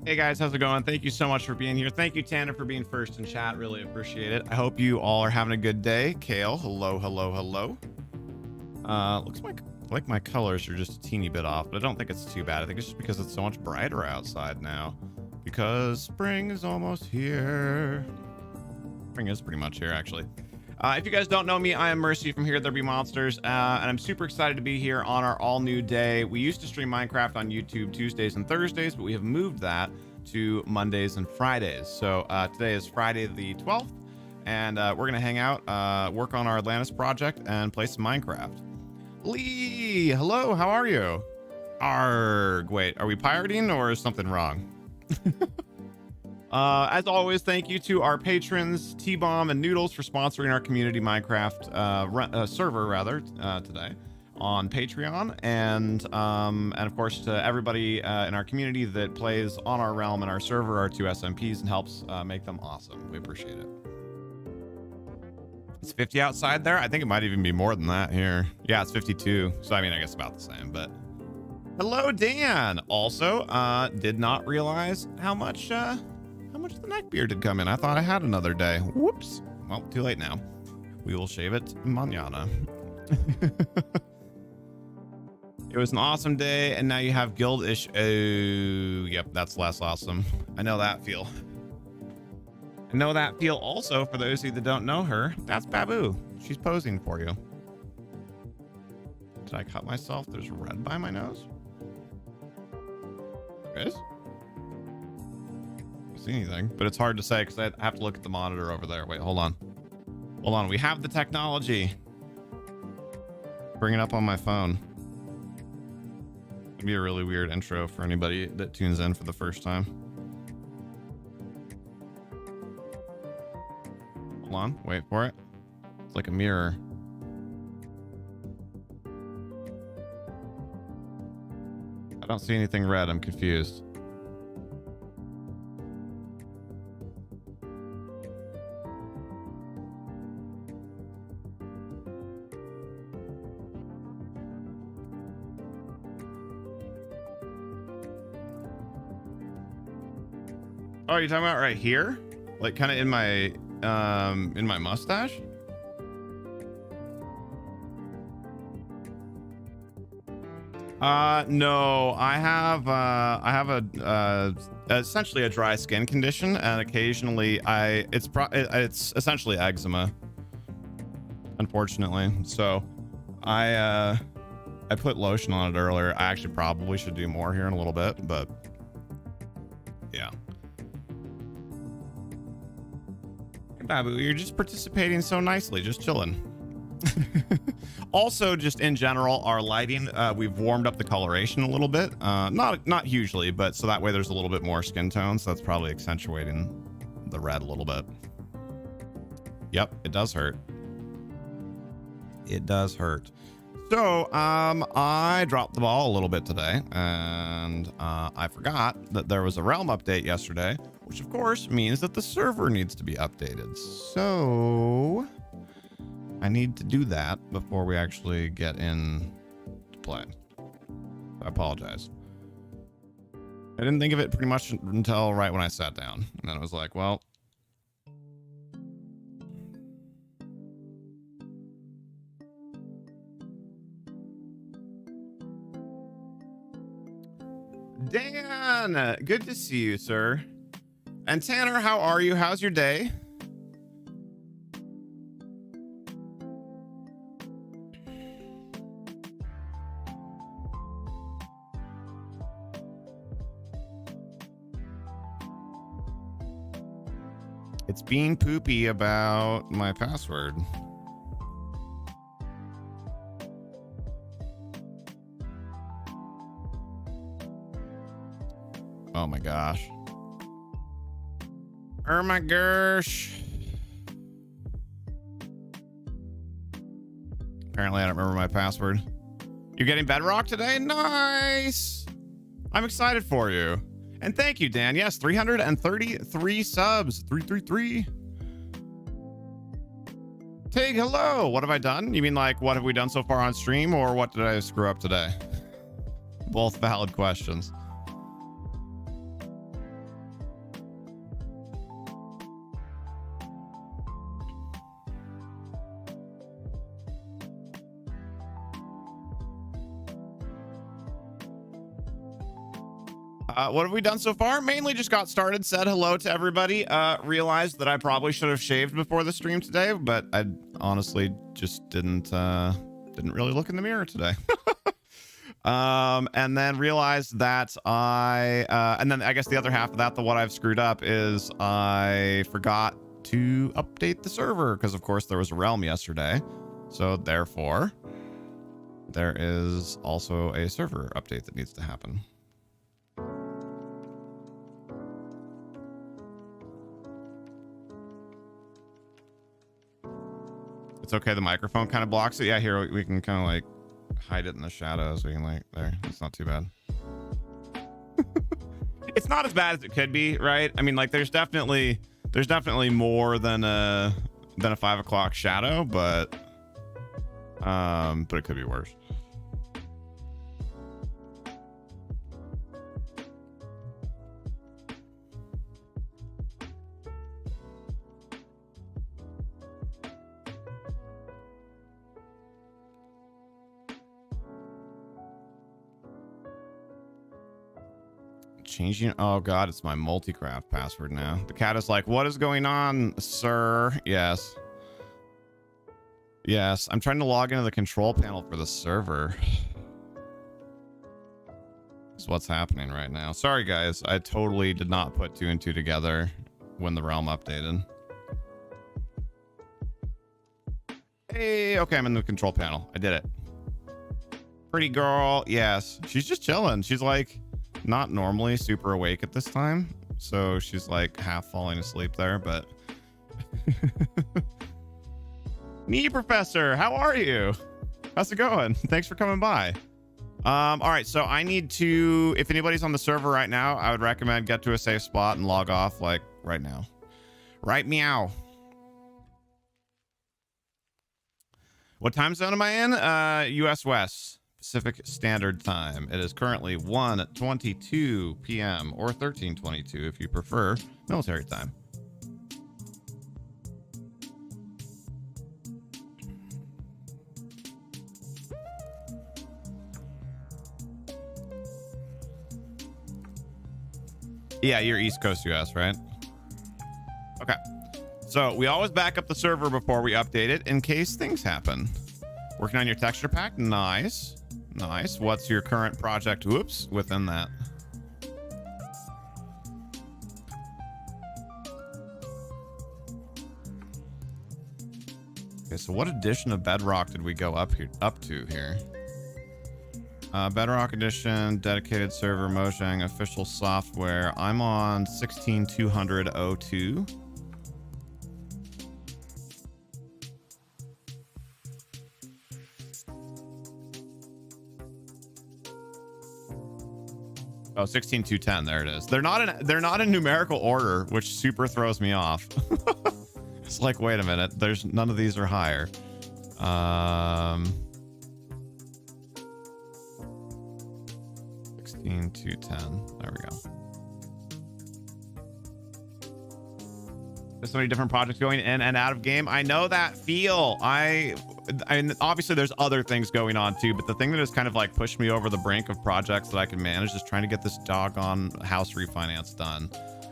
Hey guys, how's it going? Thank you so much for being here. Thank you, Tanner, for being first in chat. Really appreciate it. I hope you all are having a good day. Kale, hello, hello, hello. Looks like my colors are just a teeny bit off, but I don't think it's too bad. I think it's just because it's so much brighter outside now. Because spring is almost here. Spring is pretty much here, actually. If you guys don't know me, I am Mercy from Here There Be Monsters, and I'm super excited to be here on our all new day. We used to stream Minecraft on YouTube Tuesdays and Thursdays, but we have moved that to Mondays and Fridays. So today is Friday the 12th, and we're gonna hang out, work on our Atlantis project, and play some Minecraft. Lee, hello, how are you? Arg, wait, are we pirating or is something wrong? As always, thank you to our patrons, T-Bomb and Noodles, for sponsoring our community Minecraft server today on Patreon, and of course to everybody in our community that plays on our realm and our server, our 2 SMPs, and helps make them awesome. We appreciate it. It's 50 outside there. I think it might even be more than that here. Yeah, it's 52. So I mean, I guess about the same. But hello, Dan. Also, did not realize how much the neck beard had come in. I thought I had another day. Whoops. Well, too late now. We will shave it mañana. It was an awesome day, and now you have guild ish. Oh, yep, that's less awesome. I know that feel. I know that feel also, for those of you that don't know her, that's Babu. She's posing for you. Did I cut myself? There's red by my nose. There is? See anything, but it's hard to say because I have to look at the monitor over there. Wait, hold on. We have the technology. Bring it up on my phone. It'd be a really weird intro for anybody that tunes in for the first time. Hold on, wait for it. It's like a mirror. I don't see anything red. I'm confused. Oh, you're talking about right here? Like kind of in my mustache? No, I have a essentially a dry skin condition, and occasionally it's essentially eczema, unfortunately. So I put lotion on it earlier. I actually probably should do more here in a little bit, but yeah. Babu, you're just participating so nicely, just chilling. Also, just in general, our lighting, we've warmed up the coloration a little bit, not hugely, but so that way there's a little bit more skin tone, so that's probably accentuating the red a little bit. Yep, it does hurt. It does hurt. So I dropped the ball a little bit today, and I forgot that there was a realm update yesterday, which of course means that the server needs to be updated. So I need to do that before we actually get in to play. I apologize. I didn't think of it pretty much until right when I sat down, and then I was like, well, Dan, good to see you, sir. And Tanner, how are you? How's your day? It's being poopy about my password. Oh my gosh. Oh my gosh. Apparently I don't remember my password. You're getting Bedrock today? Nice. I'm excited for you. And thank you, Dan. Yes, 333 subs. 333. Tig, hello. What have I done? You mean like, what have we done so far on stream, or what did I screw up today? Both valid questions. What have we done so far? Mainly just got started, said hello to everybody, realized that I probably should have shaved before the stream today, but I honestly just didn't really look in the mirror today. And then realized that and then I guess the other half of that, what I've screwed up is I forgot to update the server because of course there was a realm yesterday. So therefore, there is also a server update that needs to happen. It's okay. The microphone kind of blocks it. Yeah, here we can kind of like hide it in the shadows. We can like there. It's not too bad. It's not as bad as it could be, right? I mean, like there's definitely more than a 5 o'clock shadow, but it could be worse. Changing. Oh god, it's my multi-craft password now. The cat is like, what is going on, sir? Yes, I'm trying to log into the control panel for the server. That's what's happening right now. Sorry guys, I totally did not put 2 and 2 together when the realm updated. Hey, okay, I'm in the control panel. I did it. Pretty girl. Yes, she's just chilling. She's like not normally super awake at this time, so she's like half falling asleep there, but me professor, how are you? How's it going? Thanks for coming by. All right, so I need to, if anybody's on the server right now, I would recommend get to a safe spot and log off like right now. Right meow. What time zone am I in? US West Pacific Standard Time. It is currently 1:22 p.m. or 13:22 if you prefer military time. Yeah, you're East Coast US, right? Okay. So we always back up the server before we update it in case things happen. Working on your texture pack. Nice. Nice. What's your current project? Whoops. Within that. Okay, so what edition of Bedrock did we go up to here? Bedrock edition, dedicated server, Mojang, official software. I'm on 16.200.02. Oh, 16.210. There it is. They're not in numerical order, which super throws me off. It's like, wait a minute. There's none of these are higher. 16.210. There we go. There's so many different projects going in and out of game. I know that feel. I obviously there's other things going on too, but the thing that has kind of like pushed me over the brink of projects that I can manage is trying to get this doggone house refinance done.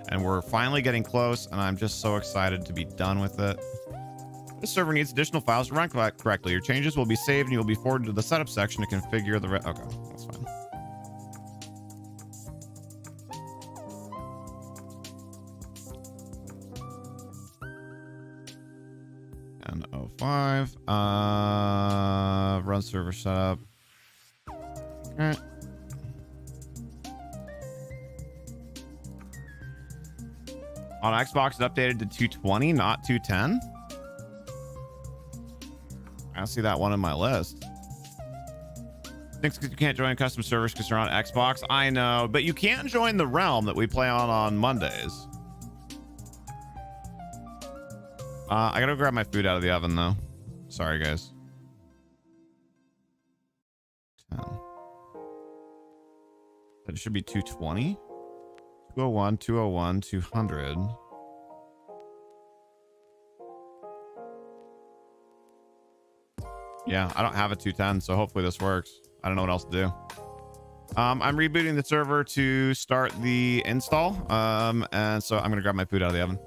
And we're finally getting close, and I'm just so excited to be done with it. This server needs additional files to run correctly. Your changes will be saved and you will be forwarded to the setup section to configure the okay, that's fine. And 05. Run server setup. Okay. On Xbox, it's updated to 220, not 210. I don't see that one in my list. Thanks, because you can't join custom servers because you're on Xbox. I know, but you can join the realm that we play on Mondays. I gotta grab my food out of the oven though. Sorry, guys. 10. It should be 220. 201, 201, 200. Yeah, I don't have a 210, so hopefully this works. I don't know what else to do. I'm rebooting the server to start the install. And so I'm gonna grab my food out of the oven.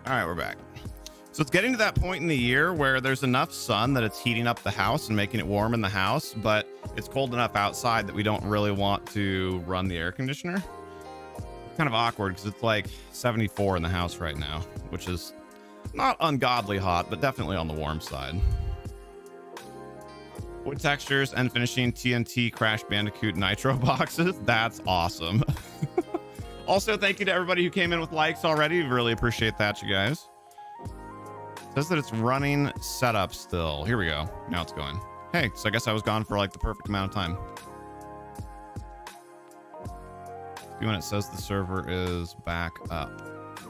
All right, we're back. So it's getting to that point in the year where there's enough sun that it's heating up the house and making it warm in the house, but it's cold enough outside that we don't really want to run the air conditioner. It's kind of awkward because it's like 74 in the house right now, which is not ungodly hot, but definitely on the warm side. Wood textures and finishing TNT Crash Bandicoot Nitro boxes. That's awesome. Also, thank you to everybody who came in with likes already. Really appreciate that, you guys. It says that it's running setup still. Here we go. Now it's going. Hey, so I guess I was gone for like the perfect amount of time. See when it says the server is back up,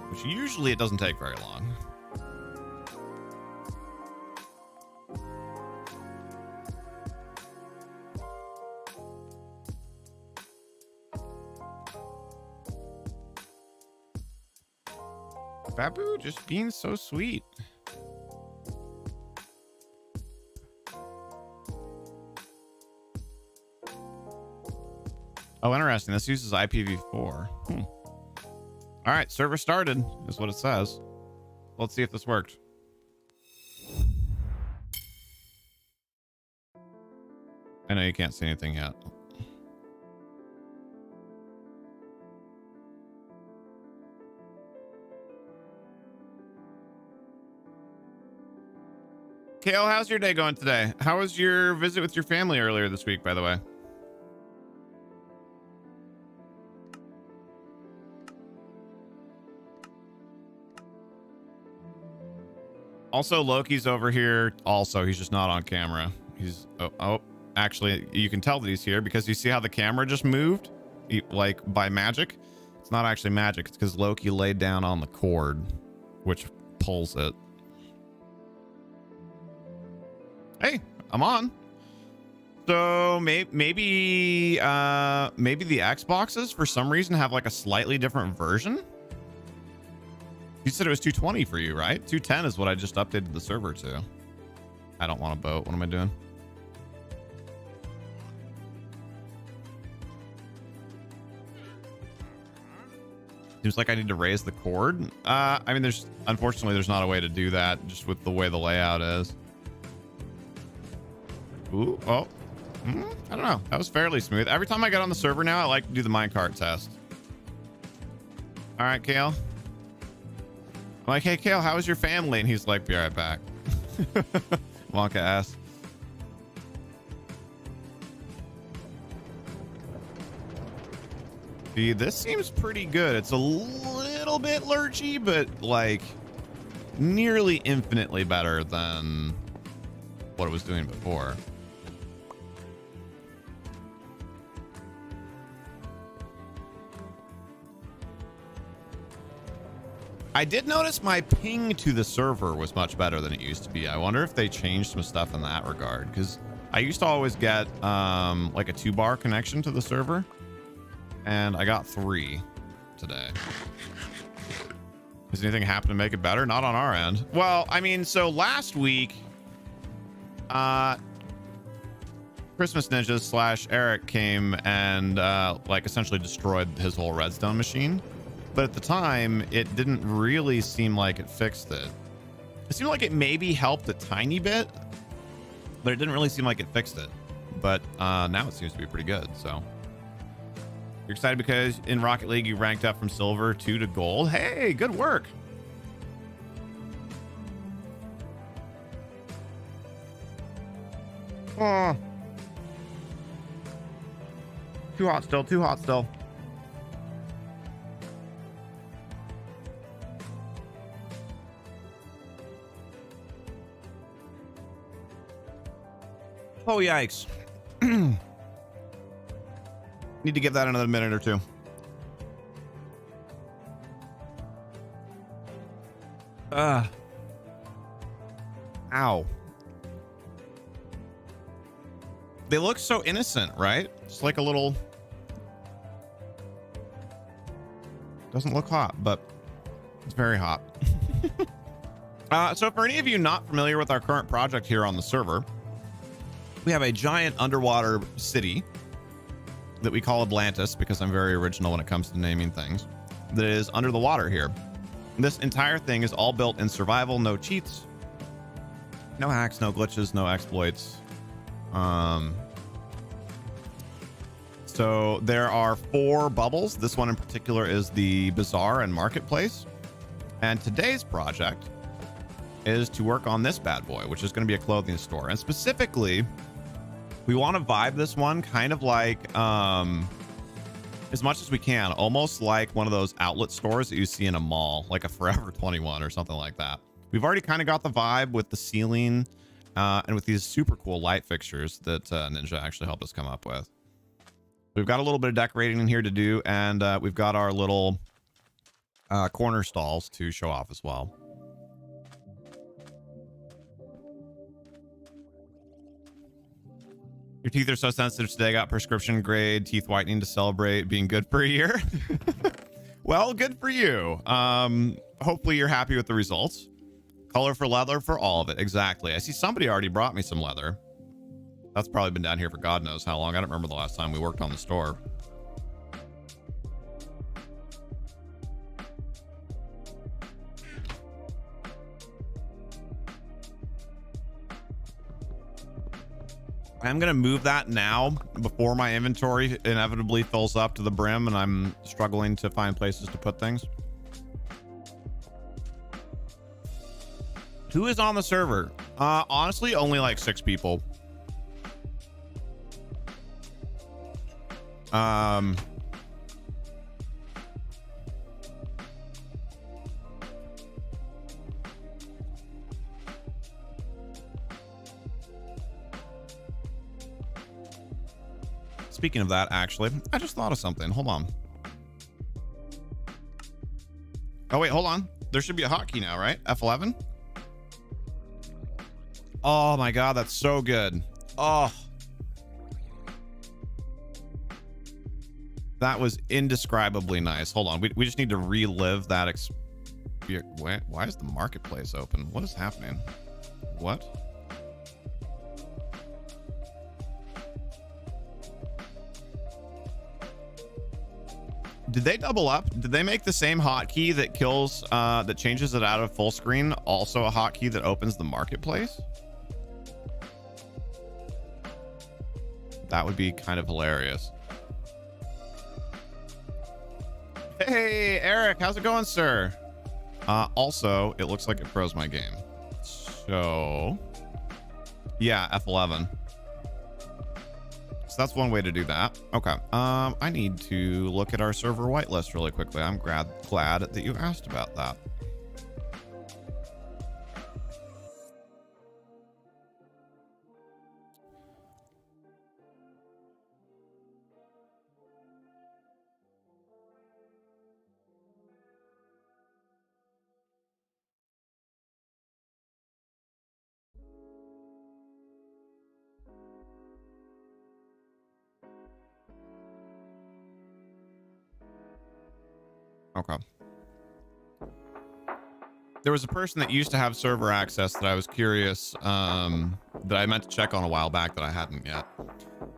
which usually it doesn't take very long. Babu just being so sweet. Oh, interesting. This uses IPv4. All right, server started is what it says. Let's see if this worked. I know you can't see anything yet. Kale, how's your day going today? How was your visit with your family earlier this week, by the way? Also, Loki's over here. Also, he's just not on camera. He's actually, you can tell that he's here because you see how the camera just moved, like by magic. It's not actually magic. It's because Loki laid down on the cord, which pulls it. Hey, I'm on. So maybe the Xboxes for some reason have like a slightly different version. You said it was 220 for you, right? 210 is what I just updated the server to. I don't want a boat. What am I doing? Seems like I need to raise the cord. I mean, unfortunately there's not a way to do that just with the way the layout is. Ooh, oh, I don't know. That was fairly smooth. Every time I get on the server now, I like to do the minecart test. All right, Kale. I'm like, hey, Kale, how was your family? And he's like, be right back. Wonka ass. See, this seems pretty good. It's a little bit lurchy, but like nearly infinitely better than what it was doing before. I did notice my ping to the server was much better than it used to be. I wonder if they changed some stuff in that regard, because I used to always get like a 2-bar connection to the server, and I got 3 today. Has anything happened to make it better? Not on our end. Well, I mean, so last week, Christmas Ninjas / Eric came and like essentially destroyed his whole redstone machine. But at the time, it didn't really seem like it fixed it. It seemed like it maybe helped a tiny bit, but it didn't really seem like it fixed it. But now it seems to be pretty good. So you're excited because in Rocket League, you ranked up from silver 2 to gold. Hey, good work. Oh. Too hot still, too hot still. Oh, yikes. Need to give that another minute or two. Ow. They look so innocent, right? It's like a little... Doesn't look hot, but it's very hot. So for any of you not familiar with our current project here on the server, we have a giant underwater city that we call Atlantis because I'm very original when it comes to naming things, that is under the water here. This entire thing is all built in survival, no cheats, no hacks, no glitches, no exploits. So there are 4 bubbles. This one in particular is the bazaar and marketplace. And today's project is to work on this bad boy, which is going to be a clothing store. And specifically, we want to vibe this one kind of like, as much as we can, almost like one of those outlet stores that you see in a mall, like a Forever 21 or something like that. We've already kind of got the vibe with the ceiling and with these super cool light fixtures that Ninja actually helped us come up with. We've got a little bit of decorating in here to do, and we've got our little corner stalls to show off as well. Your teeth are so sensitive today. Got prescription grade teeth whitening to celebrate being good for a year. Well, good for you. Hopefully you're happy with the results. Color for leather for all of it. Exactly. I see somebody already brought me some leather. That's probably been down here for God knows how long. I don't remember the last time we worked on the store. I'm going to move that now before my inventory inevitably fills up to the brim and I'm struggling to find places to put things. Who is on the server? Honestly, only like 6 people. Speaking of that, actually, I just thought of something. Hold on. Oh, wait, hold on. There should be a hotkey now, right? F11. Oh my God, that's so good. Oh, that was indescribably nice. Hold on. We just need to relive that experience. Why is the marketplace open? What is happening? What? Did they double up? Did they make the same hotkey that kills, that changes it out of full screen, also a hotkey that opens the marketplace? That would be kind of hilarious. Hey, Eric, how's it going, sir? Also, it looks like it froze my game. So, yeah, F11. So that's one way to do that. Okay. I need to look at our server whitelist really quickly. I'm glad that you asked about that. Okay. there was a person that used to have server access that I was curious, that I meant to check on a while back that I hadn't yet.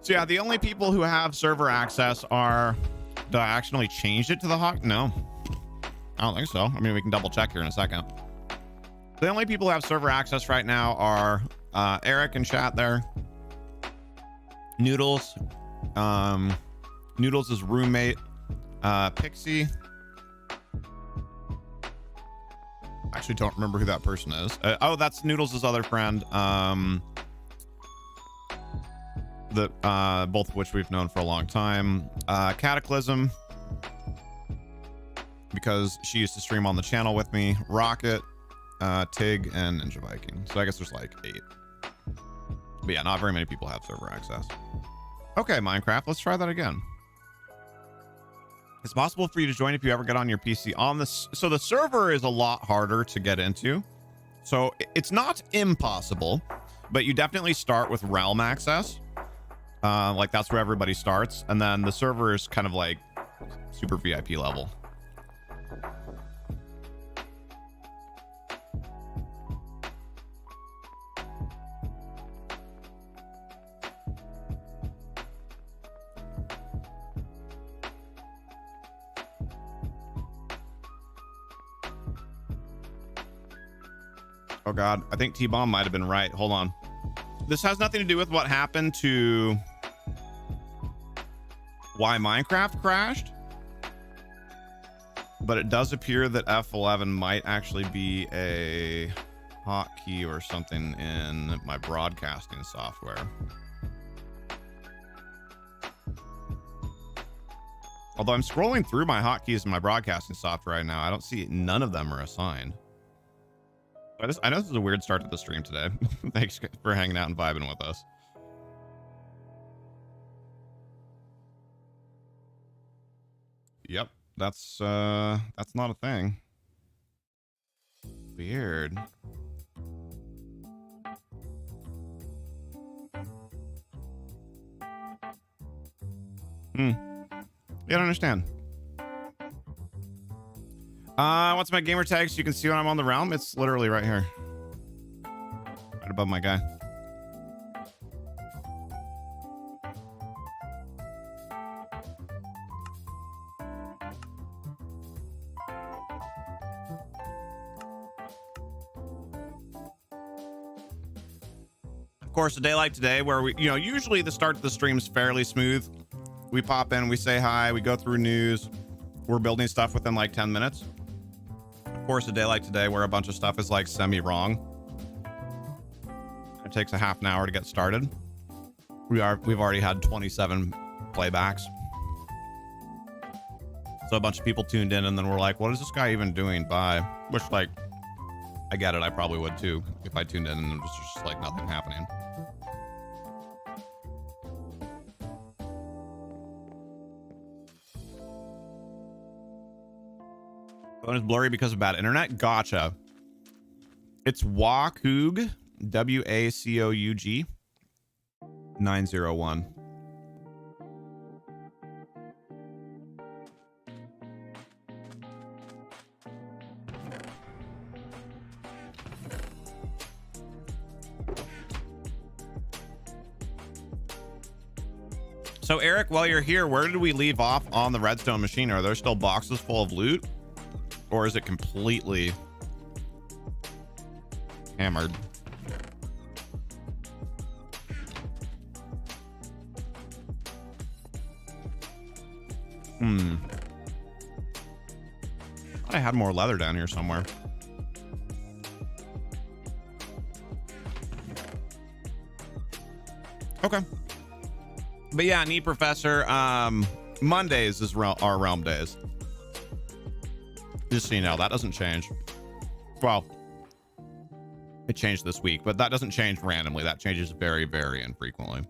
So yeah, the only people who have server access are, did I actually change it to the hawk? No, I don't think so. I mean, we can double check here in a second. The only people who have server access right now are Eric in chat there, Noodles, Noodles' roommate, Pixie. Actually don't remember who that person is. Oh, that's Noodles' other friend. Both of which we've known for a long time. Cataclysm, because she used to stream on the channel with me. Rocket, Tig, and Ninja Viking. So I guess there's like 8. But yeah, not very many people have server access. Okay, Minecraft, let's try that again. It's possible for you to join if you ever get on your PC on this. So the server is a lot harder to get into. So it's not impossible, but you definitely start with realm access. Like that's where everybody starts. And then the server is kind of like super VIP level. Oh God, I think T-Bomb might have been right. Hold on. This has nothing to do with what happened to why Minecraft crashed, but it does appear that F11 might actually be a hotkey or something in my broadcasting software. Although I'm scrolling through my hotkeys in my broadcasting software right now, I don't see none of them are assigned. I know this is a weird start to the stream today. Thanks for hanging out and vibing with us. Yep, that's not a thing. Weird. Yeah, I don't understand. What's my gamer tag so you can see when I'm on the realm? It's literally right here. Right above my guy. Of course, a day like today where we, usually the start of the stream is fairly smooth. We pop in, we say hi, we go through news. We're building stuff within like 10 minutes. Of course, a day like today where a bunch of stuff is like semi-wrong. It takes a half an hour to get started. We've already had 27 playbacks. So a bunch of people tuned in and then we're like, what is this guy even doing? Bye. Which, like, I get it. I probably would too if I tuned in and it was just like nothing happening. Phone is blurry because of bad internet. Gotcha. It's Wacoug, WACOUG 901. So Eric, while you're here, where did we leave off on the redstone machine? Are there still boxes full of loot? Or is it completely hammered? I had more leather down here somewhere. Okay. But yeah, neat professor. Mondays is our realm days. Just so you know, that doesn't change. Well, it changed this week, but that doesn't change randomly. That changes very, very infrequently.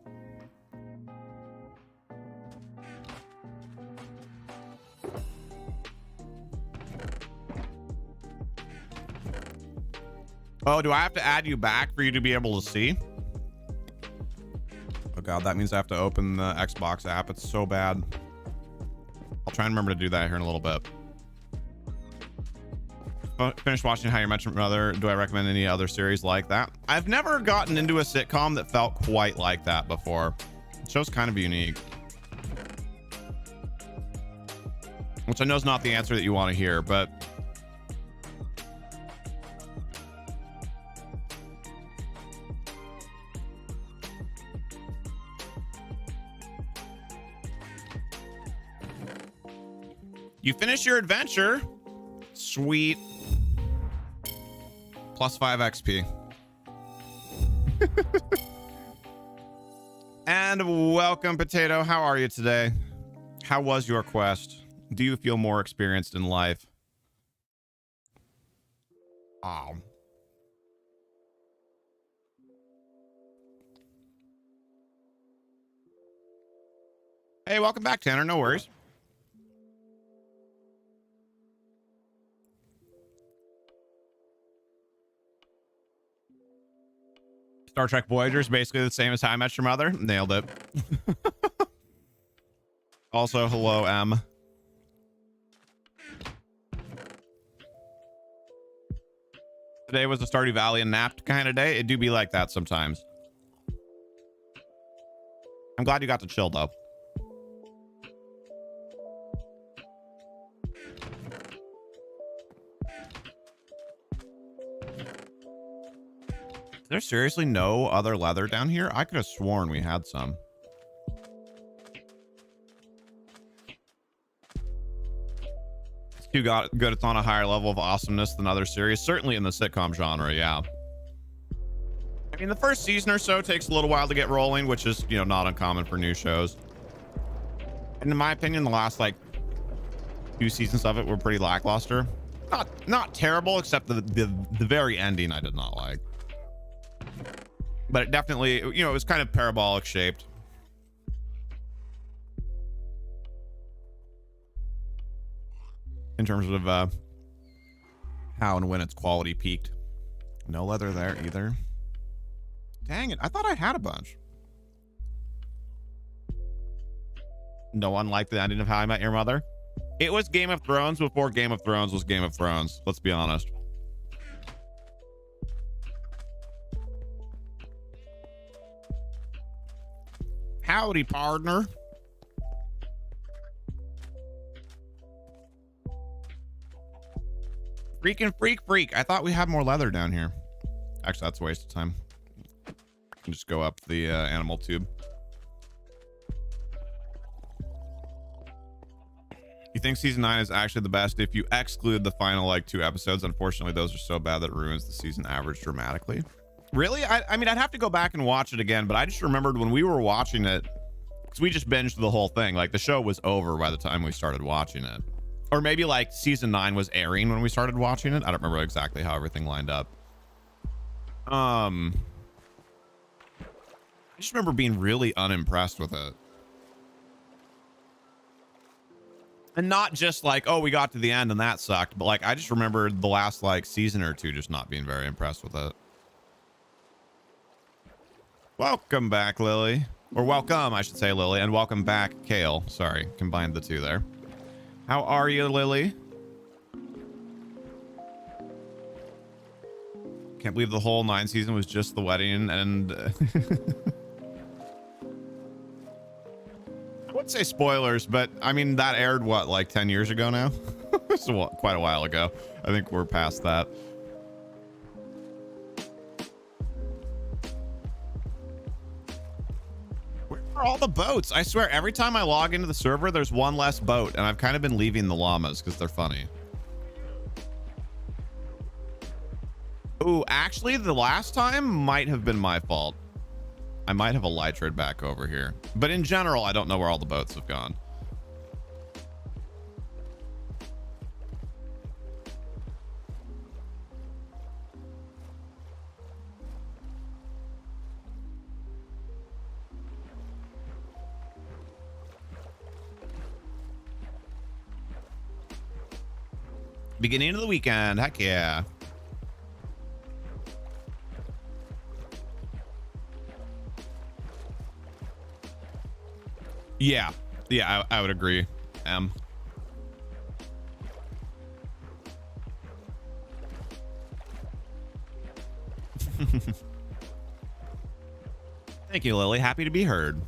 Oh, do I have to add you back for you to be able to see? Oh God, that means I have to open the Xbox app. It's so bad. I'll try and remember to do that here in a little bit. finished watching How You Met Your Mother. Do I recommend any other series like that? I've never gotten into a sitcom that felt quite like that before. The show's kind of unique, which I know is not the answer that you want to hear, but you finish your adventure. Sweet. Plus 5 XP. And welcome, Potato. How are you today? How was your quest? Do you feel more experienced in life? Oh. Hey, welcome back, Tanner. No worries. Star Trek Voyager is basically the same as How I Met Your Mother. Nailed it. Also, hello, M. Today was a Stardew Valley and napped kind of day. It do be like that sometimes. I'm glad you got to chill, though. Is there seriously no other leather down here? I could have sworn we had some. It's too good. It's on a higher level of awesomeness than other series, certainly in the sitcom genre. Yeah. I mean, the first season or so takes a little while to get rolling, which is, you know, not uncommon for new shows. And in my opinion, the last like 2 seasons of it were pretty lackluster. Not terrible, except the very ending I did not like. But it definitely, you know, it was kind of parabolic shaped. In terms of how and when its quality peaked. No leather there either. Dang it, I thought I had a bunch. No one liked the ending of How I Met Your Mother. It was Game of Thrones before Game of Thrones was Game of Thrones. Let's be honest. Howdy, partner. Freaking freak. I thought we had more leather down here. Actually, that's a waste of time. Just go up the animal tube. You think season 9 is actually the best if you exclude the final like 2 episodes? Unfortunately, those are so bad that it ruins the season average dramatically. Really? I mean, I'd have to go back and watch it again, but I just remembered when we were watching it, because we just binged the whole thing. Like, the show was over by the time we started watching it. Or maybe, like, season 9 was airing when we started watching it. I don't remember exactly how everything lined up. I just remember being really unimpressed with it. And not just like, oh, we got to the end and that sucked, but, like, I just remember the last, like, season or 2 just not being very impressed with it. Welcome back, Lily. Or welcome, I should say, Lily. And welcome back, Kale. Sorry, combined the 2 there. How are you, Lily? Can't believe the whole 9 season was just the wedding and... I wouldn't say spoilers, but I mean, that aired, what, like 10 years ago now? It's quite a while ago. I think we're past that. Where are all the boats? I swear, every time I log into the server, there's one less boat, and I've kind of been leaving the llamas because they're funny. Ooh, actually, the last time might have been my fault. I might have elytra'd back over here. But in general, I don't know where all the boats have gone. Beginning of the weekend. Heck yeah. Yeah, I would agree. Thank you, Lily. Happy to be heard.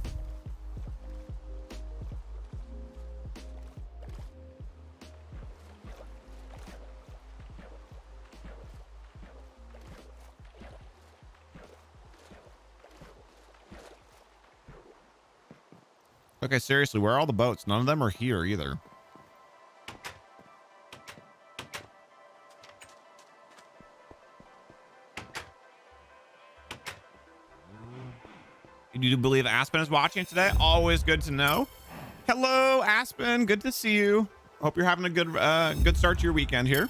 Okay, seriously, where are all the boats? None of them are here either. Do you believe Aspen is watching today? Always good to know. Hello, Aspen. Good to see you. Hope you're having a good start to your weekend here.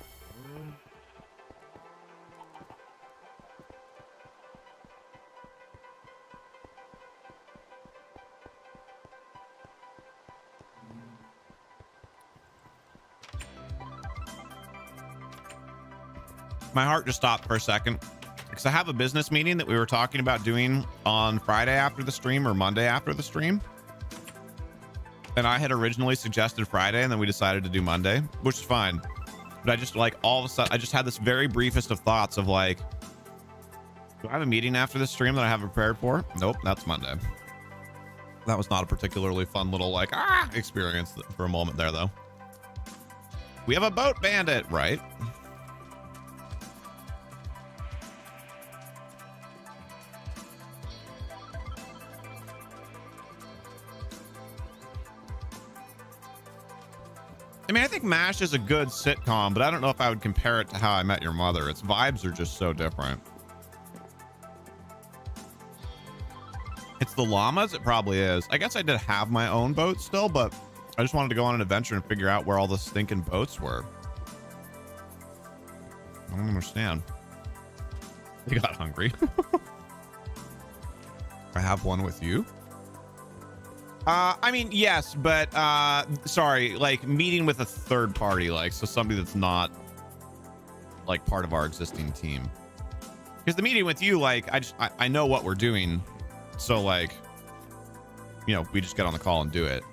My heart just stopped for a second because I have a business meeting that we were talking about doing on Friday after the stream or Monday after the stream. And I had originally suggested Friday and then we decided to do Monday, which is fine. But I just like all of a sudden, I just had this very briefest of thoughts of like, do I have a meeting after this stream that I haven't prepared for? Nope, that's Monday. That was not a particularly fun little like, experience for a moment there though. We have a boat bandit, right? I mean, I think MASH is a good sitcom, but I don't know if I would compare it to How I Met Your Mother. Its vibes are just so different. It's the llamas? It probably is. I guess I did have my own boat still, but I just wanted to go on an adventure and figure out where all the stinking boats were. I don't understand. You got hungry. I have one with you. I mean, yes, but sorry, like meeting with a third party, like so somebody that's not like part of our existing team. Because the meeting with you, like I know what we're doing, so like, you know, we just get on the call and do it.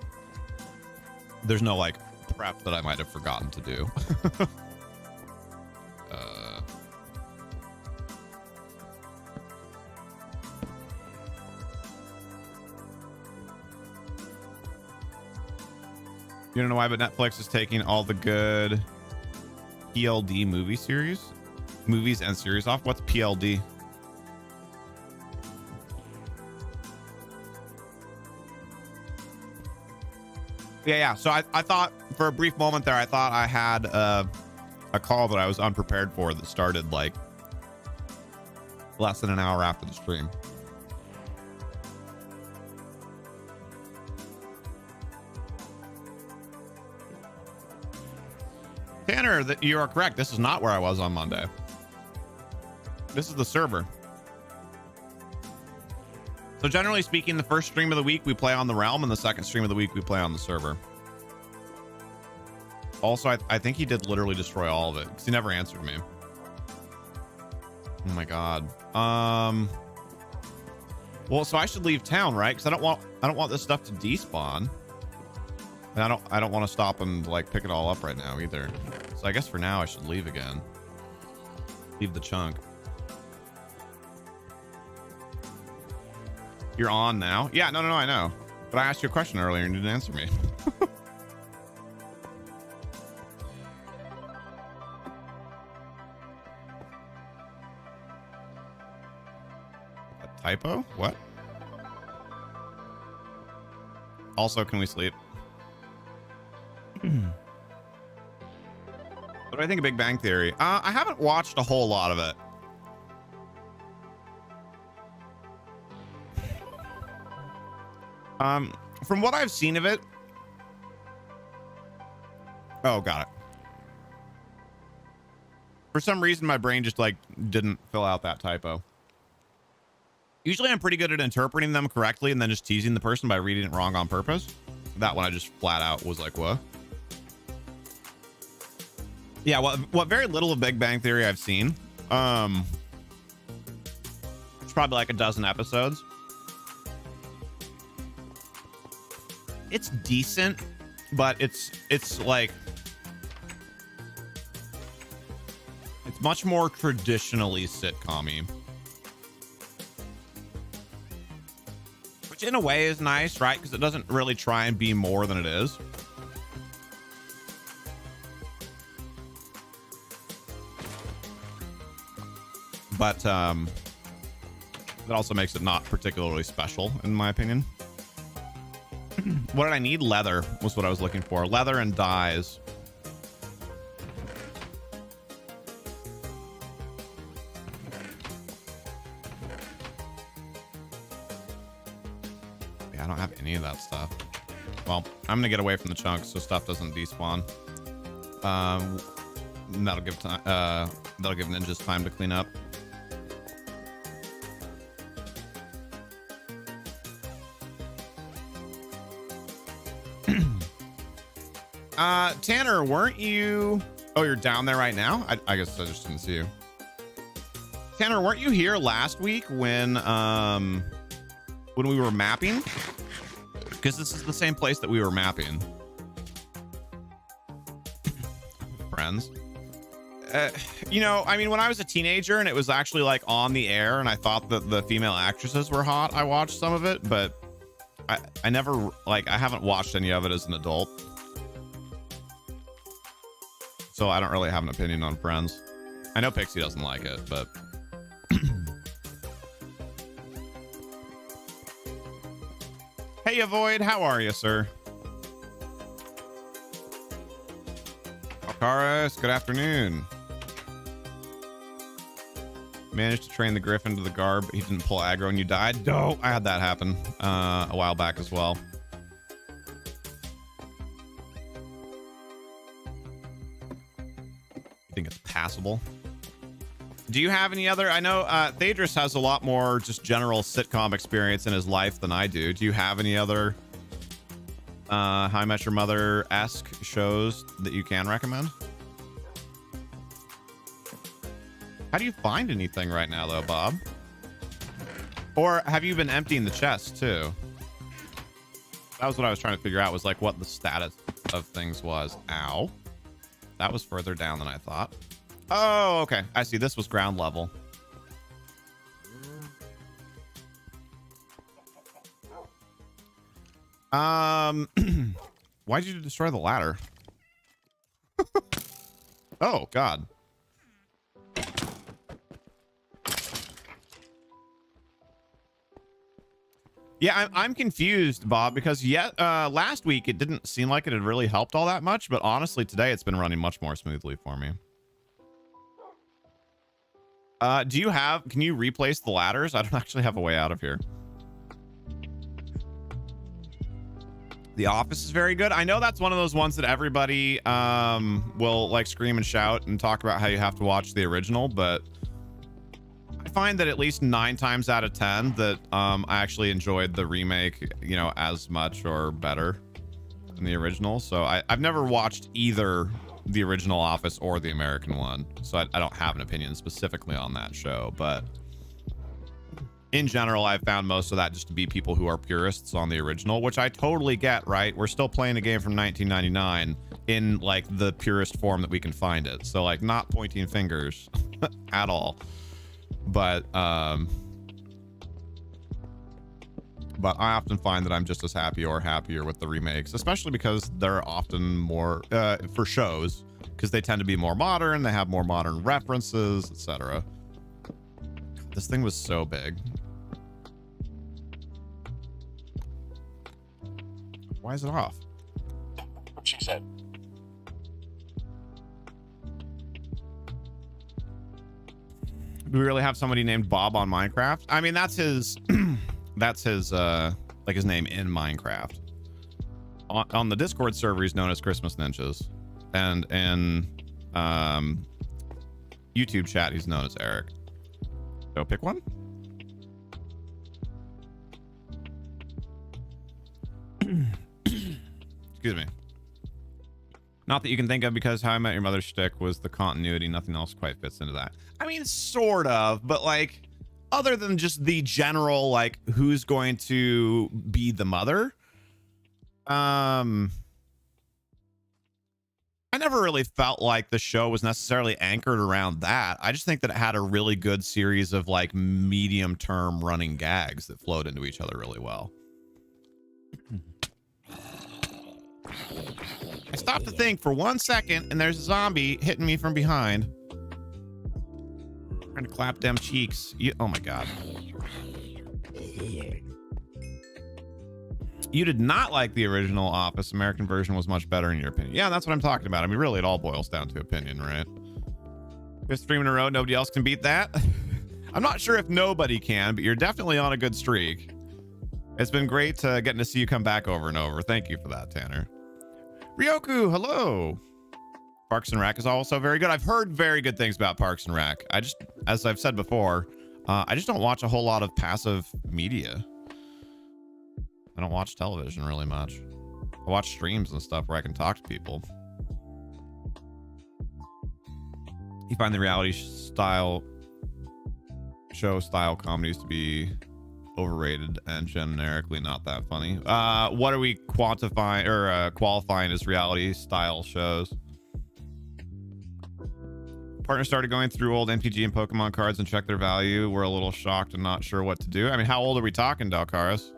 There's no like prep that I might have forgotten to do. You don't know why, but Netflix is taking all the good PLD movies and series off. What's PLD? Yeah. So I thought for a brief moment there, I thought I had a call that I was unprepared for that started like less than an hour after the stream. Tanner, that you are correct. This is not where I was on Monday. This is the server. So generally speaking, the first stream of the week we play on the realm, and the second stream of the week we play on the server. Also, I think he did literally destroy all of it because he never answered me. Oh my god. Well, so I should leave town, right? Because I don't want this stuff to despawn. And I don't want to stop and like pick it all up right now either. So I guess for now I should leave again. Leave the chunk. You're on now? Yeah, no, I know. But I asked you a question earlier and you didn't answer me. A typo? What? Also, can we sleep? What do I think of Big Bang Theory? I haven't watched a whole lot of it. From what I've seen of it. Oh, got it. For some reason, my brain just like didn't fill out that typo. Usually I'm pretty good at interpreting them correctly and then just teasing the person by reading it wrong on purpose. That one I just flat out was like, what? Yeah, what very little of Big Bang Theory I've seen. It's probably like a dozen episodes. It's decent, but it's like it's much more traditionally sitcom-y. which in a way is nice, right? Because it doesn't really try and be more than it is. But that also makes it not particularly special, in my opinion. What did I need? Leather was what I was looking for. Leather and dyes. Yeah, I don't have any of that stuff. Well, I'm gonna get away from the chunks so stuff doesn't despawn. That'll give time. That'll give ninjas time to clean up. Tanner, weren't you? Oh, you're down there right now? I guess I just didn't see you. Tanner, weren't you here last week when we were mapping? Because this is the same place that we were mapping. Friends. You know, I mean, when I was a teenager and it was actually like on the air and I thought that the female actresses were hot, I watched some of it, but I never, like, I haven't watched any of it as an adult. So I don't really have an opinion on Friends. I know Pixie doesn't like it, but... Hey, Avoid, how are you, sir? Alcaris, good afternoon. Managed to train the Griffin to the guard, but he didn't pull aggro and you died. No, I had that happen a while back as well. I think it's passable. Do you have any other? I know Thadris has a lot more just general sitcom experience in his life than I do. Do you have any other How I Met Your Mother-esque shows that you can recommend? How do you find anything right now, though, Bob? Or have you been emptying the chest, too? That was what I was trying to figure out, was like what the status of things was. Ow. That was further down than I thought. Oh, okay. I see. This was ground level. Why did you destroy the ladder? Oh, God. Yeah, I'm confused, Bob, because last week it didn't seem like it had really helped all that much, but honestly, today it's been running much more smoothly for me. Can you replace the ladders? I don't actually have a way out of here. The Office is very good. I know that's one of those ones that everybody will like scream and shout and talk about how you have to watch the original, but I find that at least 9 times out of 10 that I actually enjoyed the remake, you know, as much or better than the original. So I've never watched either the original Office or the American one, so I don't have an opinion specifically on that show, but in general, I've found most of that just to be people who are purists on the original, which I totally get, right? We're still playing a game from 1999 in like the purest form that we can find it. So like not pointing fingers at all. But I often find that I'm just as happy or happier with the remakes, especially because they're often more for shows, because they tend to be more modern, they have more modern references, etc. This thing was so big. Why is it off? What she said. Do we really have somebody named Bob on Minecraft? I mean, that's his that's his like his name in Minecraft. On the Discord server, he's known as Christmas Ninjas, and in YouTube chat, he's known as Eric. So pick one. Excuse me. Not that you can think of, because How I Met Your Mother shtick was the continuity. Nothing else quite fits into that. I mean, sort of, but like, other than just the general, like, who's going to be the mother? I never really felt like the show was necessarily anchored around that. I just think that it had a really good series of like medium term running gags that flowed into each other really well. I stopped to think for 1 second, and there's a zombie hitting me from behind. Trying to clap them cheeks. Oh my god. You did not like the original Office. American version was much better in your opinion. Yeah, that's what I'm talking about. I mean, really, it all boils down to opinion, right? Fifth stream in a row, nobody else can beat that. I'm not sure if nobody can, but you're definitely on a good streak. It's been great getting to see you come back over and over. Thank you for that, Tanner. Ryoku, hello. Parks and Rec is also very good. I've heard very good things about Parks and Rec. As I've said before, I just don't watch a whole lot of passive media. I don't watch television really much. I watch streams and stuff where I can talk to people. You find the reality show style comedies to be overrated and generically not that funny. What are we quantifying or qualifying as reality style shows? Partner started going through old MTG and Pokemon cards and checked their value. We're a little shocked and not sure what to do. I mean, how old are we talking, Dalcaris?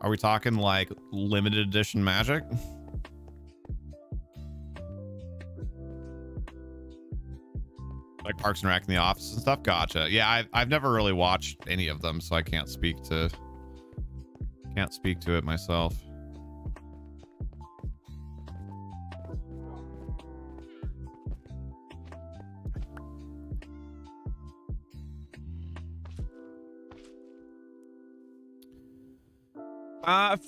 Are we talking like limited edition Magic? Like Parks and Rec and The Office and stuff? Gotcha. Yeah, I've never really watched any of them, so I can't speak to it myself.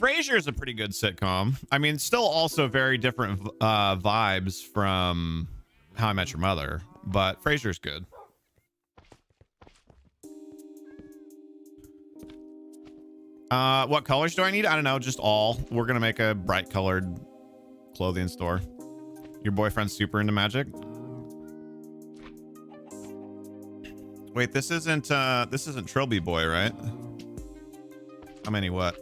Frasier is a pretty good sitcom. I mean, still also very different vibes from How I Met Your Mother, but Frasier's good. What colors do I need? I don't know, just all. We're gonna make a bright colored clothing store. Your boyfriend's super into Magic? Wait, this isn't Trilby Boy, right? How many what?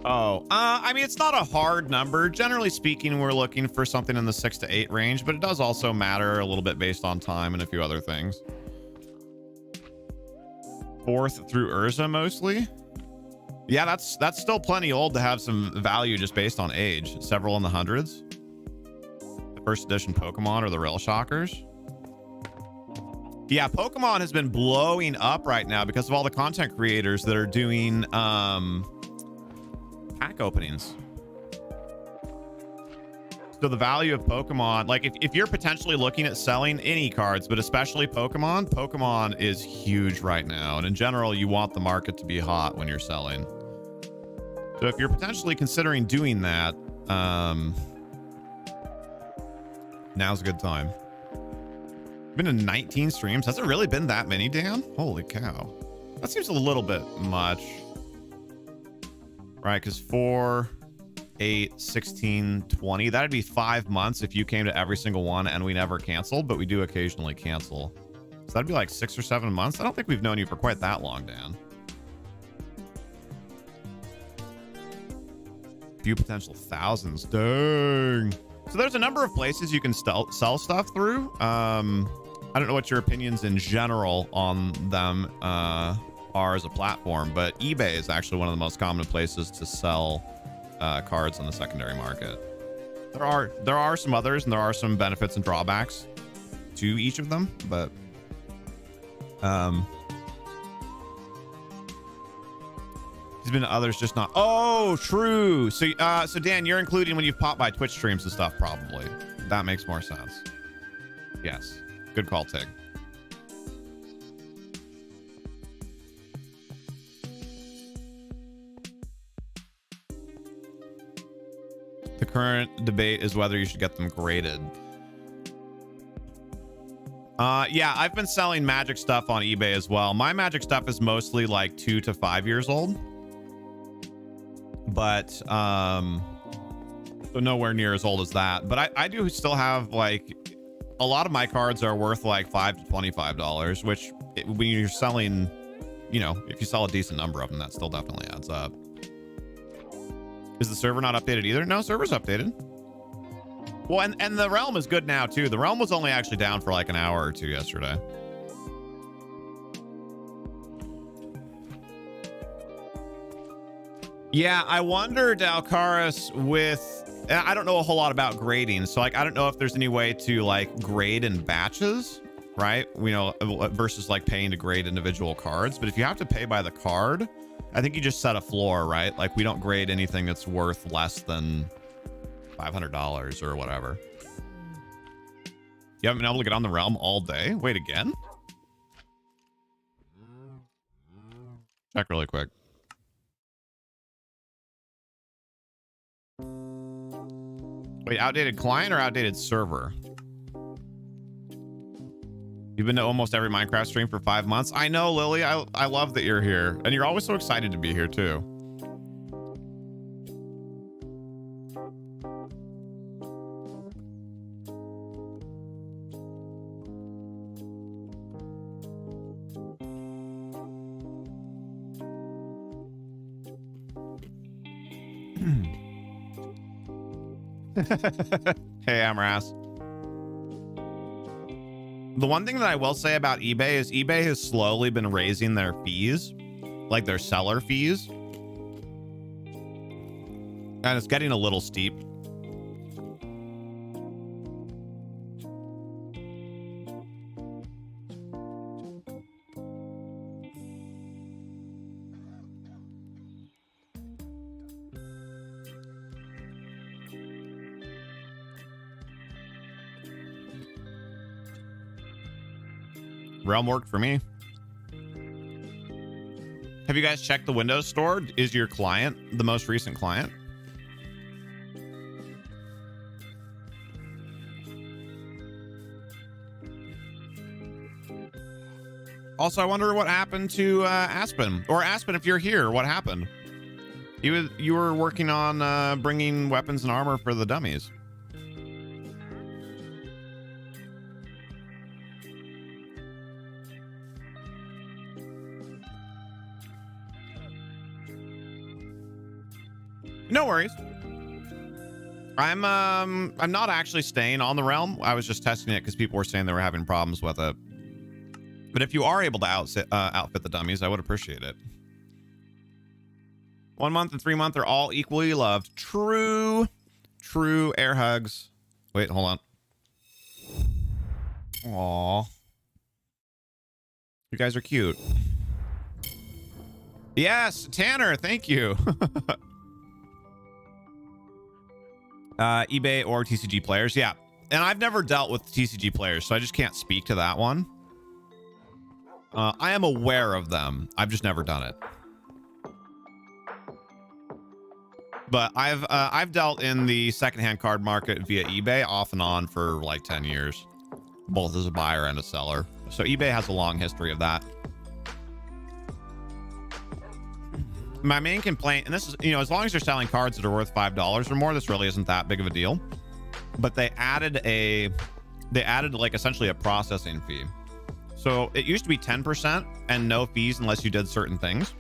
Oh, I mean, it's not a hard number. Generally speaking, we're looking for something in the 6 to 8 range, but it does also matter a little bit based on time and a few other things. 4th through Urza mostly. Yeah, that's still plenty old to have some value just based on age. Several in the hundreds. The first edition Pokemon or the Rail Shockers. Yeah, Pokemon has been blowing up right now because of all the content creators that are doing pack openings. So the value of Pokemon, like if you're potentially looking at selling any cards, but especially Pokemon is huge right now. And in general, you want the market to be hot when you're selling. So if you're potentially considering doing that, now's a good time. Been in 19 streams. Has it really been that many, Dan? Holy cow. That seems a little bit much. Right, because 4, 8, 16, 20. That'd be 5 months if you came to every single one and we never canceled, but we do occasionally cancel. So that'd be like 6 or 7 months. I don't think we've known you for quite that long, Dan. Few potential thousands. Dang. So there's a number of places you can sell stuff through. I don't know what your opinions in general on them are as a platform, but eBay is actually one of the most common places to sell cards on the secondary market. There are some others, and there are some benefits and drawbacks to each of them, but there's been others, just not. Oh, true. So Dan, you're including when you've popped by Twitch streams and stuff, probably. That makes more sense. Yes, good call, Tig. The current debate is whether you should get them graded. Yeah, I've been selling Magic stuff on eBay as well. My Magic stuff is mostly like 2 to 5 years old, but so nowhere near as old as that. But I do still have, like, a lot of my cards are worth like $5 to $25, which when you're selling, you know, if you sell a decent number of them, that still definitely adds up. Is the server not updated either? No, server's updated. Well, and the realm is good now too. The realm was only actually down for like an hour or two yesterday. Yeah, I wonder, Dalcaris, I don't know a whole lot about grading, so like I don't know if there's any way to like grade in batches, right? You know, versus like paying to grade individual cards. But if you have to pay by the card, I think you just set a floor, right? Like we don't grade anything that's worth less than $500 or whatever. You haven't been able to get on the realm all day? Wait, again? Check really quick. Wait, outdated client or outdated server? You've been to almost every Minecraft stream for 5 months. I know, Lily. I love that you're here. And you're always so excited to be here, too. Hey, Amras. The one thing that I will say about eBay is eBay has slowly been raising their fees, like their seller fees. And it's getting a little steep. Realm worked for me. Have you guys checked the Windows Store? Is your client the most recent client? Also, I wonder what happened to Aspen. Or Aspen, if you're here, what happened? You were working on bringing weapons and armor for the dummies. No worries. I'm not actually staying on the realm. I was just testing it because people were saying they were having problems with it. But if you are able to outfit the dummies, I would appreciate it. 1 month and 3 month are all equally loved. True. True. Air hugs. Wait, hold on. Aw. You guys are cute. Yes, Tanner, thank you. eBay or TCG players. Yeah. And I've never dealt with TCG players, so I just can't speak to that one. I am aware of them. I've just never done it. But I've dealt in the secondhand card market via eBay off and on for like 10 years, both as a buyer and a seller. So eBay has a long history of that. My main complaint, and this is, you know, as long as you're selling cards that are worth $5 or more, this really isn't that big of a deal. But they added like essentially a processing fee. So it used to be 10% and no fees unless you did certain things.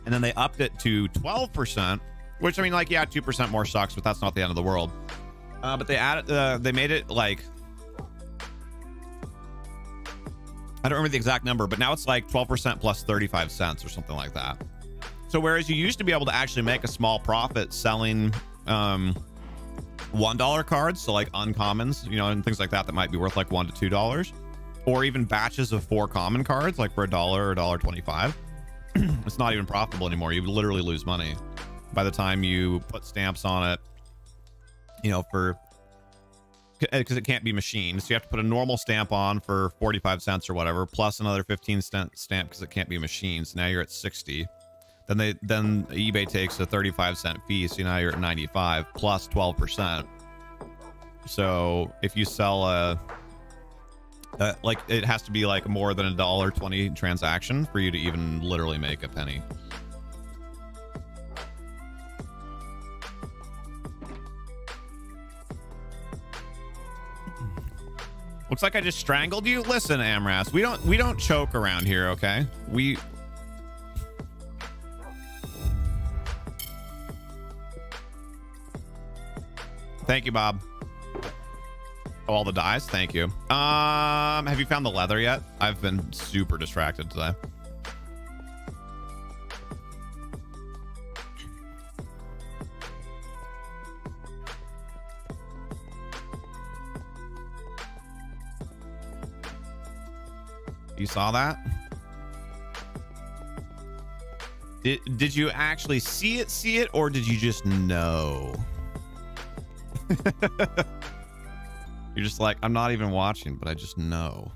And then they upped it to 12%, which, I mean, like, yeah, 2% more sucks, but that's not the end of the world. But they made it like, I don't remember the exact number, but now it's like 12% plus 35 cents or something like that. So whereas you used to be able to actually make a small profit selling $1 cards, so like uncommons, you know, and things like that that might be worth like $1 to $2, or even batches of 4 common cards, like for $1 or $1.25, it's not even profitable anymore. You literally lose money by the time you put stamps on it, you know, because it can't be machined. So you have to put a normal stamp on for 45 cents or whatever, plus another 15-cent stamp because it can't be machined. So now you're at 60. Then eBay takes a 35-cent fee, so now you're at 95 plus 12%. So if you sell like, it has to be like more than $1.20 transaction for you to even literally make a penny. Looks like I just strangled you. Listen, Amras, we don't choke around here, okay? Thank you, Bob. Oh, all the dyes. Thank you. Have you found the leather yet? I've been super distracted today. You saw that? Did you actually see it, or did you just know? You're just like, I'm not even watching, but I just know.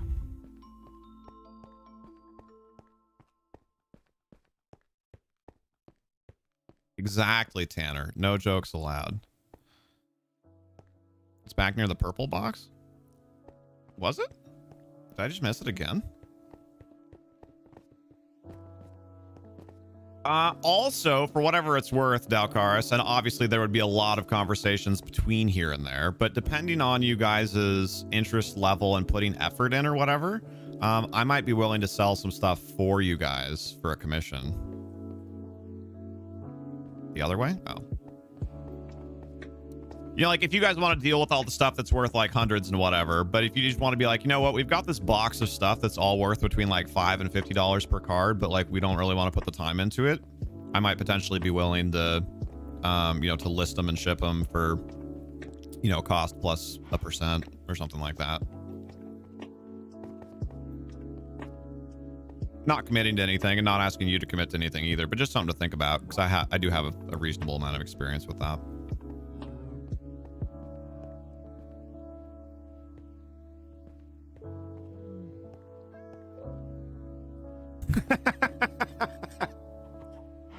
Exactly, Tanner. No jokes allowed. It's back near the purple box? Was it? Did I just miss it again? Also, for whatever it's worth, Dalcaris, and obviously there would be a lot of conversations between here and there, but depending on you guys' interest level and putting effort in or whatever, I might be willing to sell some stuff for you guys for a commission. The other way? Oh. You know, like if you guys want to deal with all the stuff that's worth like hundreds and whatever, but if you just want to be like, you know what, we've got this box of stuff that's all worth between like $5 and $50 per card, but like we don't really want to put the time into it, I might potentially be willing to, you know, to list them and ship them for, you know, cost plus a % or something like that. Not committing to anything and not asking you to commit to anything either, but just something to think about because I do have a reasonable amount of experience with that.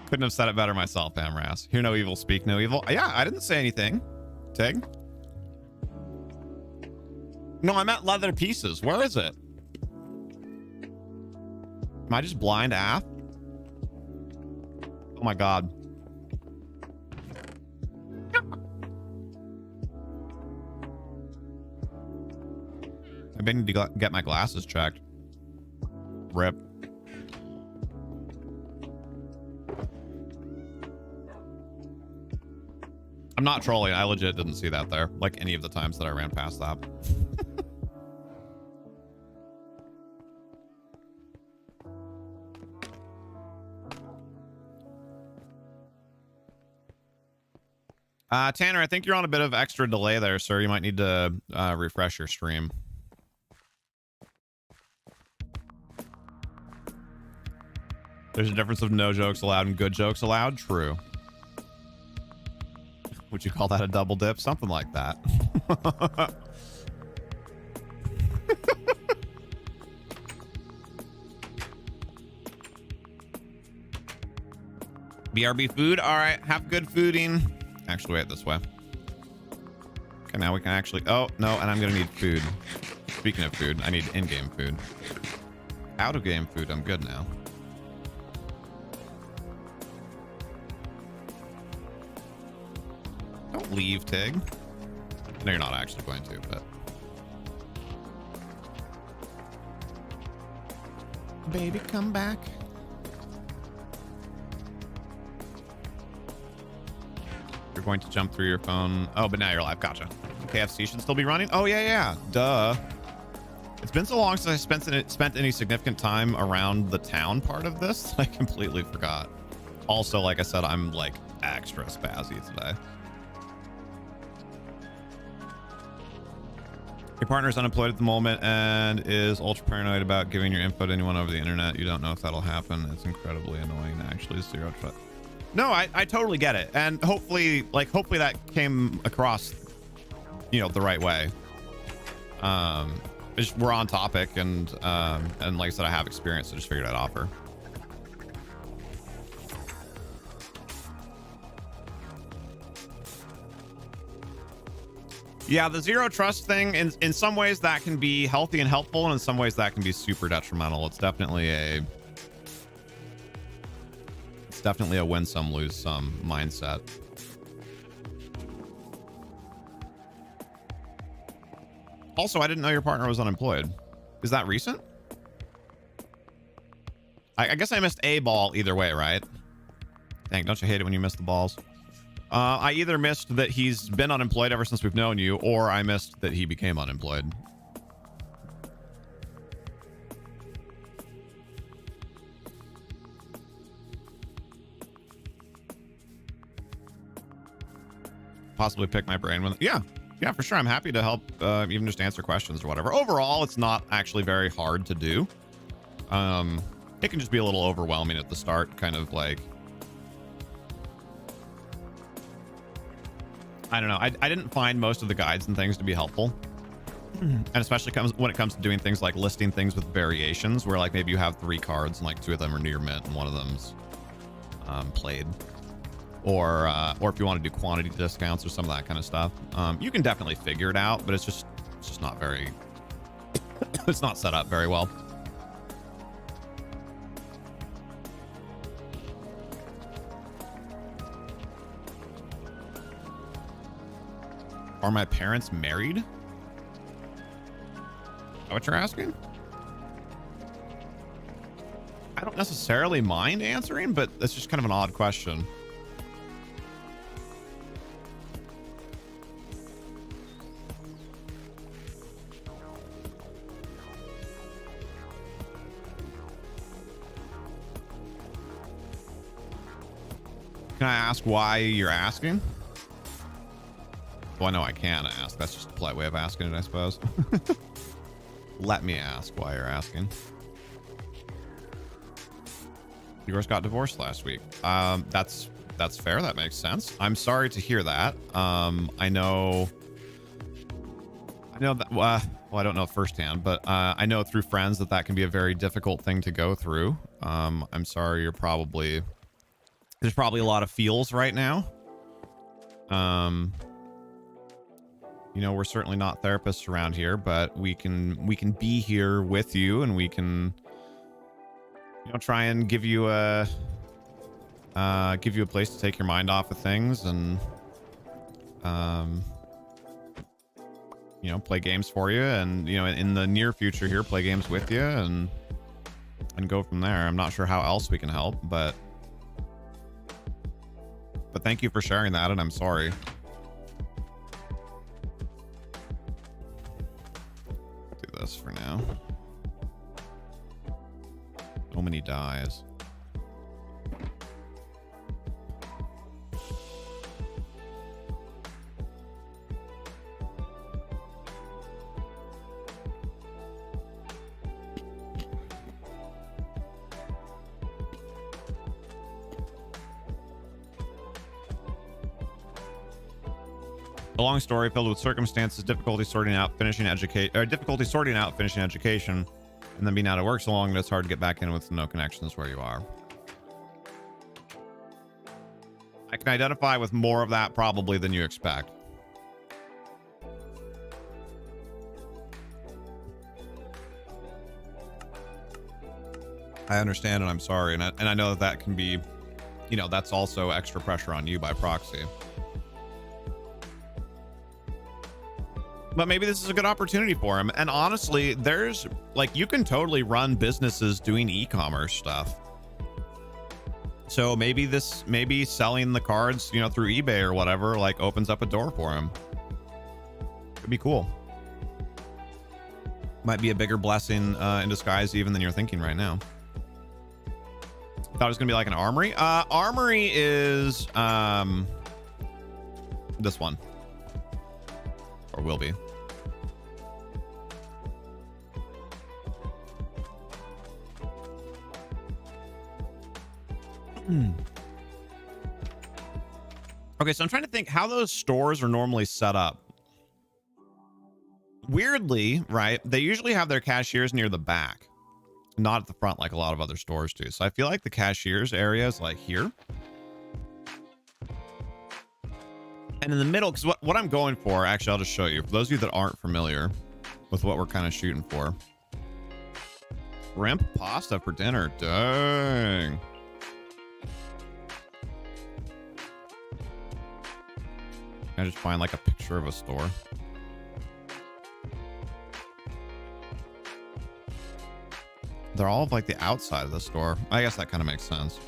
Couldn't have said it better myself, Amras. Hear no evil, speak no evil. Yeah, I didn't say anything. Tig. No, I meant leather pieces. Where is it? Am I just blind AF? Oh my god. I need to get my glasses checked. Rip. I'm not trolling. I legit didn't see that there, like any of the times that I ran past that. Tanner, I think you're on a bit of extra delay there, sir. You might need to refresh your stream. There's a difference of no jokes allowed and good jokes allowed. True. Would you call that a double dip? Something like that. BRB food. All right. Have good fooding. Actually, wait, this way. Okay, now we can actually... Oh, no, and I'm going to need food. Speaking of food, I need in-game food. Out-of-game food, I'm good now. Don't leave, Tig. No, you're not actually going to, but... Baby, come back. You're going to jump through your phone. Oh, but now you're live. Gotcha. KFC should still be running. Oh, yeah. Duh. It's been so long since I spent any significant time around the town part of this. I completely forgot. Also, like I said, I'm like extra spazzy today. Your partner's unemployed at the moment and is ultra paranoid about giving your info to anyone over the internet. You don't know if that'll happen. It's incredibly annoying, actually. Zero trust. No, I totally get it. And hopefully that came across, you know, the right way. We're on topic and like I said, I have experience, so just figured I'd offer. Yeah, the zero trust thing, in some ways that can be healthy and helpful, and in some ways that can be super detrimental. It's definitely a win some, lose some mindset. Also, I didn't know your partner was unemployed. Is that recent? I guess I missed a ball either way, right? Dang, don't you hate it when you miss the balls? I either missed that he's been unemployed ever since we've known you, or I missed that he became unemployed. Possibly pick my brain with yeah for sure. I'm happy to help, even just answer questions or whatever. Overall, it's not actually very hard to do. It can just be a little overwhelming at the start, kind of like, I don't know. I didn't find most of the guides and things to be helpful. And especially when it comes to doing things like listing things with variations, where like maybe you have 3 cards and like 2 of them are near mint and one of them's played. Or if you want to do quantity discounts or some of that kind of stuff, you can definitely figure it out, but it's just not very, it's not set up very well. Are my parents married? Is that what you're asking? I don't necessarily mind answering, but that's just kind of an odd question. Can I ask why you're asking? Well, I know I can ask. That's just a polite way of asking it, I suppose. Let me ask why you're asking. Yours got divorced last week. That's fair. That makes sense. I'm sorry to hear that. I know that, well, I don't know firsthand, but I know through friends that can be a very difficult thing to go through. I'm sorry. There's probably a lot of feels right now. You know, we're certainly not therapists around here, but we can be here with you, and we can, you know, try and give you a place to take your mind off of things, and you know, play games for you, and, you know, in the near future here, play games with you, and go from there. I'm not sure how else we can help, but thank you for sharing that, and I'm sorry. Do this for now. So many dies. A long story filled with circumstances, difficulty sorting out finishing education, and then being out of work so long that it's hard to get back in with no connections where you are. I can identify with more of that probably than you expect. I understand, and I'm sorry, and I know that can be, you know, that's also extra pressure on you by proxy. But maybe this is a good opportunity for him. And honestly, there's like, you can totally run businesses doing e-commerce stuff. So maybe selling the cards, you know, through eBay or whatever, like opens up a door for him. Could be cool. Might be a bigger blessing in disguise even than you're thinking right now. Thought it was gonna be like an armory. Armory is this one. Or will be. Okay, so I'm trying to think how those stores are normally set up. Weirdly, right? They usually have their cashiers near the back, not at the front like a lot of other stores do. So I feel like the cashiers area is like here. And in the middle, because what I'm going for, actually, I'll just show you. For those of you that aren't familiar with what we're kind of shooting for. Shrimp pasta for dinner. Dang. Can I just find like a picture of a store? They're all of like the outside of the store. I guess that kind of makes sense.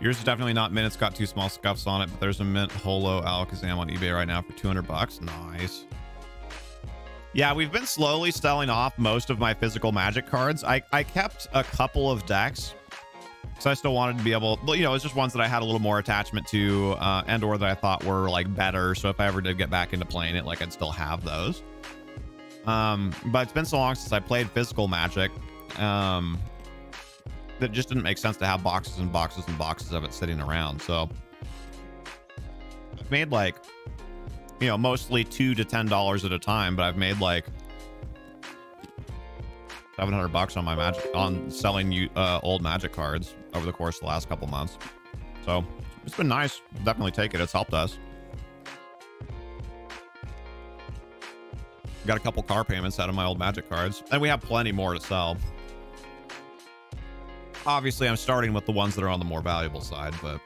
Yours is definitely not mint. It's got 2 small scuffs on it, but there's a mint holo Alakazam on eBay right now for 200 bucks. Nice. Yeah, we've been slowly selling off most of my physical Magic cards. I kept a couple of decks, so I still wanted to be able, you know, it's just ones that I had a little more attachment to, and or that I thought were like better. So if I ever did get back into playing it, like I'd still have those. But it's been so long since I played physical Magic, that just didn't make sense to have boxes and boxes and boxes of it sitting around. So I've made like, you know, mostly $2 to $10 at a time, but I've made like 700 bucks on my Magic, on selling you old Magic cards over the course of the last couple months. So it's been nice. Definitely take it. It's helped us. Got a couple car payments out of my old Magic cards, and we have plenty more to sell. Obviously, I'm starting with the ones that are on the more valuable side, but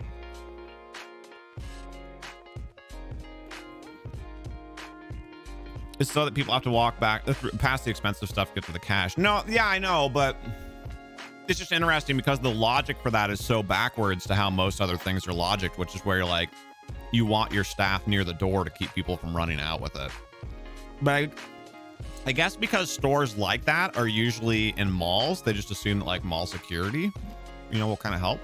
it's so that people have to walk back past the expensive stuff to get to the cash. No, yeah, I know, but it's just interesting because the logic for that is so backwards to how most other things are logicked, which is where you're like, you want your staff near the door to keep people from running out with it. But I guess because stores like that are usually in malls, they just assume that like mall security, you know, will kind of help.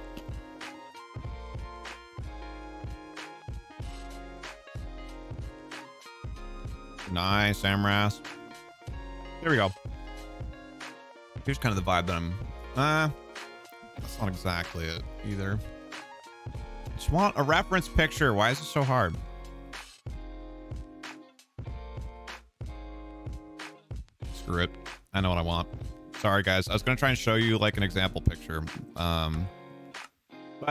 Nice, Amras. There we go. Here's kind of the vibe that I'm, that's not exactly it either. Just want a reference picture. Why is it so hard? Screw it. I know what I want. Sorry guys, I was gonna try and show you like an example picture. But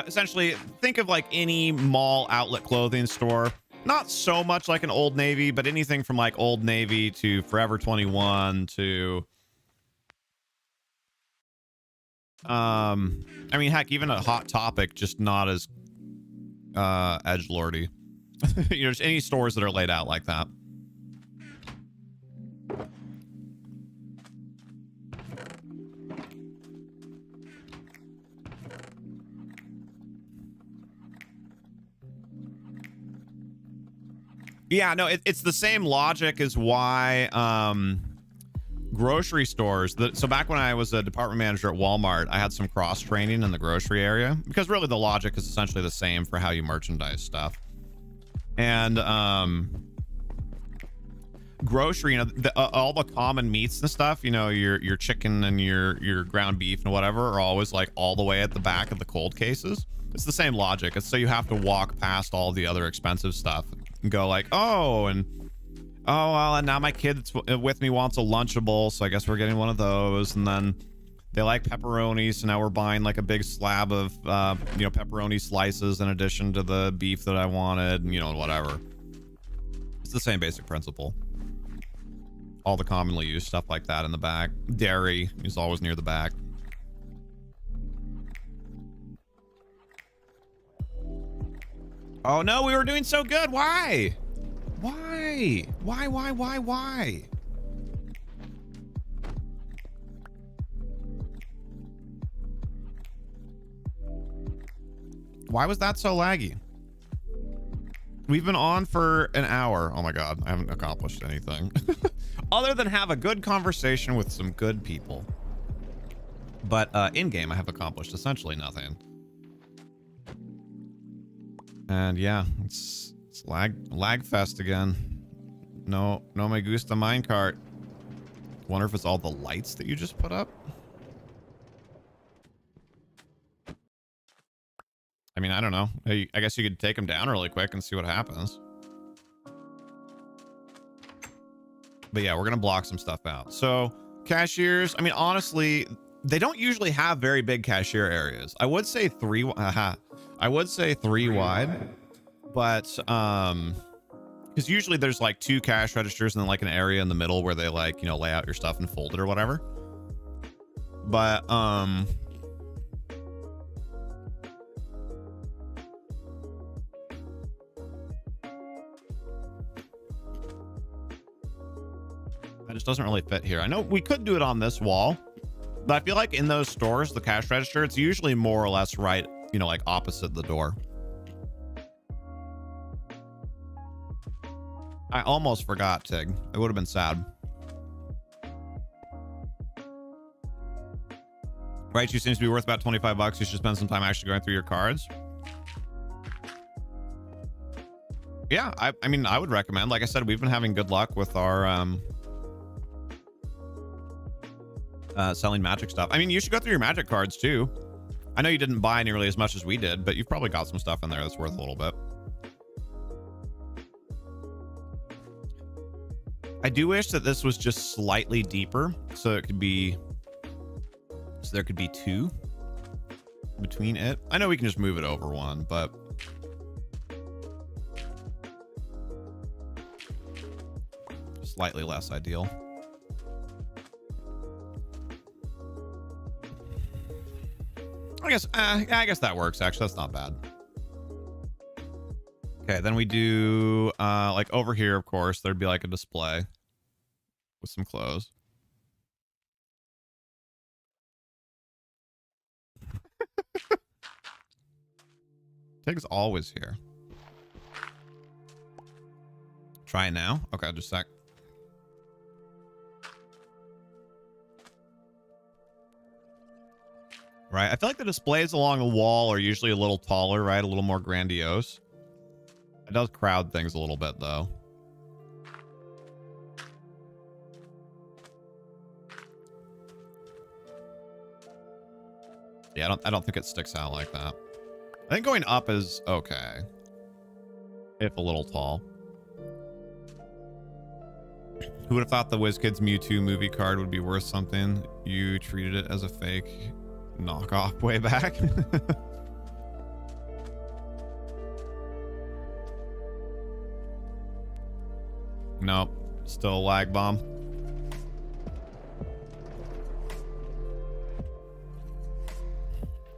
essentially think of like any mall outlet clothing store. Not so much like an Old Navy, but anything from like Old Navy to Forever 21 to I mean heck, even a Hot Topic, just not as edgelordy. You know, just any stores that are laid out like that. Yeah, no, it's the same logic as why grocery stores. So back when I was a department manager at Walmart, I had some cross training in the grocery area because really the logic is essentially the same for how you merchandise stuff. And grocery, you know, all the common meats and stuff, you know, your chicken and your ground beef and whatever are always like all the way at the back of the cold cases. It's the same logic. It's so you have to walk past all the other expensive stuff and go like, oh, well, and now my kid that's with me wants a Lunchable, so I guess we're getting one of those. And then they like pepperoni, so now we're buying like a big slab of you know, pepperoni slices in addition to the beef that I wanted, and you know, whatever. It's the same basic principle. All the commonly used stuff like that in the back. Dairy is always near the back. Oh no, we were doing so good. Why? Why? Why? Why was that so laggy? We've been on for an hour. Oh my God, I haven't accomplished anything other than have a good conversation with some good people. But in game, I have accomplished essentially nothing. And yeah, it's lag fest again. No me gusta minecart. Wonder if it's all the lights that you just put up. I mean, I don't know. I guess you could take them down really quick and see what happens. But yeah, we're gonna block some stuff out. So cashiers, I mean, honestly, they don't usually have very big cashier areas. I would say three wide, but because usually there's like 2 cash registers and then like an area in the middle where they like, you know, lay out your stuff and fold it or whatever. But I just doesn't really fit here. I know we could do it on this wall, but I feel like in those stores, the cash register, it's usually more or less right, you know, like opposite the door. I almost forgot, Tig. It would have been sad. Right, you seems to be worth about 25 bucks. You should spend some time actually going through your cards. Yeah, I mean, I would recommend. Like I said, we've been having good luck with our selling magic stuff. I mean, you should go through your magic cards too. I know you didn't buy nearly as much as we did, but you've probably got some stuff in there that's worth a little bit. I do wish that this was just slightly deeper, so it could be, so there could be two between it. I know we can just move it over one, but slightly less ideal. I guess that works. Actually, that's not bad. Okay, then we do like over here, of course, there'd be like a display with some clothes. Tig's always here. Try it now. Okay, just a sec. Right, I feel like the displays along the wall are usually a little taller, right? A little more grandiose. It does crowd things a little bit, though. Yeah, I don't think it sticks out like that. I think going up is okay, if a little tall. Who would have thought the WizKids Mewtwo movie card would be worth something? You treated it as a fake knockoff way back. Nope, still a lag bomb.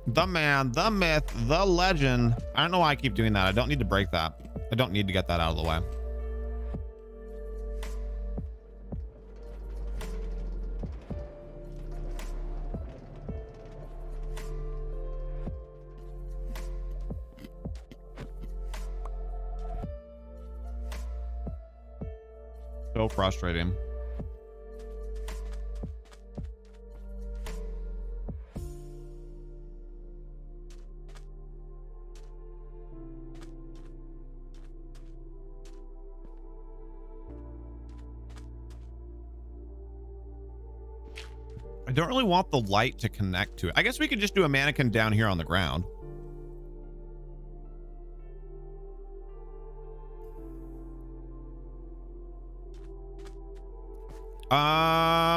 The man, the myth, the legend. I don't know why I keep doing that. I don't need to break that. I don't need to get that out of the way. So frustrating. I don't really want the light to connect to it. I guess we could just do a mannequin down here on the ground.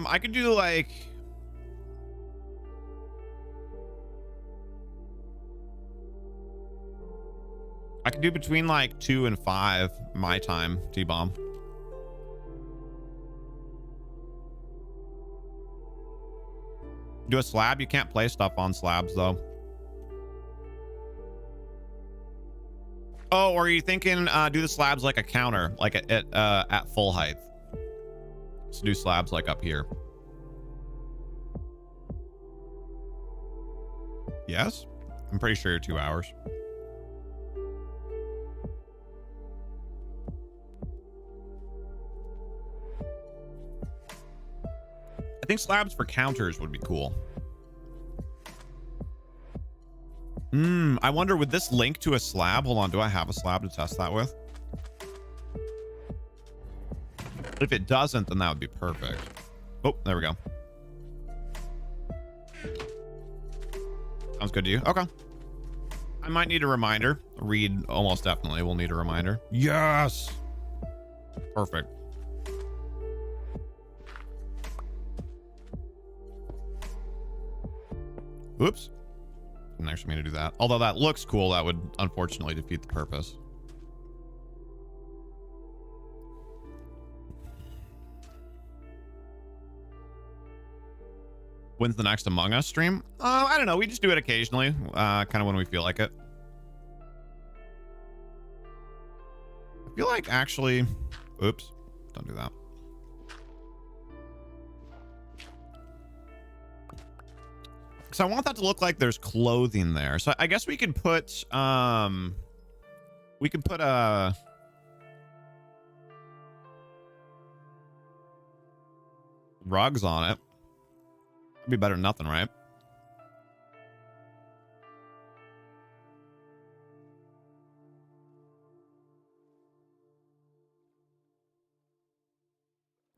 I could do like, I could do between like 2 and 5 my time, T-Bomb. Do a slab? You can't play stuff on slabs though. Oh, or are you thinking do the slabs like a counter, like at full height? Let's do slabs like up here. Yes? I'm pretty sure you're 2 hours. I think slabs for counters would be cool. I wonder, would this link to a slab? Hold on, do I have a slab to test that with? If it doesn't, then that would be perfect. Oh, there we go. Sounds good to you? Okay. I might need a reminder. Reed almost definitely will need a reminder. Yes! Perfect. Oops. Didn't actually mean to do that. Although that looks cool, that would unfortunately defeat the purpose. When's the next Among Us stream? I don't know. We just do it occasionally, kind of when we feel like it. I feel like actually, oops, don't do that. I So I want that to look like there's clothing there. So I guess we could put rugs on it. It'd be better than nothing, right?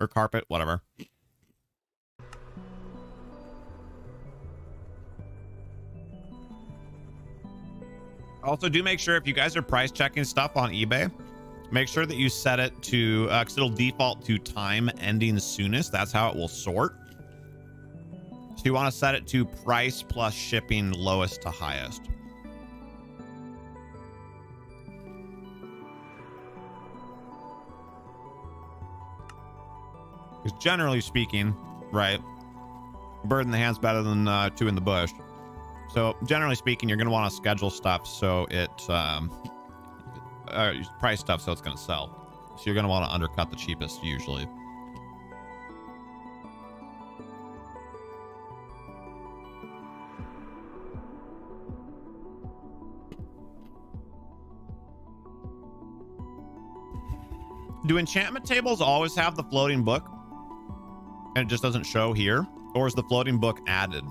Or carpet, whatever. Also, do make sure if you guys are price checking stuff on eBay, make sure that you set it to, because it'll default to time ending soonest. That's how it will sort. So you want to set it to price plus shipping lowest to highest. Because generally speaking, right, bird in the hand's better than two in the bush. So generally speaking, you're going to want to schedule stuff so it price stuff so it's going to sell. So you're going to want to undercut the cheapest usually. Do enchantment tables always have the floating book and it just doesn't show here? Or is the floating book added?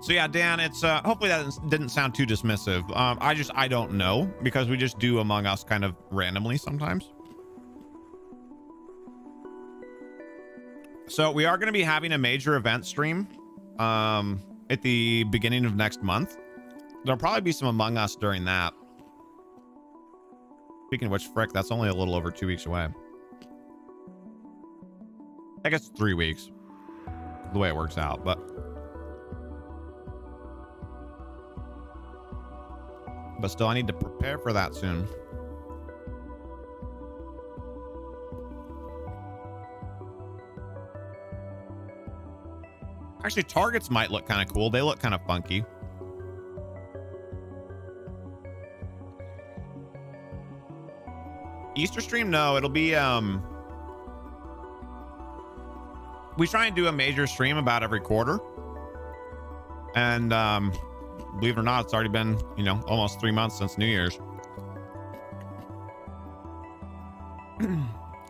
So yeah, Dan, it's hopefully that didn't sound too dismissive. I don't know, because we just do Among Us kind of randomly sometimes. So we are going to be having a major event stream at the beginning of next month. There'll probably be some Among Us during that. Speaking of which, frick, that's only a little over 2 weeks away. I guess 3 weeks, the way it works out, but still, I need to prepare for that soon. Actually, targets might look kind of cool. They look kind of funky. Easter stream? No, it'll be, we try and do a major stream about every quarter. And, believe it or not, it's already been, you know, almost 3 months since New Year's.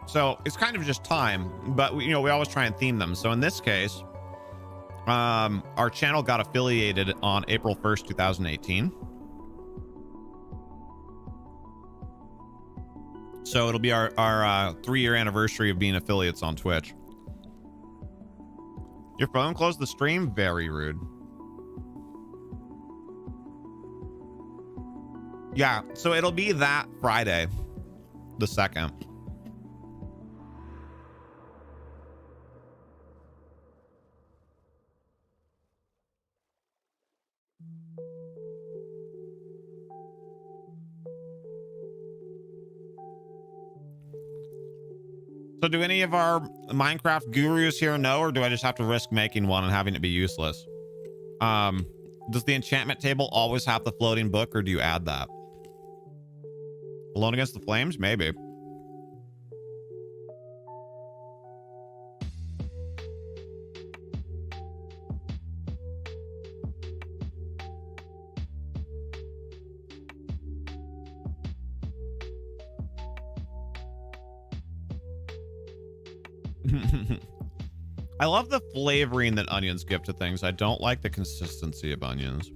So it's kind of just time, but we, you know, we always try and theme them. So in this case, our channel got affiliated on April 1st, 2018. So it'll be our 3-year anniversary of being affiliates on Twitch. Your phone closed the stream? Very rude. Yeah, so it'll be that Friday, the 2nd. So do any of our Minecraft gurus here know, or do I just have to risk making one and having it be useless? Does the enchantment table always have the floating book, or do you add that? Alone Against the Flames? Maybe. I love the flavoring that onions give to things. I don't like the consistency of onions.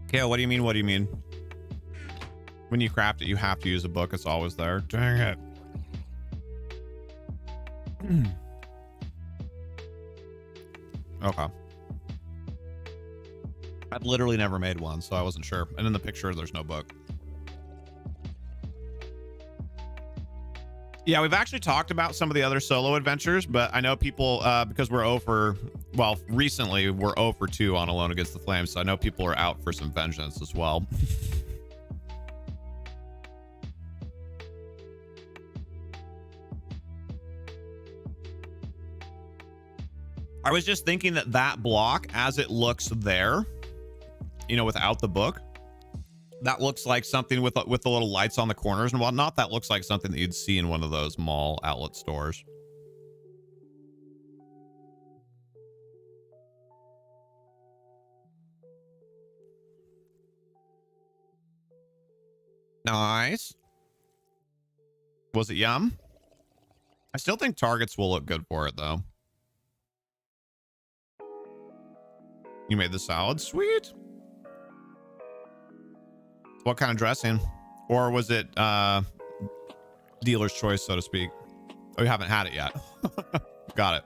Kale, what do you mean? What do you mean? When you craft it, you have to use a book. It's always there. Dang it. Okay. I've literally never made one, so I wasn't sure. And in the picture, there's no book. Yeah, we've actually talked about some of the other solo adventures, but I know people, because we're over, well, recently we're 0 for 2 on Alone Against the Flames, so I know people are out for some vengeance as well. I was just thinking that that block, as it looks there, you know, without the book. That looks like something with the little lights on the corners and whatnot. That looks like something that you'd see in one of those mall outlet stores. Nice. Was it yum? I still think Targets will look good for it, though. You made the salad? Sweet. What kind of dressing? Or was it dealer's choice, so to speak? Oh, you haven't had it yet. Got it.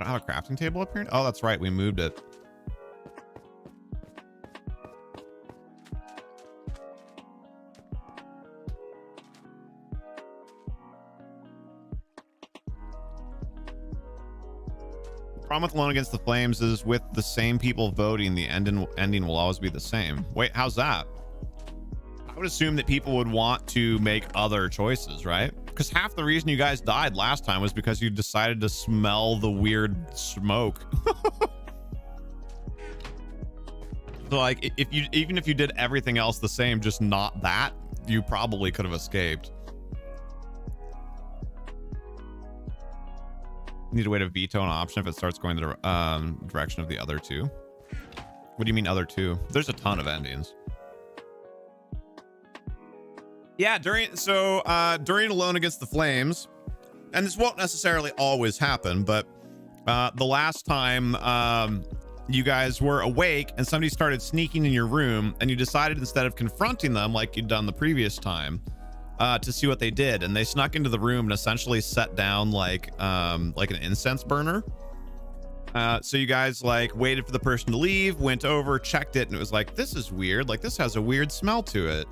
I don't have a crafting table up here? Oh, that's right. We moved it. Problem with Alone Against the Flames is with the same people voting, the ending will always be the same. Wait, how's that? I would assume that people would want to make other choices, right? Because half the reason you guys died last time was because you decided to smell the weird smoke. So like, even if you did everything else the same, just not that, you probably could have escaped. Need a way to veto an option if it starts going the direction of the other two. What do you mean other two? There's a ton of endings. Yeah, during Alone Against the Flames, and this won't necessarily always happen, but the last time you guys were awake and somebody started sneaking in your room, and you decided instead of confronting them like you'd done the previous time, to see what they did, and they snuck into the room and essentially set down like an incense burner. So you guys like waited for the person to leave, went over, checked it, and it was like, this is weird. Like, this has a weird smell to it.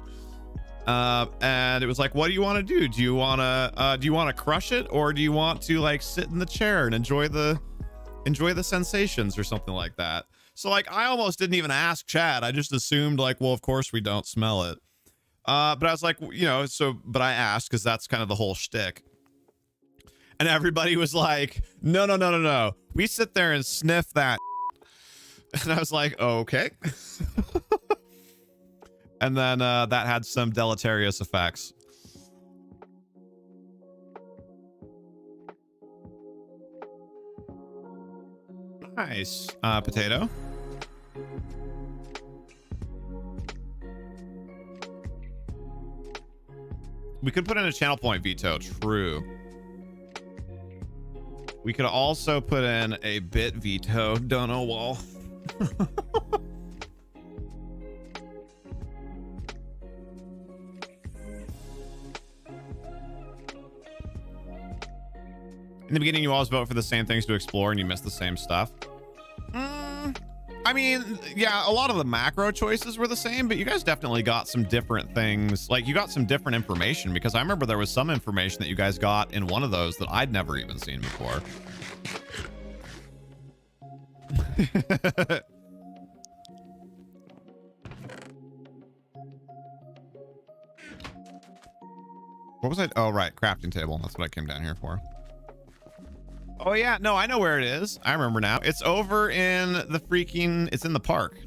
And it was like, what do you want to do? Do you want to crush it, or do you want to like sit in the chair and enjoy the sensations or something like that? So like, I almost didn't even ask Chad. I just assumed like, well, of course we don't smell it. But I was like, you know, but I asked because that's kind of the whole shtick. And everybody was like, no. We sit there and sniff that. And I was like, okay. And then that had some deleterious effects. Nice. Potato. We could put in a channel point veto. True. We could also put in a bit veto. Don't know wall. In the beginning, you always vote for the same things to explore and you miss the same stuff. I mean, yeah, a lot of the macro choices were the same, but you guys definitely got some different things. Like, you got some different information, because I remember there was some information that you guys got in one of those that I'd never even seen before. What was I? Oh, right. Crafting table. That's what I came down here for. Oh, yeah. No, I know where it is. I remember now. It's over in the freaking... It's in the park.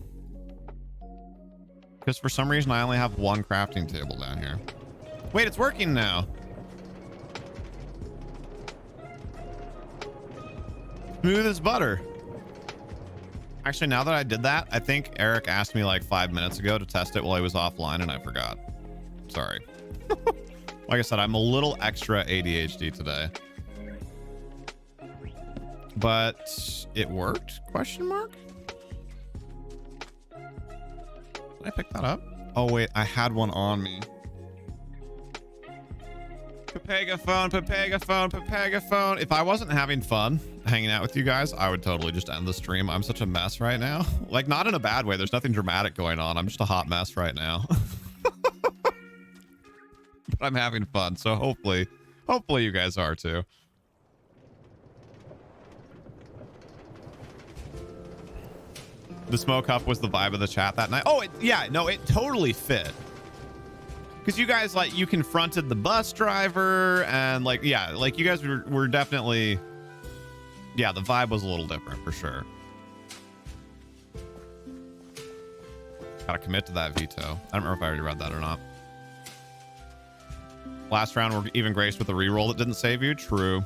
Because for some reason, I only have one crafting table down here. Wait, it's working now. Smooth as butter. Actually, now that I did that, I think Eric asked me like 5 minutes ago to test it while he was offline, and I forgot. Sorry. Like I said, I'm a little extra ADHD today. But it worked? Question mark? Did I pick that up? Oh, wait, I had one on me. Papagaphone, papagaphone, papagaphone. If I wasn't having fun hanging out with you guys, I would totally just end the stream. I'm such a mess right now. Like, not in a bad way. There's nothing dramatic going on. I'm just a hot mess right now. But I'm having fun, so hopefully you guys are too. The smoke up was the vibe of the chat that night. Oh, yeah, no, it totally fit. Because you guys, like, you confronted the bus driver and, like, yeah, like, you guys were definitely Yeah, the vibe was a little different for sure. Gotta commit to that veto. I don't remember if I already read that or not. Last round, we're even graced with a reroll that didn't save you. True.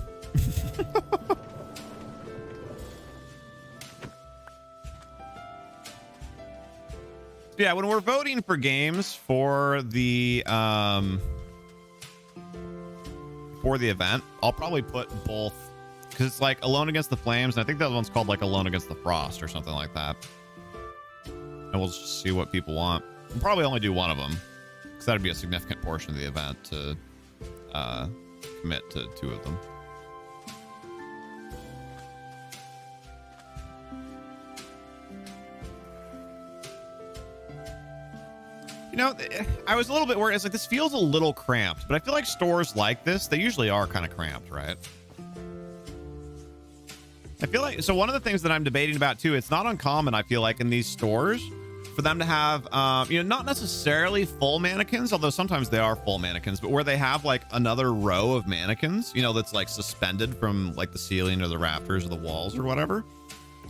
Yeah, when we're voting for games for the event, I'll probably put both, because it's like Alone Against the Flames, and I think that one's called like Alone Against the Frost or something like that. And we'll just see what people want. We'll probably only do one of them, because that'd be a significant portion of the event to commit to 2 of them. You know, I was a little bit worried. It's like, this feels a little cramped, but I feel like stores like this, they usually are kind of cramped, right? I feel like, so one of the things that I'm debating about too, it's not uncommon, I feel like, in these stores for them to have, you know, not necessarily full mannequins, although sometimes they are full mannequins, but where they have like another row of mannequins, you know, that's like suspended from like the ceiling or the rafters or the walls or whatever.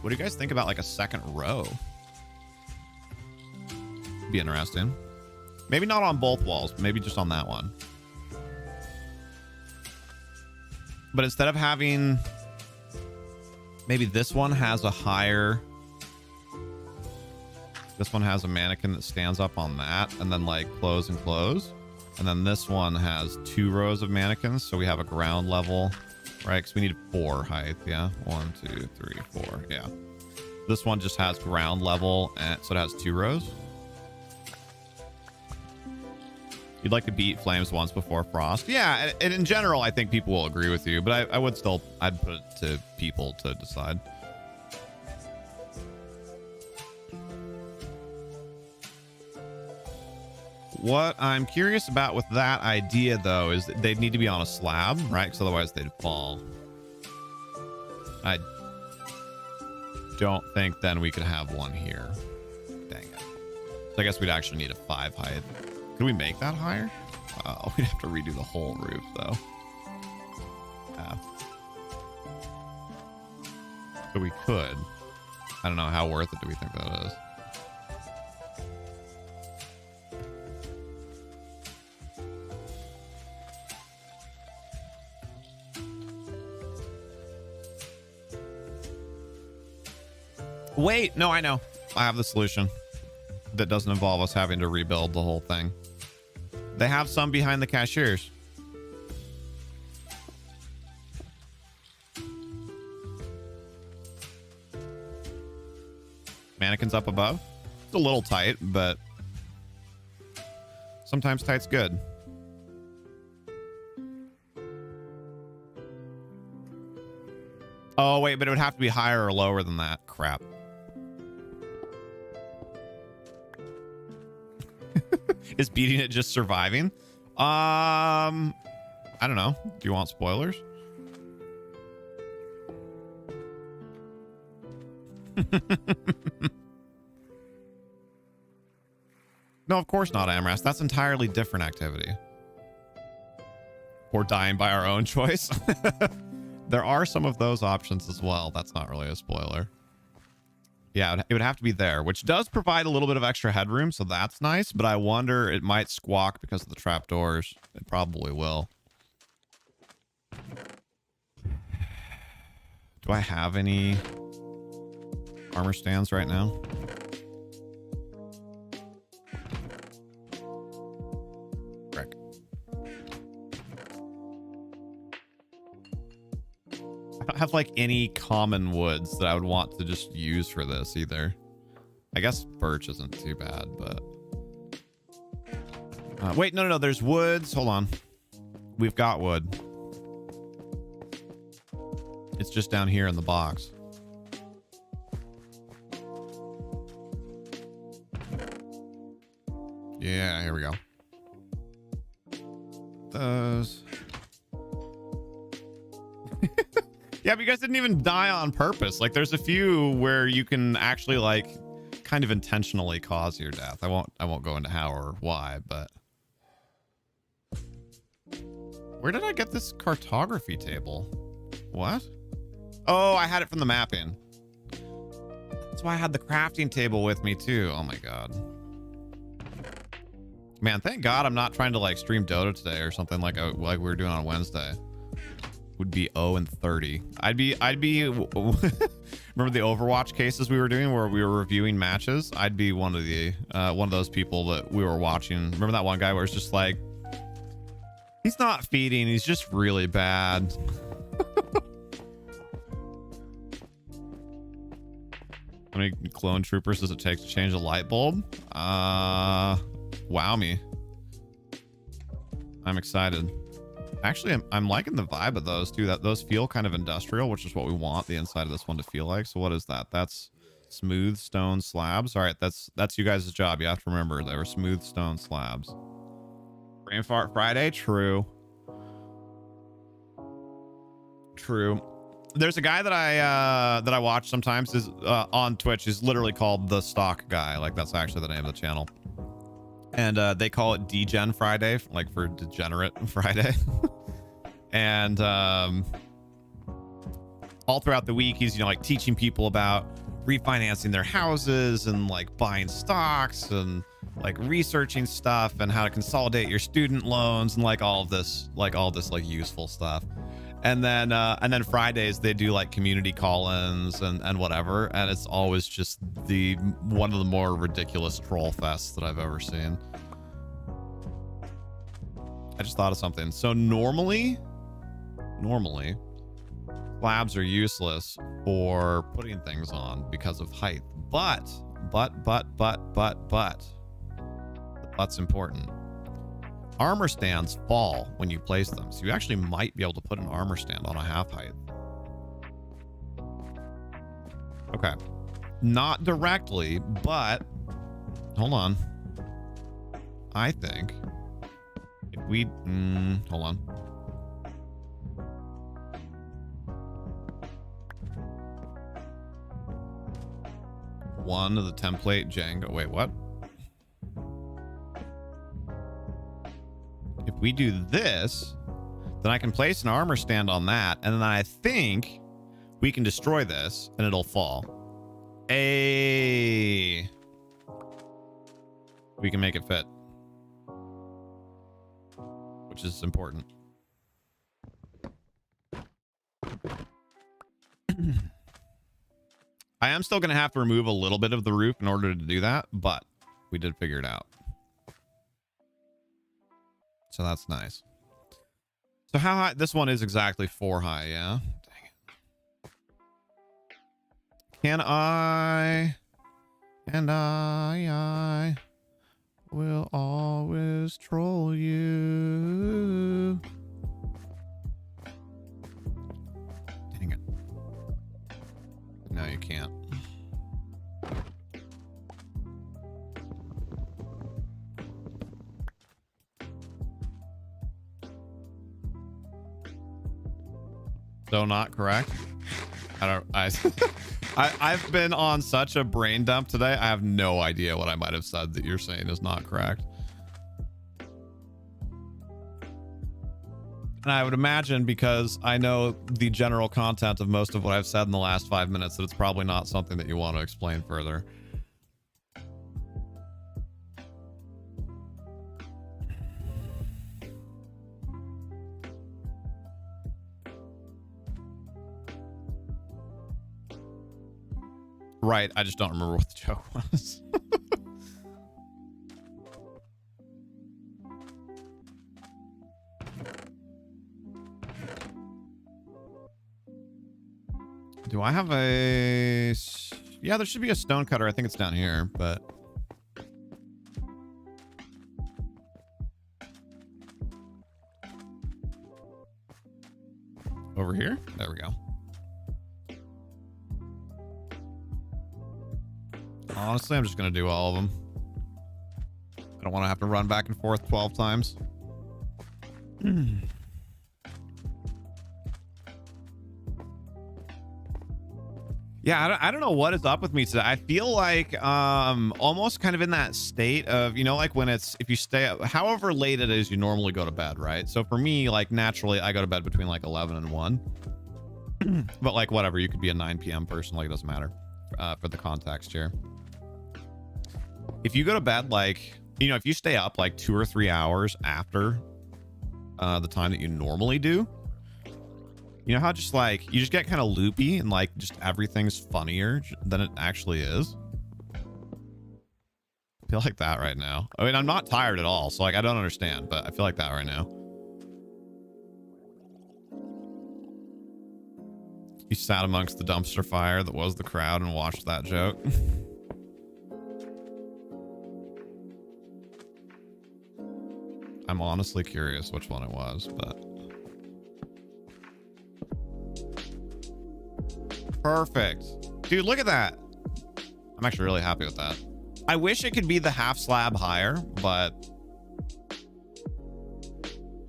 What do you guys think about like a second row? Be interesting. Maybe not on both walls, maybe just on that one. But instead of having, maybe this one has a higher, this one has a mannequin that stands up on that and then like close and close. And then this one has 2 rows of mannequins. So we have a ground level, right? Because we need 4 height. Yeah. 1, 2, 3, 4. Yeah. This one just has ground level, and so it has 2 rows. You'd like to beat Flames once before Frost. Yeah, and in general, I think people will agree with you, but I would still, I'd put it to people to decide. What I'm curious about with that idea, though, is that they'd need to be on a slab, right? Because otherwise they'd fall. I don't think then we could have one here. Dang it. So I guess we'd actually need a 5 height. Could we make that higher? We'd have to redo the whole roof, though. Yeah. So we could. I don't know. How worth it do we think that is? Wait, no, I know. I have the solution that doesn't involve us having to rebuild the whole thing. They have some behind the cashiers. Mannequins up above. It's a little tight, but sometimes tight's good. Oh, wait, but it would have to be higher or lower than that. Crap. Is beating it just surviving? I don't know. Do you want spoilers? No, of course not, Amras. That's entirely different activity. Or dying by our own choice. There are some of those options as well. That's not really a spoiler. Yeah, it would have to be there, which does provide a little bit of extra headroom, so that's nice, but I wonder, it might squawk because of the trapdoors. It probably will. Do I have any armor stands right now? Frick. I don't have like any common woods that I would want to just use for this either. I guess birch isn't too bad, but wait, no, there's woods. Hold on. We've got wood. It's just down here in the box. Yeah, here we go. Those. Yeah, but you guys didn't even die on purpose. Like, there's a few where you can actually like kind of intentionally cause your death. I won't go into how or why, but where did I get this cartography table? What? Oh, I had it from the mapping. That's why I had the crafting table with me too. Oh my god. Man, thank God I'm not trying to like stream Dota today or something like we were doing on Wednesday. Would be 0 and 30. I'd be remember the Overwatch cases we were doing where we were reviewing matches? I'd be one of those people that we were watching. Remember that one guy where it's just like, he's not feeding, he's just really bad. How many clone troopers does it take to change a light bulb? Wow me. I'm excited. Actually, I'm liking the vibe of those too. Those feel kind of industrial, which is what we want the inside of this one to feel like. So what is that? That's smooth stone slabs. All right, that's you guys' job. You have to remember they were smooth stone slabs. Brain fart Friday. True. There's a guy that I watch sometimes is on Twitch. He's literally called the Stock Guy. Like that's actually the name of the channel. And they call it Degen Friday, like for Degenerate Friday. And all throughout the week, he's, you know, like teaching people about refinancing their houses and like buying stocks and like researching stuff and how to consolidate your student loans and like all this like useful stuff. And then Fridays they do like community call-ins and whatever, and it's always just one of the more ridiculous troll fests that I've ever seen. I just thought of something. So normally slabs are useless for putting things on because of height, but the butt's important. Armor stands fall when you place them, so you actually might be able to put an armor stand on a half height. Okay, not directly, but hold on. I think if we hold on. One of the template Django. Wait, what? If we do this, then I can place an armor stand on that, and then I think we can destroy this and it'll fall. We can make it fit, which is important. I am still going to have to remove a little bit of the roof in order to do that, but we did figure it out. So that's nice. So how high? This one is exactly 4 high, yeah? Dang it. Can I? And I will always troll you. Dang it. No, you can't. So not correct. I've been on such a brain dump today. I have no idea what I might have said that you're saying is not correct. And I would imagine, because I know the general content of most of what I've said in the last 5 minutes, that it's probably not something that you want to explain further. Right, I just don't remember what the joke was. Do I have a... Yeah, there should be a stone cutter. I think it's down here, but... Over here? There we go. Honestly, I'm just going to do all of them. I don't want to have to run back and forth 12 times. Yeah, I don't know what is up with me today. I feel like almost kind of in that state of, you know, like when it's, if you stay up, however late it is, you normally go to bed, right? So for me, like naturally, I go to bed between like 11 and 1. But like, whatever, you could be a 9 p.m. person, like, it doesn't matter for the context here. If you go to bed, like, you know, if you stay up like 2 or 3 hours after the time that you normally do, you know how just like you just get kind of loopy and like just everything's funnier than it actually is? I feel like that right now. I mean, I'm not tired at all, so like I don't understand, but I feel like that right now. You sat amongst the dumpster fire that was the crowd and watched that joke. I'm honestly curious which one it was, but perfect. Dude, look at that. I'm actually really happy with that. I wish it could be the half slab higher, but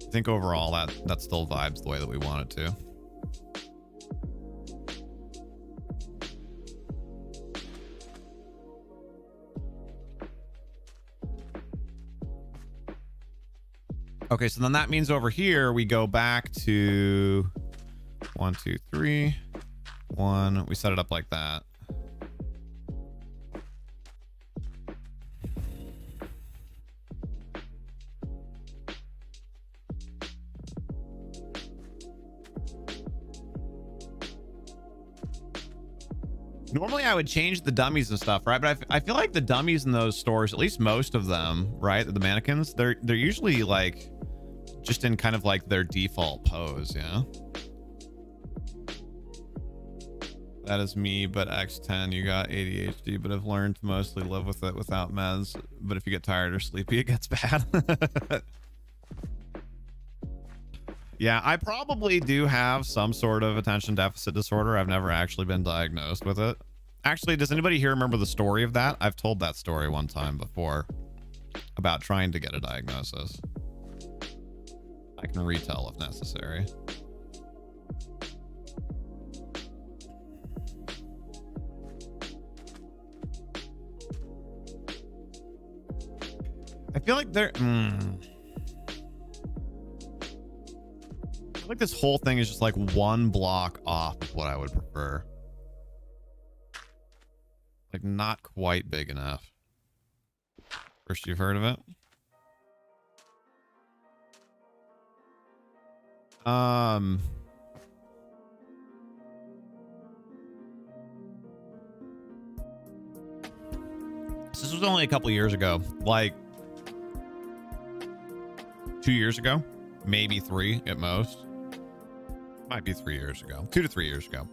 I think overall that still vibes the way that we want it to. Okay, so then that means over here we go back to 1, 2, 3, 1. We set it up like that. Normally I would change the dummies and stuff, right? But I feel like the dummies in those stores, at least most of them, right? The mannequins, they're usually like just in kind of like their default pose, yeah? That is me, but X10, you got ADHD, but I've learned to mostly live with it without meds. But if you get tired or sleepy, it gets bad. Yeah, I probably do have some sort of attention deficit disorder. I've never actually been diagnosed with it. Actually, does anybody here remember the story of that? I've told that story one time before about trying to get a diagnosis. I can retell if necessary. I feel like I feel like this whole thing is just like one block off of what I would prefer. Like not quite big enough. First you've heard of it? So this was only a couple years ago, like 2 years ago, maybe 3 at most. Might be 3 years ago, 2 to 3 years ago.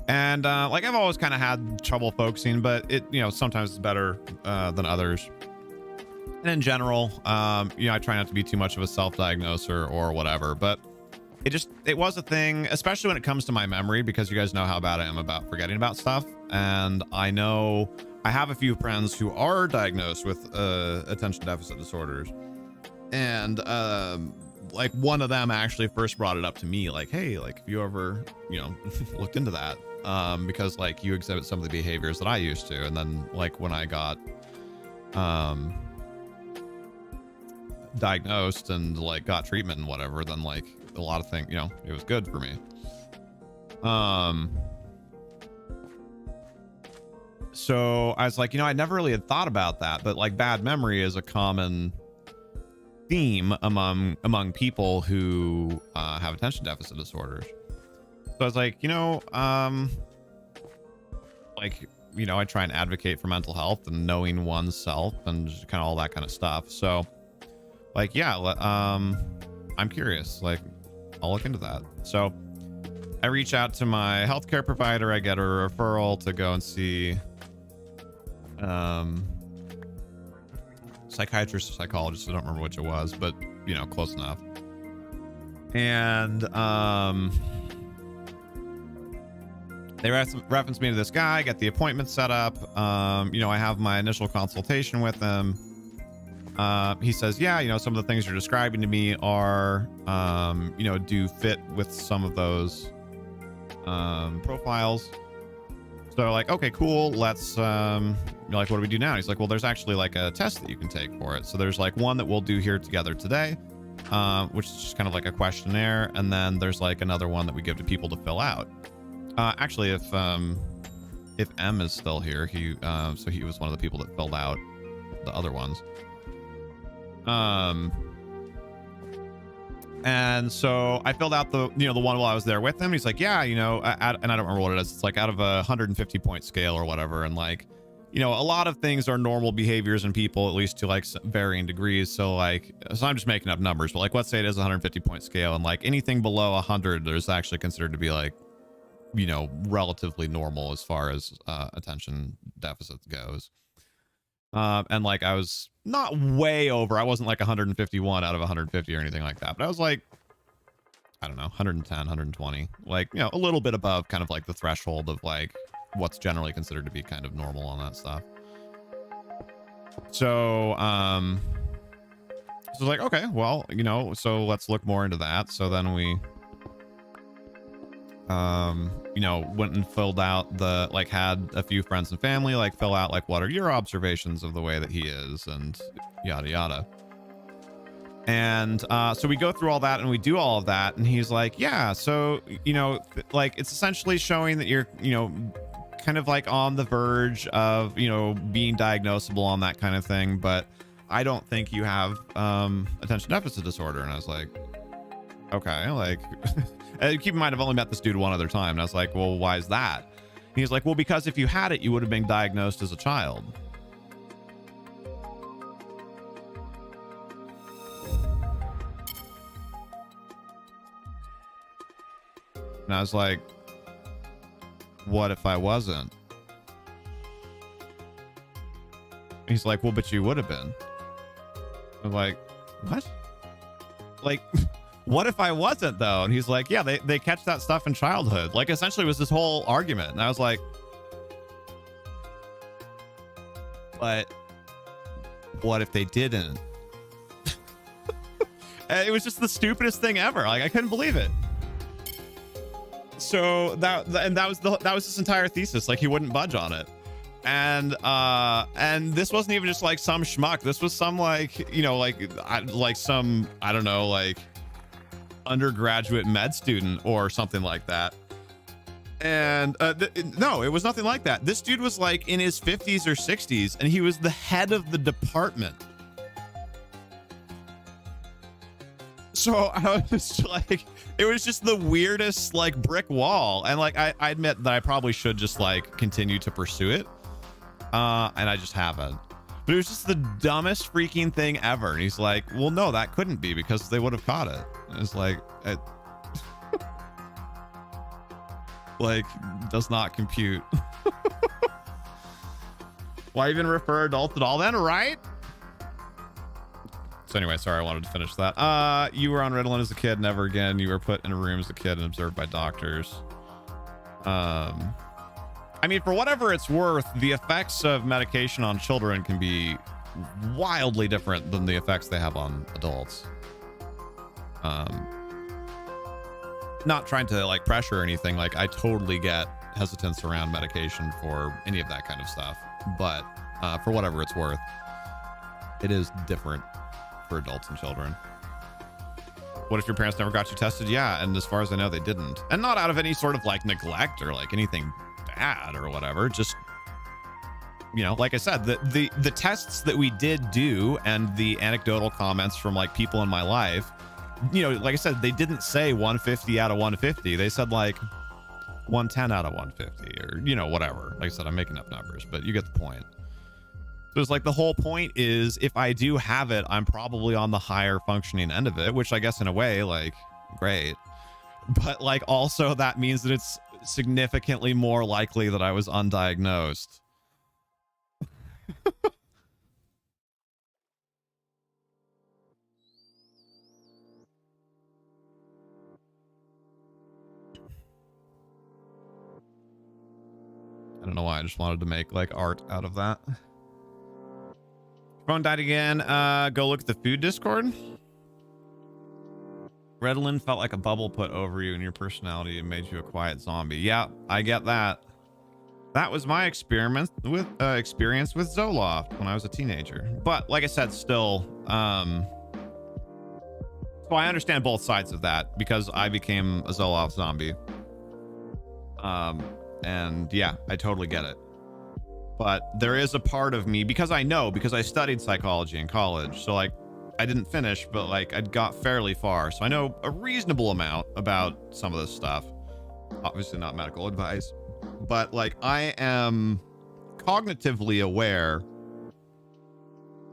And like I've always kind of had trouble focusing, but it, you know, sometimes it's better than others. And in general, you know, I try not to be too much of a self-diagnoser or whatever, but it was a thing, especially when it comes to my memory, because you guys know how bad I am about forgetting about stuff. And I know I have a few friends who are diagnosed with attention deficit disorders. And like one of them actually first brought it up to me, like, hey, like if you ever, you know, looked into that, because like you exhibit some of the behaviors that I used to. And then like when I got diagnosed and like got treatment and whatever, then like a lot of things, you know, it was good for me. So I was like, you know, I never really had thought about that, but like bad memory is a common theme among people who have attention deficit disorders. So I was like, you know, like, you know, I try and advocate for mental health and knowing oneself and just kind of all that kind of stuff. So like, yeah, I'm curious, like I'll look into that. So I reach out to my healthcare provider. I get a referral to go and see psychiatrist or psychologist. I don't remember which it was, but you know, close enough. And they reference me to this guy, get the appointment set up. You know, I have my initial consultation with him. He says, yeah, you know, some of the things you're describing to me are, you know, do fit with some of those profiles. So like, okay, cool. Let's, you're like, what do we do now? He's like, well, there's actually like a test that you can take for it. So there's like one that we'll do here together today. which is just kind of like a questionnaire. And then there's like another one that we give to people to fill out. Actually, if M is still here, so he was one of the people that filled out the other ones. And so I filled out the one while I was there with him. He's like, yeah, and I don't remember what it is. It's like out of a 150 point scale or whatever. And like, a lot of things are normal behaviors in people, at least to like varying degrees. So like, I'm just making up numbers, but like, let's say it is a 150 point scale, and like anything below 100, there's actually considered to be like, relatively normal as far as attention deficit goes. And like, I was not way over. I wasn't like 151 out of 150 or anything like that, but I was like, I don't know, 110, 120, like, a little bit above kind of like the threshold of like what's generally considered to be kind of normal on that stuff. So, so I was like, okay, well, so let's look more into that. So then we, went and filled out had a few friends and family like fill out like, what are your observations of the way that he is, and yada yada. And so we go through all that and we do all of that, and he's like, yeah, so like it's essentially showing that you're kind of like on the verge of being diagnosable on that kind of thing, but I don't think you have attention deficit disorder. And I was like, okay, like keep in mind, I've only met this dude one other time. And I was like, well, why is that? And he's like, well, because if you had it, you would have been diagnosed as a child. And I was like, what if I wasn't? He's like, well, but you would have been. I'm like, what? Like, what if I wasn't though? And he's like, yeah, they catch that stuff in childhood. Like, essentially it was this whole argument. And I was like, but what if they didn't? It was just the stupidest thing ever. Like, I couldn't believe it. So that was his entire thesis. Like, he wouldn't budge on it. And this wasn't even just like some schmuck. This was some like, like some, I don't know, like undergraduate med student or something like that. And no, it was nothing like that. This dude was like in his 50s or 60s, and he was the head of the department. So I was just like, it was just the weirdest like brick wall. And like, I admit that I probably should just like continue to pursue it. And I just haven't. But it was just the dumbest freaking thing ever. And he's like, well, no, that couldn't be because they would have caught it. And it's like, it like does not compute. Why even refer adults at all then, right? So anyway, sorry, I wanted to finish that. You were on Ritalin as a kid, never again. You were put in a room as a kid and observed by doctors. I mean, for whatever it's worth, the effects of medication on children can be wildly different than the effects they have on adults. Not trying to like pressure or anything. Like, I totally get hesitance around medication for any of that kind of stuff. But for whatever it's worth, it is different for adults and children. What if your parents never got you tested? Yeah, and as far as I know, they didn't. And not out of any sort of like neglect or like anything bad or whatever. Just, like I said, the tests that we did do and the anecdotal comments from like people in my life, like I said, they didn't say 150 out of 150. They said like 110 out of 150 or, whatever. Like I said, I'm making up numbers, but you get the point. So it's like the whole point is if I do have it, I'm probably on the higher functioning end of it, which I guess in a way, like, great. But like also that means that it's significantly more likely that I was undiagnosed. I don't know why. I just wanted to make like art out of that. Phone died again. Go look at the food Discord. Ritalin felt like a bubble put over you and your personality and made you a quiet zombie. Yeah, I get that. That was my experience with Zoloft when I was a teenager. But like I said, still, So I understand both sides of that because I became a Zoloft zombie. And yeah, I totally get it. But there is a part of me, because I studied psychology in college. So like, I didn't finish, but like I'd got fairly far. So I know a reasonable amount about some of this stuff. Obviously not medical advice, but like I am cognitively aware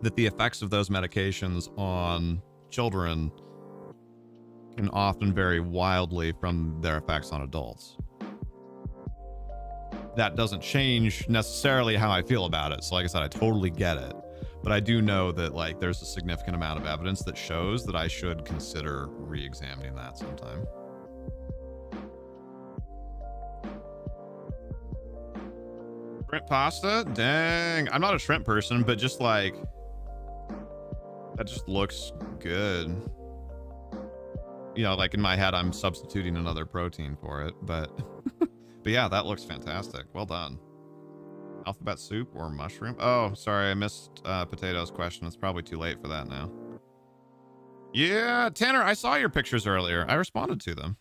that the effects of those medications on children can often vary wildly from their effects on adults. That doesn't change necessarily how I feel about it. So like I said, I totally get it. But I do know that like there's a significant amount of evidence that shows that I should consider re-examining that sometime. Shrimp pasta? Dang. I'm not a shrimp person, but just like that just looks good. You know, like in my head, I'm substituting another protein for it, but but yeah, that looks fantastic. Well done. Alphabet soup or mushroom? Oh, sorry, I missed Potato's question. It's probably too late for that now. Yeah, Tanner, I saw your pictures earlier. I responded to them.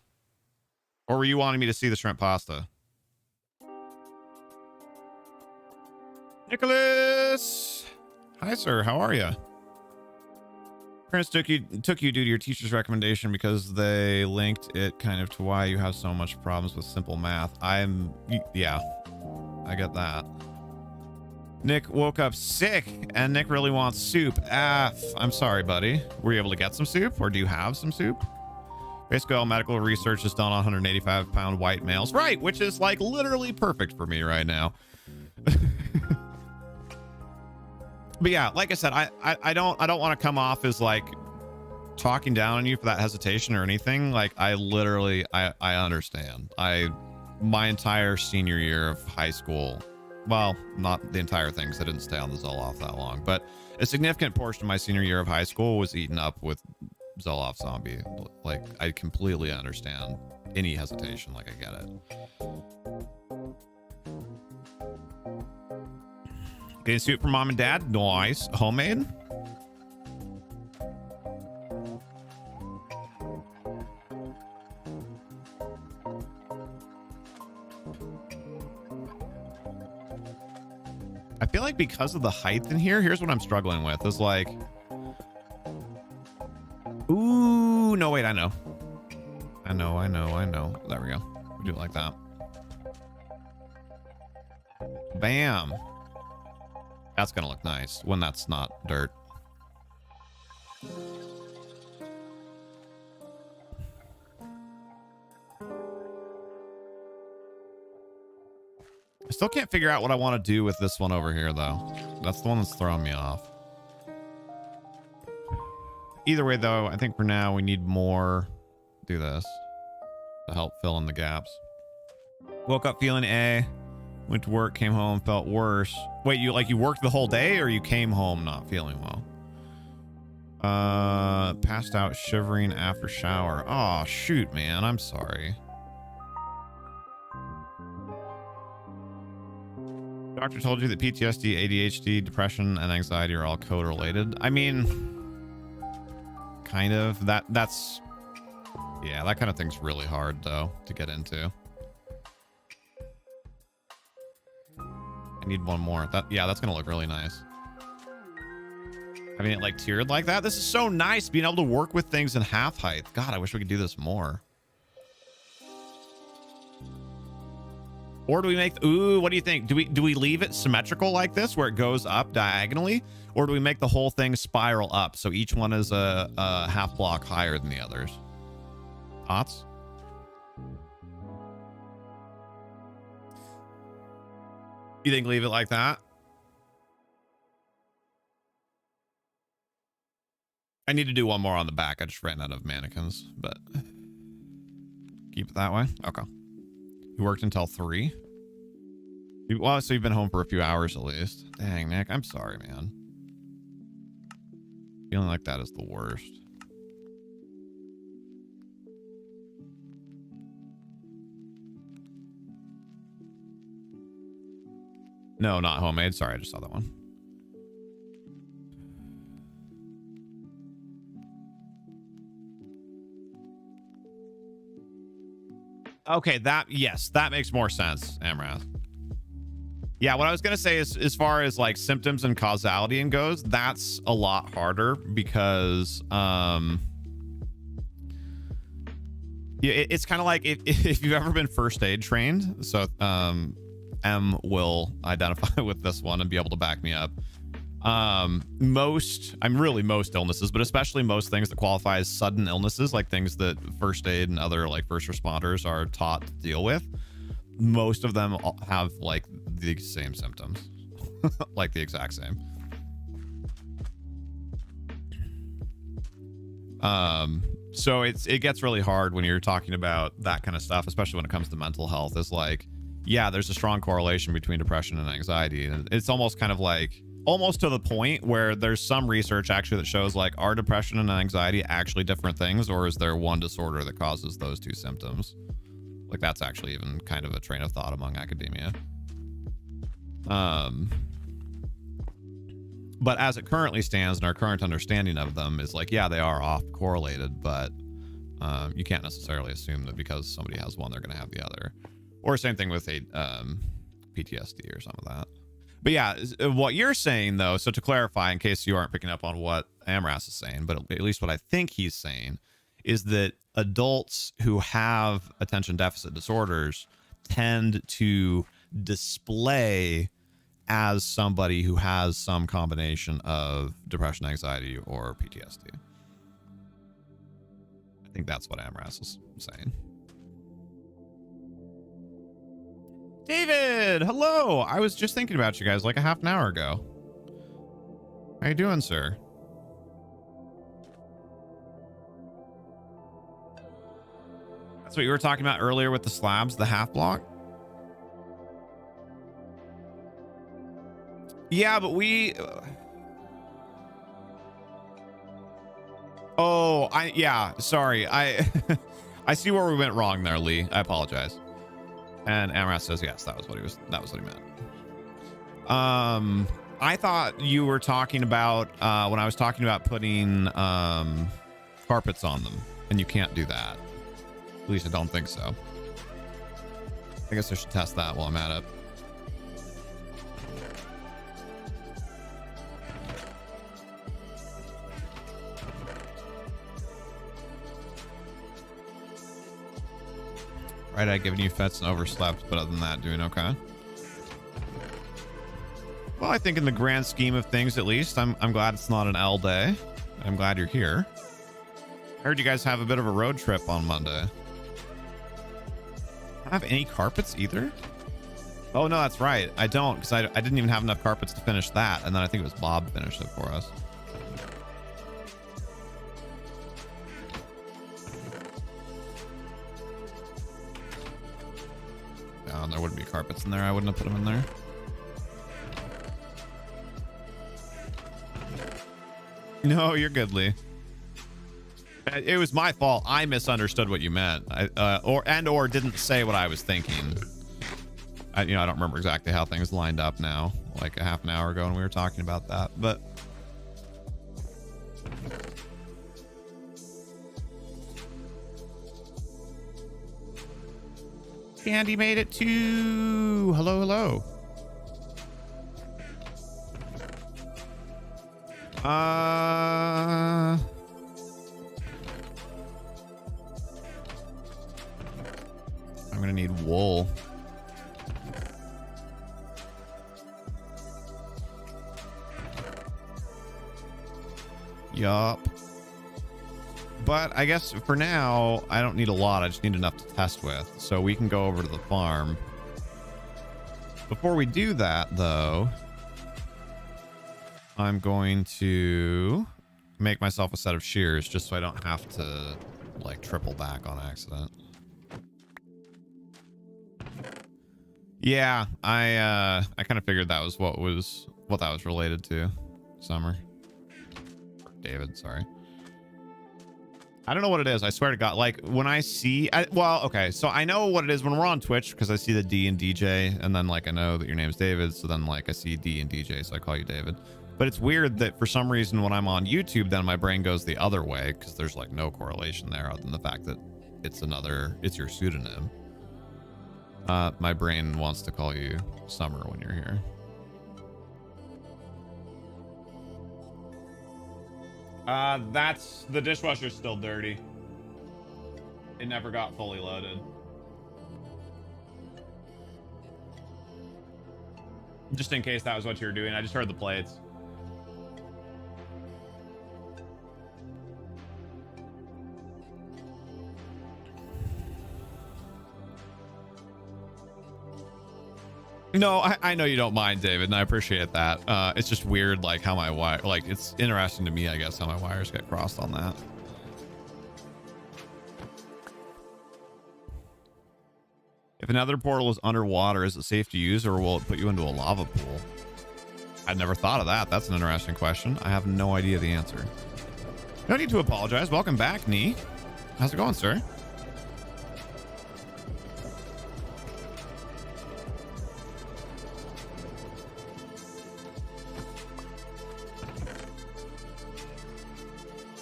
Or were you wanting me to see the shrimp pasta? Nicholas! Hi, sir. How are you? Parents took you due to your teacher's recommendation because they linked it kind of to why you have so much problems with simple math. Yeah, I get that. Nick woke up sick and Nick really wants soup. I'm sorry, buddy. Were you able to get some soup or do you have some soup? Basically, all medical research is done on 185-pound white males. Right, which is like literally perfect for me right now. But yeah, like I said, I don't want to come off as like talking down on you for that hesitation or anything. Like I literally, I understand. My entire senior year of high school, well, not the entire thing because I didn't stay on the Zoloft that long, but a significant portion of my senior year of high school was eaten up with Zoloft zombie. Like I completely understand any hesitation. Like I get it. Getting soup from mom and dad. Nice. Homemade. I feel like because of the height in here, here's what I'm struggling with is like, ooh, no, wait, I know. There we go. We do it like that. Bam. That's gonna look nice when that's not dirt. I still can't figure out what I want to do with this one over here, though. That's the one that's throwing me off. Either way, though, I think for now we need more. Do this to help fill in the gaps. Woke up feeling A. Went to work, came home, felt worse. Wait, you worked the whole day or you came home not feeling well? Passed out shivering after shower. Oh, shoot, man. I'm sorry. Doctor told you that PTSD, ADHD, depression, and anxiety are all code-related. I mean, kind of. That's... Yeah, that kind of thing's really hard, though, to get into. I need one more. Yeah, that's gonna look really nice. Having it like tiered like that. This is so nice being able to work with things in half height. God, I wish we could do this more. Or do we make, ooh, what do you think? Do we leave it symmetrical like this where it goes up diagonally? Or do we make the whole thing spiral up so each one is a half block higher than the others? Thoughts? You think leave it like that? I need to do one more on the back. I just ran out of mannequins, but keep it that way. Okay. You worked until 3? Well, so you've been home for a few hours at least. Dang, Nick. I'm sorry, man. Feeling like that is the worst. No, not homemade. Sorry, I just saw that one. Okay, yes, that makes more sense, Amrath. Yeah, what I was gonna say is, as far as like symptoms and causality and goes, that's a lot harder because yeah, it's kind of like if you've ever been first aid trained. So M will identify with this one and be able to back me up. Most illnesses, but especially most things that qualify as sudden illnesses, like things that first aid and other like first responders are taught to deal with, most of them have like the same symptoms. Like the exact same. So it gets really hard when you're talking about that kind of stuff, especially when it comes to mental health. Is like, yeah, there's a strong correlation between depression and anxiety, and it's almost kind of like almost to the point where there's some research actually that shows like, are depression and anxiety actually different things, or is there one disorder that causes those two symptoms? Like that's actually even kind of a train of thought among academia. But as it currently stands, and our current understanding of them is like, yeah, they are oft correlated, but you can't necessarily assume that because somebody has one, they're going to have the other. Or same thing with a PTSD or some of that. But yeah, what you're saying though, so to clarify, in case you aren't picking up on what Amras is saying, but at least what I think he's saying is that adults who have attention deficit disorders tend to display as somebody who has some combination of depression, anxiety, or PTSD. I think that's what Amras is saying. David, hello. I was just thinking about you guys like a half an hour ago. How you doing, sir? That's what you were talking about earlier with the slabs, the half block. Yeah, but we... yeah, sorry. I see where we went wrong there, Lee. I apologize. And Amras says, yes, that was what he meant. I thought you were talking about, when I was talking about putting, carpets on them, and you can't do that. At least I don't think so. I guess I should test that while I'm at it. Right, I'd given you fets and overslept, but other than that, doing okay. Well, I think in the grand scheme of things, at least, I'm glad it's not an L day. I'm glad you're here. I heard you guys have a bit of a road trip on Monday. I don't have any carpets either? Oh, no, that's right. I don't, because I didn't even have enough carpets to finish that, and then I think it was Bob finished it for us. And there wouldn't be carpets in there. I wouldn't have put them in there. No, you're good, Lee. It was my fault. I misunderstood what you meant. Or didn't say what I was thinking. I don't remember exactly how things lined up now, like a half an hour ago when we were talking about that, but Candy made it too. Hello, hello. I'm gonna need wool. Yup. But I guess for now, I don't need a lot. I just need enough to test with. So we can go over to the farm. Before we do that, though, I'm going to make myself a set of shears just so I don't have to, like, triple back on accident. Yeah, I kind of figured that was what that was related to. Summer. David, sorry. I don't know what it is. I swear to God. Like when I see, well, okay. So I know what it is when we're on Twitch because I see the D and DJ, and then like I know that your name's David. So then like I see D and DJ, so I call you David. But it's weird that for some reason when I'm on YouTube, then my brain goes the other way because there's like no correlation there other than the fact that it's your pseudonym. My brain wants to call you Summer when you're here. That's the dishwasher's still dirty. It never got fully loaded. Just in case that was what you were doing, I just heard the plates. No, I know you don't mind, David, and I appreciate that. It's just weird, like how my wire, like it's interesting to me, I guess, how my wires get crossed on that. If another portal is underwater, is it safe to use, or will it put you into a lava pool? I'd never thought of that. That's an interesting question. I have no idea the answer. No need to apologize. Welcome back, Nee. How's it going, sir?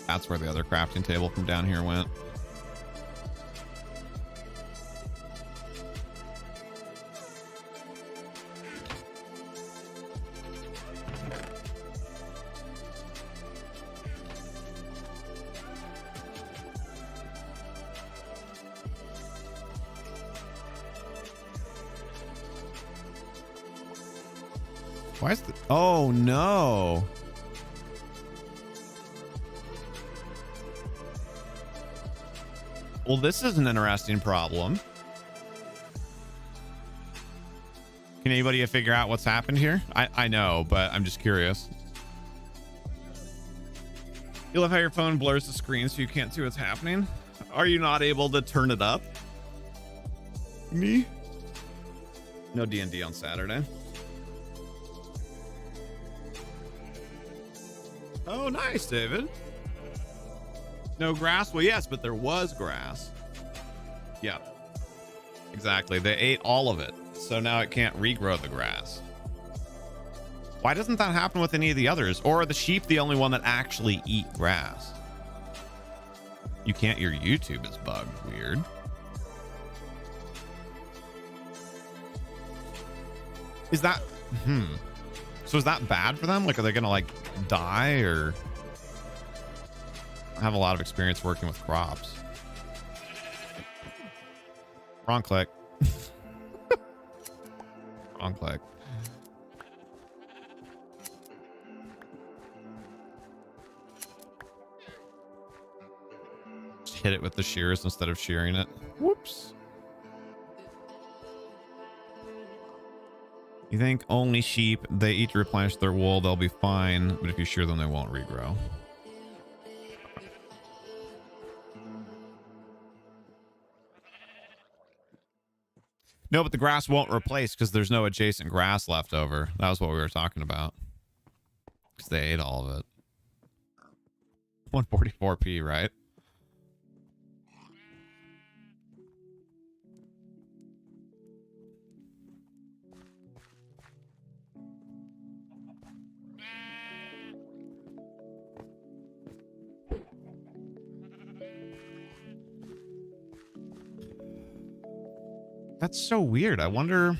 That's where the other crafting table from down here went. Why is the... Oh, no. Well, this is an interesting problem. Can anybody figure out what's happened here? I know, but I'm just curious. You love how your phone blurs the screen so you can't see what's happening? Are you not able to turn it up? Me? No D&D on Saturday. Oh, nice, David. No grass? Well, yes, but there was grass. Yeah, exactly. They ate all of it, so now it can't regrow the grass. Why doesn't that happen with any of the others? Or are the sheep the only one that actually eat grass? You can't. Your YouTube is bugged. Weird. Is that... So is that bad for them? Like, are they gonna, like, die, or... I have a lot of experience working with crops. Wrong click. Wrong click. Just hit it with the shears instead of shearing it. Whoops. You think only sheep, they eat to replenish their wool, they'll be fine, but if you shear them, they won't regrow. No, but the grass won't replace because there's no adjacent grass left over. That was what we were talking about. Because they ate all of it. 144p, right? That's so weird. I wonder,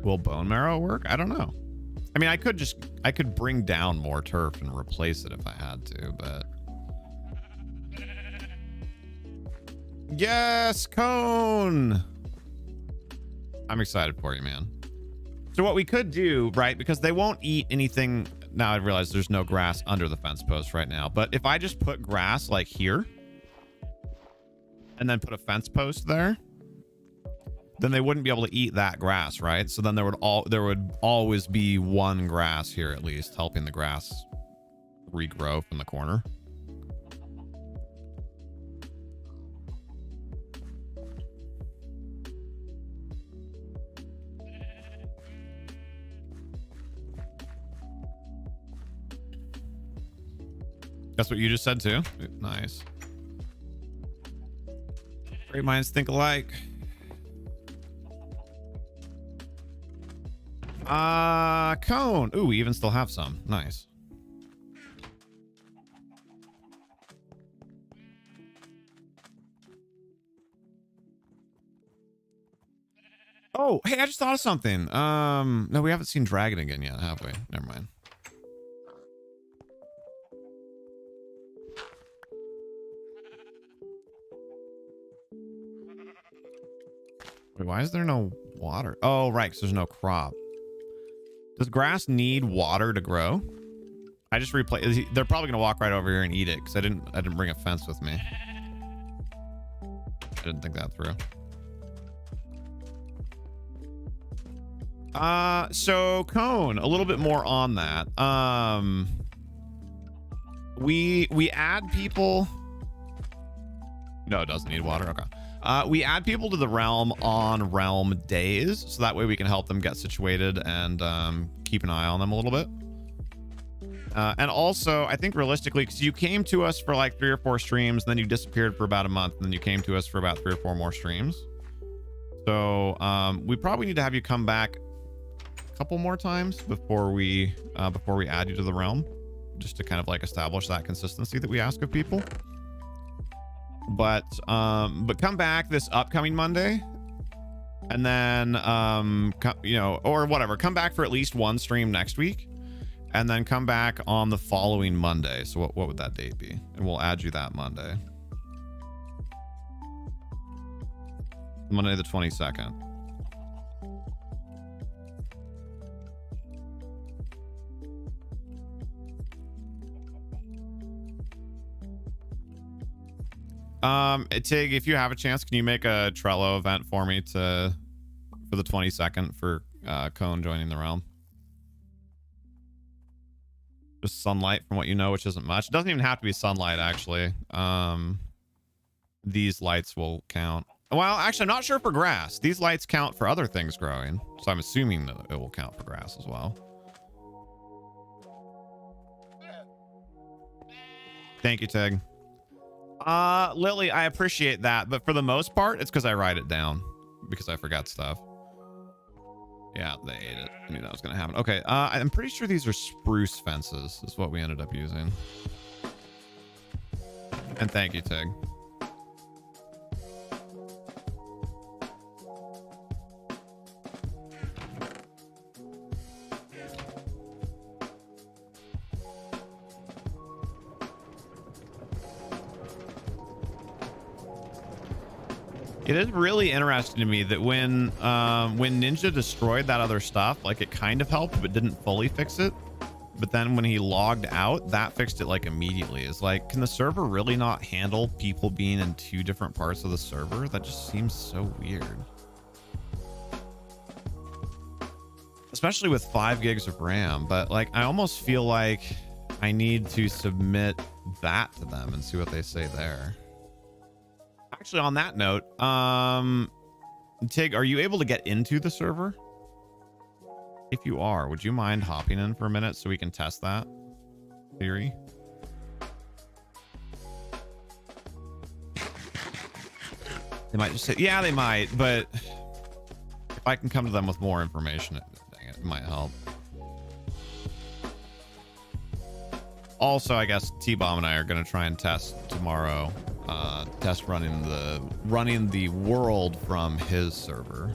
Will bone marrow work? I don't know. I mean, I could bring down more turf and replace it if I had to, but... Yes, Cone! I'm excited for you, man. So what we could do, right, because they won't eat anything... Now I realize there's no grass under the fence post right now, but if I just put grass like here and then put a fence post there, then they wouldn't be able to eat that grass, right? So then there would always be one grass here at least, helping the grass regrow from the corner. That's what you just said too. Nice. Great minds think alike. Cone. Ooh, we even still have some. Nice. Oh, hey, I just thought of something. No, we haven't seen Dragon again yet, have we? Never mind. Wait, why is there no water? Oh, right, because there's no crop. Does grass need water to grow? I just replay. They're probably gonna walk right over here and eat it because I didn't bring a fence with me. I didn't think that through. So Cone, a little bit more on that. We add people. No, it doesn't need water. Okay. We add people to the realm on realm days, so that way we can help them get situated and keep an eye on them a little bit. And also, I think realistically, because you came to us for like 3 or 4 streams, and then you disappeared for about a month, and then you came to us for about 3 or 4 more streams. So we probably need to have you come back a couple more times before we add you to the realm, just to kind of like establish that consistency that we ask of people. But come back this upcoming Monday, and then or whatever, come back for at least 1 stream next week, and then come back on the following Monday. So what would that date be? And we'll add you that Monday. Monday the 22nd. Tig, if you have a chance, can you make a Trello event for me for the 22nd for Cone joining the realm? Just sunlight from what you know, which isn't much. It doesn't even have to be sunlight, actually. These lights will count. Well, actually, I'm not sure for grass. These lights count for other things growing, so I'm assuming that it will count for grass as well. Thank you, Tig. Lily, I appreciate that, but for the most part, it's because I write it down because I forgot stuff. Yeah, they ate it. I knew that was gonna happen. Okay, I'm pretty sure these are spruce fences is what we ended up using. And thank you, Tig. It is really interesting to me that when Ninja destroyed that other stuff, like it kind of helped, but didn't fully fix it. But then when he logged out, that fixed it like immediately. It's like, can the server really not handle people being in 2 different parts of the server? That just seems so weird. Especially with 5 gigs of RAM. But like, I almost feel like I need to submit that to them and see what they say there. Actually, on that note, Tig, are you able to get into the server? If you are, would you mind hopping in for a minute so we can test that theory? They might just say, yeah, they might, but if I can come to them with more information, it might help. Also, I guess T-Bomb and I are going to try and test tomorrow. Test running the world from his server.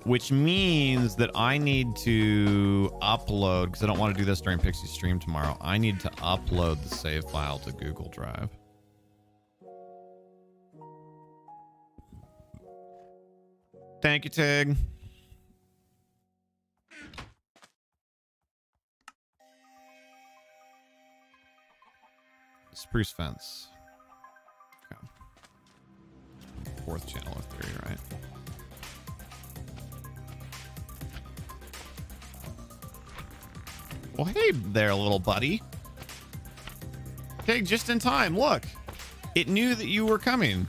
Which means that I need to upload, because I don't want to do this during Pixie's stream tomorrow. I need to upload the save file to Google Drive. Thank you, Tig. Spruce fence. Okay. 4th channel of theory, right? Well, hey there, little buddy. Okay, just in time. Look, it knew that you were coming.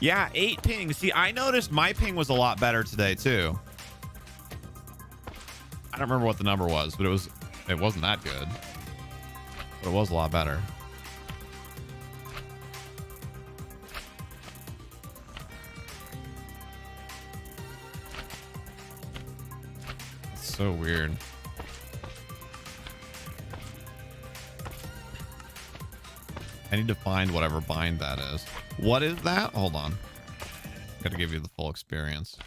Yeah, 8 ping. See, I noticed my ping was a lot better today too. I don't remember what the number was, but it wasn't that good. But it was a lot better. It's so weird. I need to find whatever bind that is. What is that? Hold on. Gotta give you the full experience.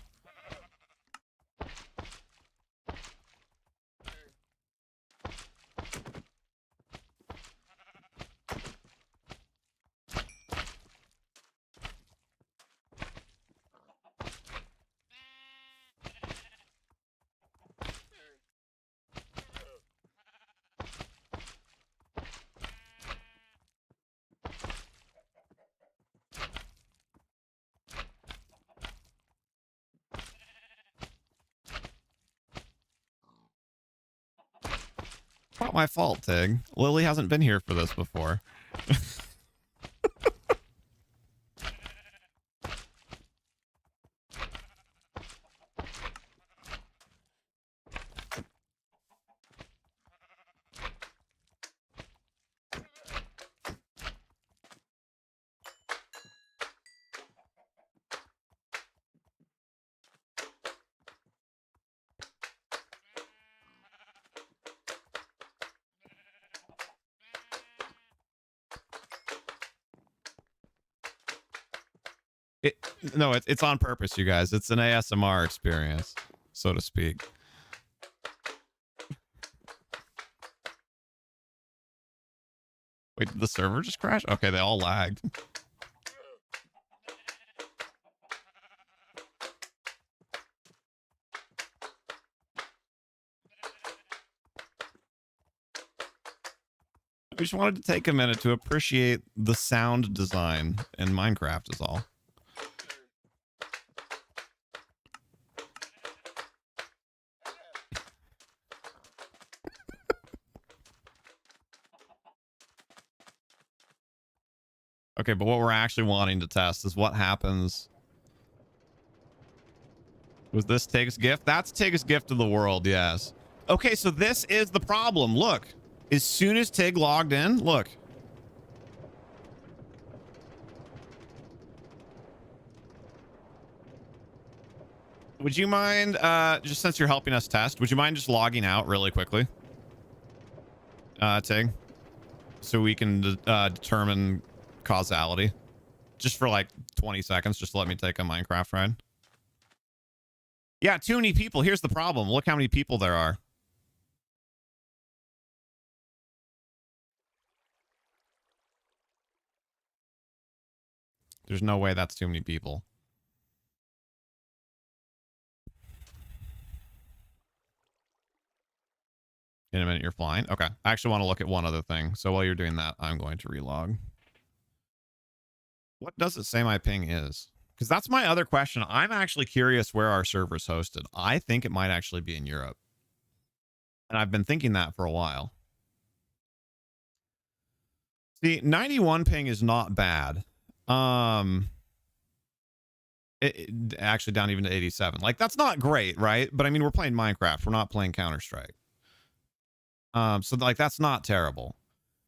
Not my fault, Tig. Lily hasn't been here for this before. No, it's on purpose, you guys. It's an ASMR experience, so to speak. Wait, did the server just crash? Okay, they all lagged. I just wanted to take a minute to appreciate the sound design in Minecraft is all. Okay, but what we're actually wanting to test is what happens. Was this Tig's gift? That's Tig's gift to the world, yes. Okay, so this is the problem. Look, as soon as Tig logged in, look. Would you mind, just since you're helping us test, would you mind just logging out really quickly? Tig? So we can determine causality. Just for like 20 seconds, just let me take a Minecraft ride. Yeah, too many people. Here's the problem. Look how many people there are. There's no way that's too many people. In a minute, you're flying. Okay. I actually want to look at one other thing. So while you're doing that, I'm going to relog. What does it say my ping is? Because that's my other question. I'm actually curious where our server's hosted. I think it might actually be in Europe. And I've been thinking that for a while. See, 91 ping is not bad. It actually down even to 87. Like, that's not great, right? But I mean, we're playing Minecraft. We're not playing Counter-Strike. So like, that's not terrible.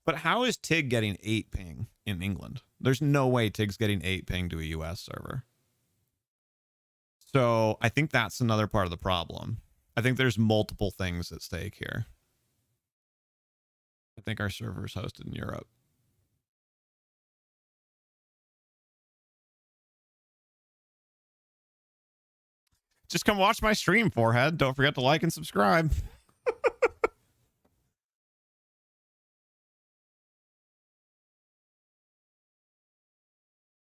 But how is Tig getting 8 ping in England? There's no way Tig's getting 8 ping to a US server. So I think that's another part of the problem. I think there's multiple things at stake here. I think our server's hosted in Europe. Just come watch my stream, Forehead. Don't forget to like and subscribe.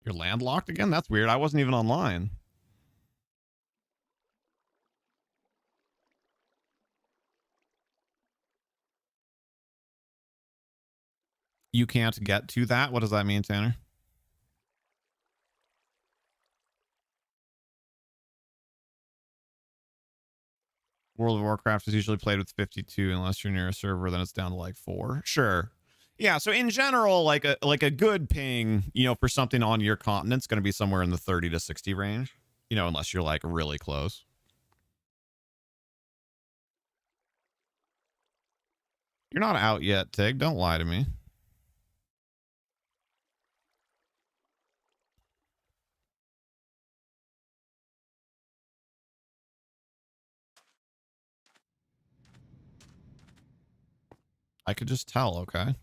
You're landlocked again? That's weird. I wasn't even online. You can't get to that? What does that mean, Tanner? World of Warcraft is usually played with 52 unless you're near a server, then it's down to like 4. Sure. Yeah, so in general, like a good ping, you know, for something on your continent's going to be somewhere in the 30 to 60 range, you know, unless you're like really close. You're not out yet, Tig. Don't lie to me. I could just tell, okay?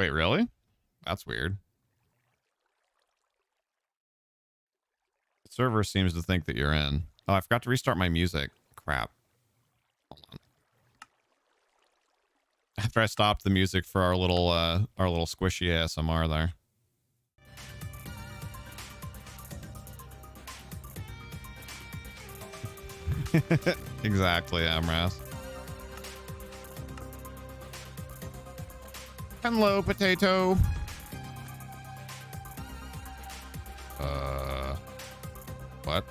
Wait, really? That's weird. The server seems to think that you're in. Oh, I forgot to restart my music. Crap. Hold on. After I stopped the music for our little squishy ASMR there. Exactly, Amras. Hello, potato. What?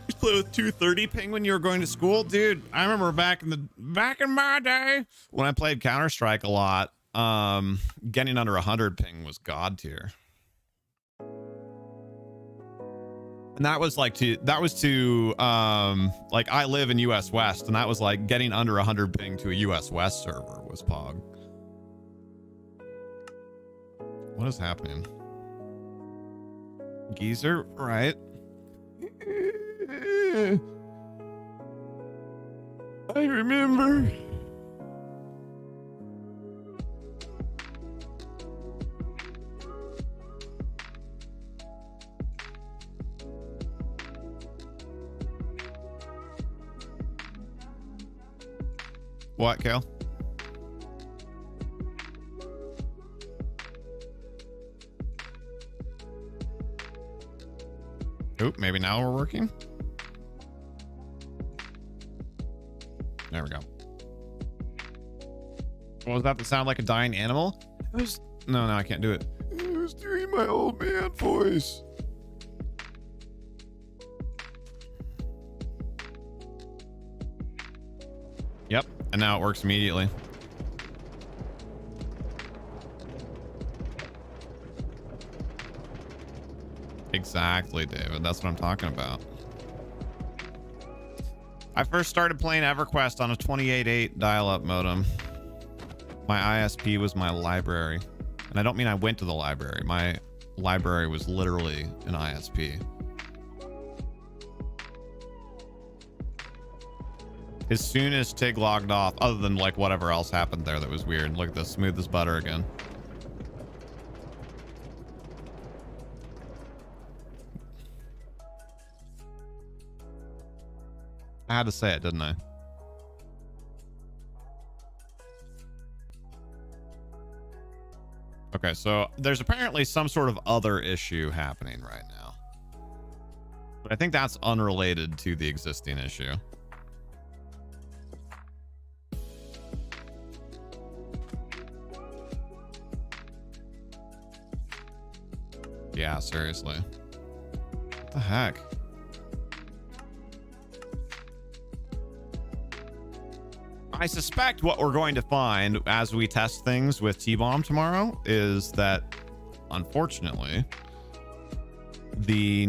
You play with 230 ping when you were going to school, dude. I remember back in my day when I played Counter-Strike a lot. Getting under 100 ping was god tier, and that was like like I live in US West, and that was like getting under 100 ping to a US West server was pog. What is happening? Geezer, right? I remember. What, Kale? Oop, maybe now we're working. There we go. What was that? That sound like a dying animal? It was... No, I can't do it. It was doing my old man voice. Yep, and now it works immediately. Exactly, David. That's what I'm talking about. I first started playing EverQuest on a 28.8 dial-up modem. My ISP was my library. And I don't mean I went to the library. My library was literally an ISP. As soon as Tig logged off, other than like whatever else happened there that was weird. Look at this, smooth as butter again. I had to say it, didn't I? Okay, so there's apparently some sort of other issue happening right now. But I think that's unrelated to the existing issue. Yeah, seriously. What the heck? I suspect what we're going to find as we test things with T-Bomb tomorrow is that, unfortunately, the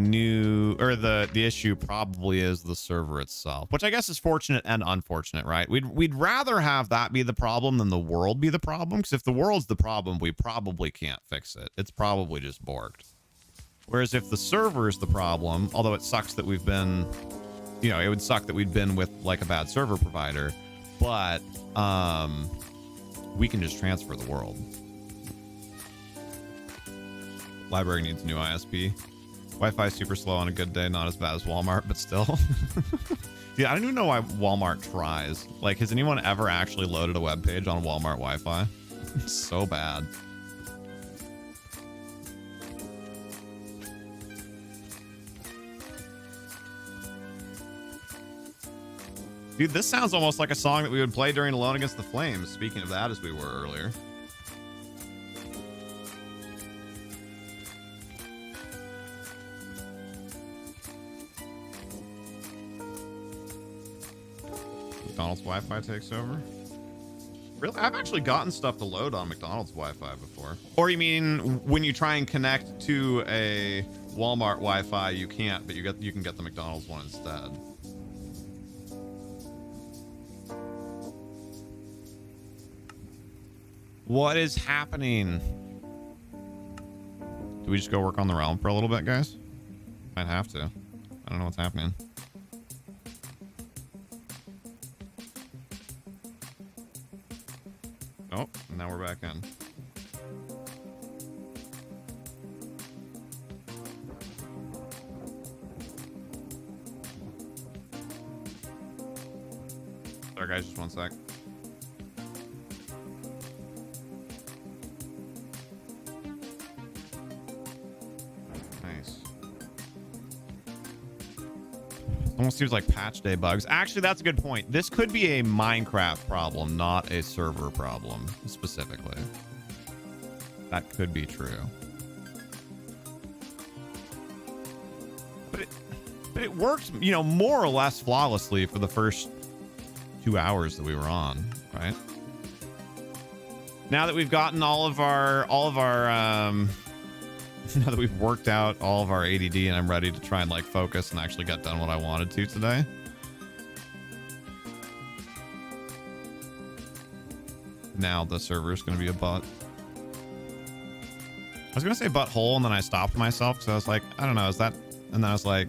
issue probably is the server itself, which I guess is fortunate and unfortunate, right? We'd rather have that be the problem than the world be the problem, because if the world's the problem, we probably can't fix it. It's probably just borked. Whereas if the server is the problem, although it sucks that we've been, you know, it would suck that we'd been with like a bad server provider, but we can just transfer the world. Library needs a new ISP. Wi-Fi is super slow on a good day, not as bad as Walmart, but still. Yeah, I don't even know why Walmart tries. Like, has anyone ever actually loaded a web page on Walmart Wi-Fi? It's so bad. Dude, this sounds almost like a song that we would play during Alone Against the Flames. Speaking of that, as we were earlier. McDonald's Wi-Fi takes over. Really? I've actually gotten stuff to load on McDonald's Wi-Fi before. Or you mean when you try and connect to a Walmart Wi-Fi, you can't, but you can get the McDonald's one instead. What is happening? Do we just go work on the realm for a little bit, guys? Might have to. I don't know what's happening. Oh, now we're back in. Sorry, guys, just one sec. Nice. Almost seems like patch day bugs. Actually, that's a good point. This could be a Minecraft problem, not a server problem, specifically. That could be true. But it worked, you know, more or less flawlessly for the first 2 hours that we were on, right? Now that we've gotten all of our now that we've worked out all of our ADD and I'm ready to try and like focus and actually get done what I wanted to today. Now the server's going to be a butt. I was going to say butthole and then I stopped myself because I was like, I don't know, is that? And then I was like,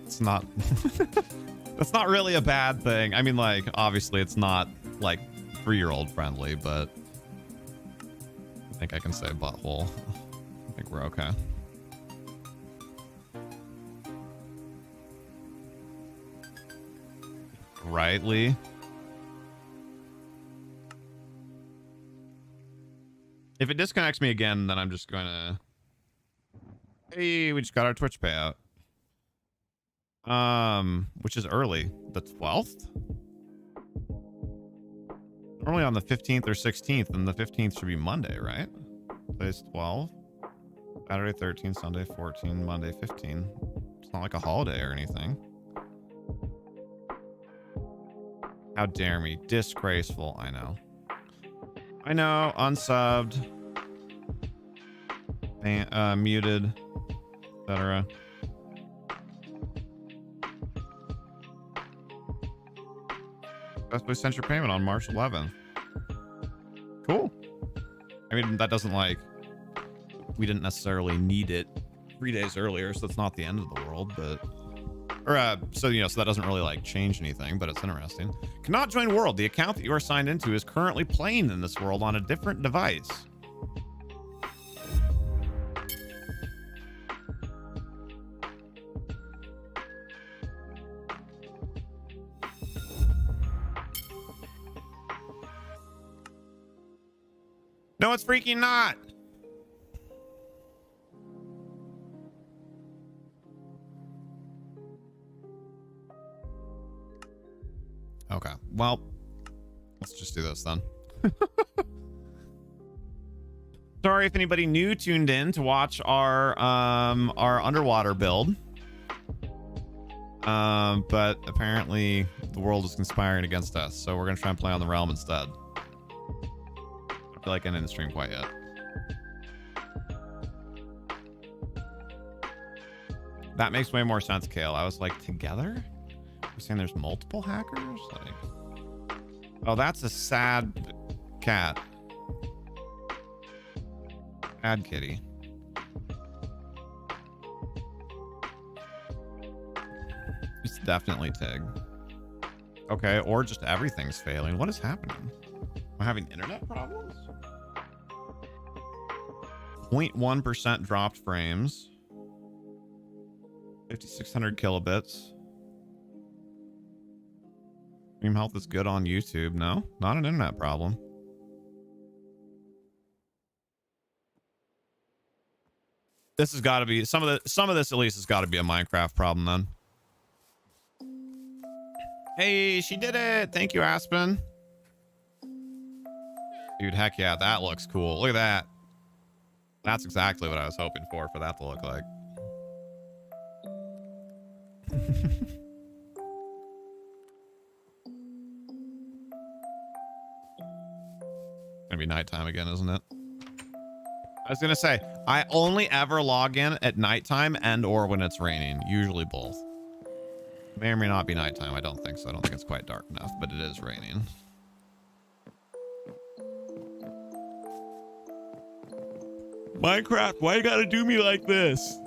it's not. That's not really a bad thing. I mean, like, obviously it's not like 3-year-old friendly, but I think I can say butthole. I think we're okay. Right, Lee? If it disconnects me again, then I'm just going to... Hey, we just got our Twitch payout. Which is early. The 12th? Normally on the 15th or 16th, and the 15th should be Monday, right? Today's 12. Saturday 13, Sunday 14, Monday 15. It's not like a holiday or anything. How dare me. Disgraceful. I know. I know. Unsubbed. Muted. Etc. Best Boy sent your payment on March 11th. Cool. I mean, that doesn't like... We didn't necessarily need it 3 days earlier, so it's not the end of the world, but... Or, so, you know, so that doesn't really, like, change anything, but it's interesting. Cannot join world. The account that you are signed into is currently playing in this world on a different device. No, it's freaking not. Okay, well, let's just do this then. Sorry if anybody new tuned in to watch our underwater build. But apparently the world is conspiring against us, so we're gonna try and play on the realm instead. I feel like I didn't stream quite yet. That makes way more sense, Kale. I was like, together? You're saying there's multiple hackers? Like, oh, that's a sad cat. Sad kitty. It's definitely Tig. Okay, or just everything's failing. What is happening? Am I having internet problems? 0.1% dropped frames. 5,600 kilobits. Stream health is good on YouTube. No, not an internet problem. This has got to be some of this at least has got to be a Minecraft problem then. Hey, she did it. Thank you, Aspen. Dude, heck yeah, that looks cool. Look at that. That's exactly what I was hoping for that to look like. be nighttime again, isn't it? I was gonna say, I only ever log in at nighttime and or when it's raining. Usually both. May or may not be nighttime. I don't think so. I don't think it's quite dark enough, but it is raining. Minecraft, why you gotta do me like this?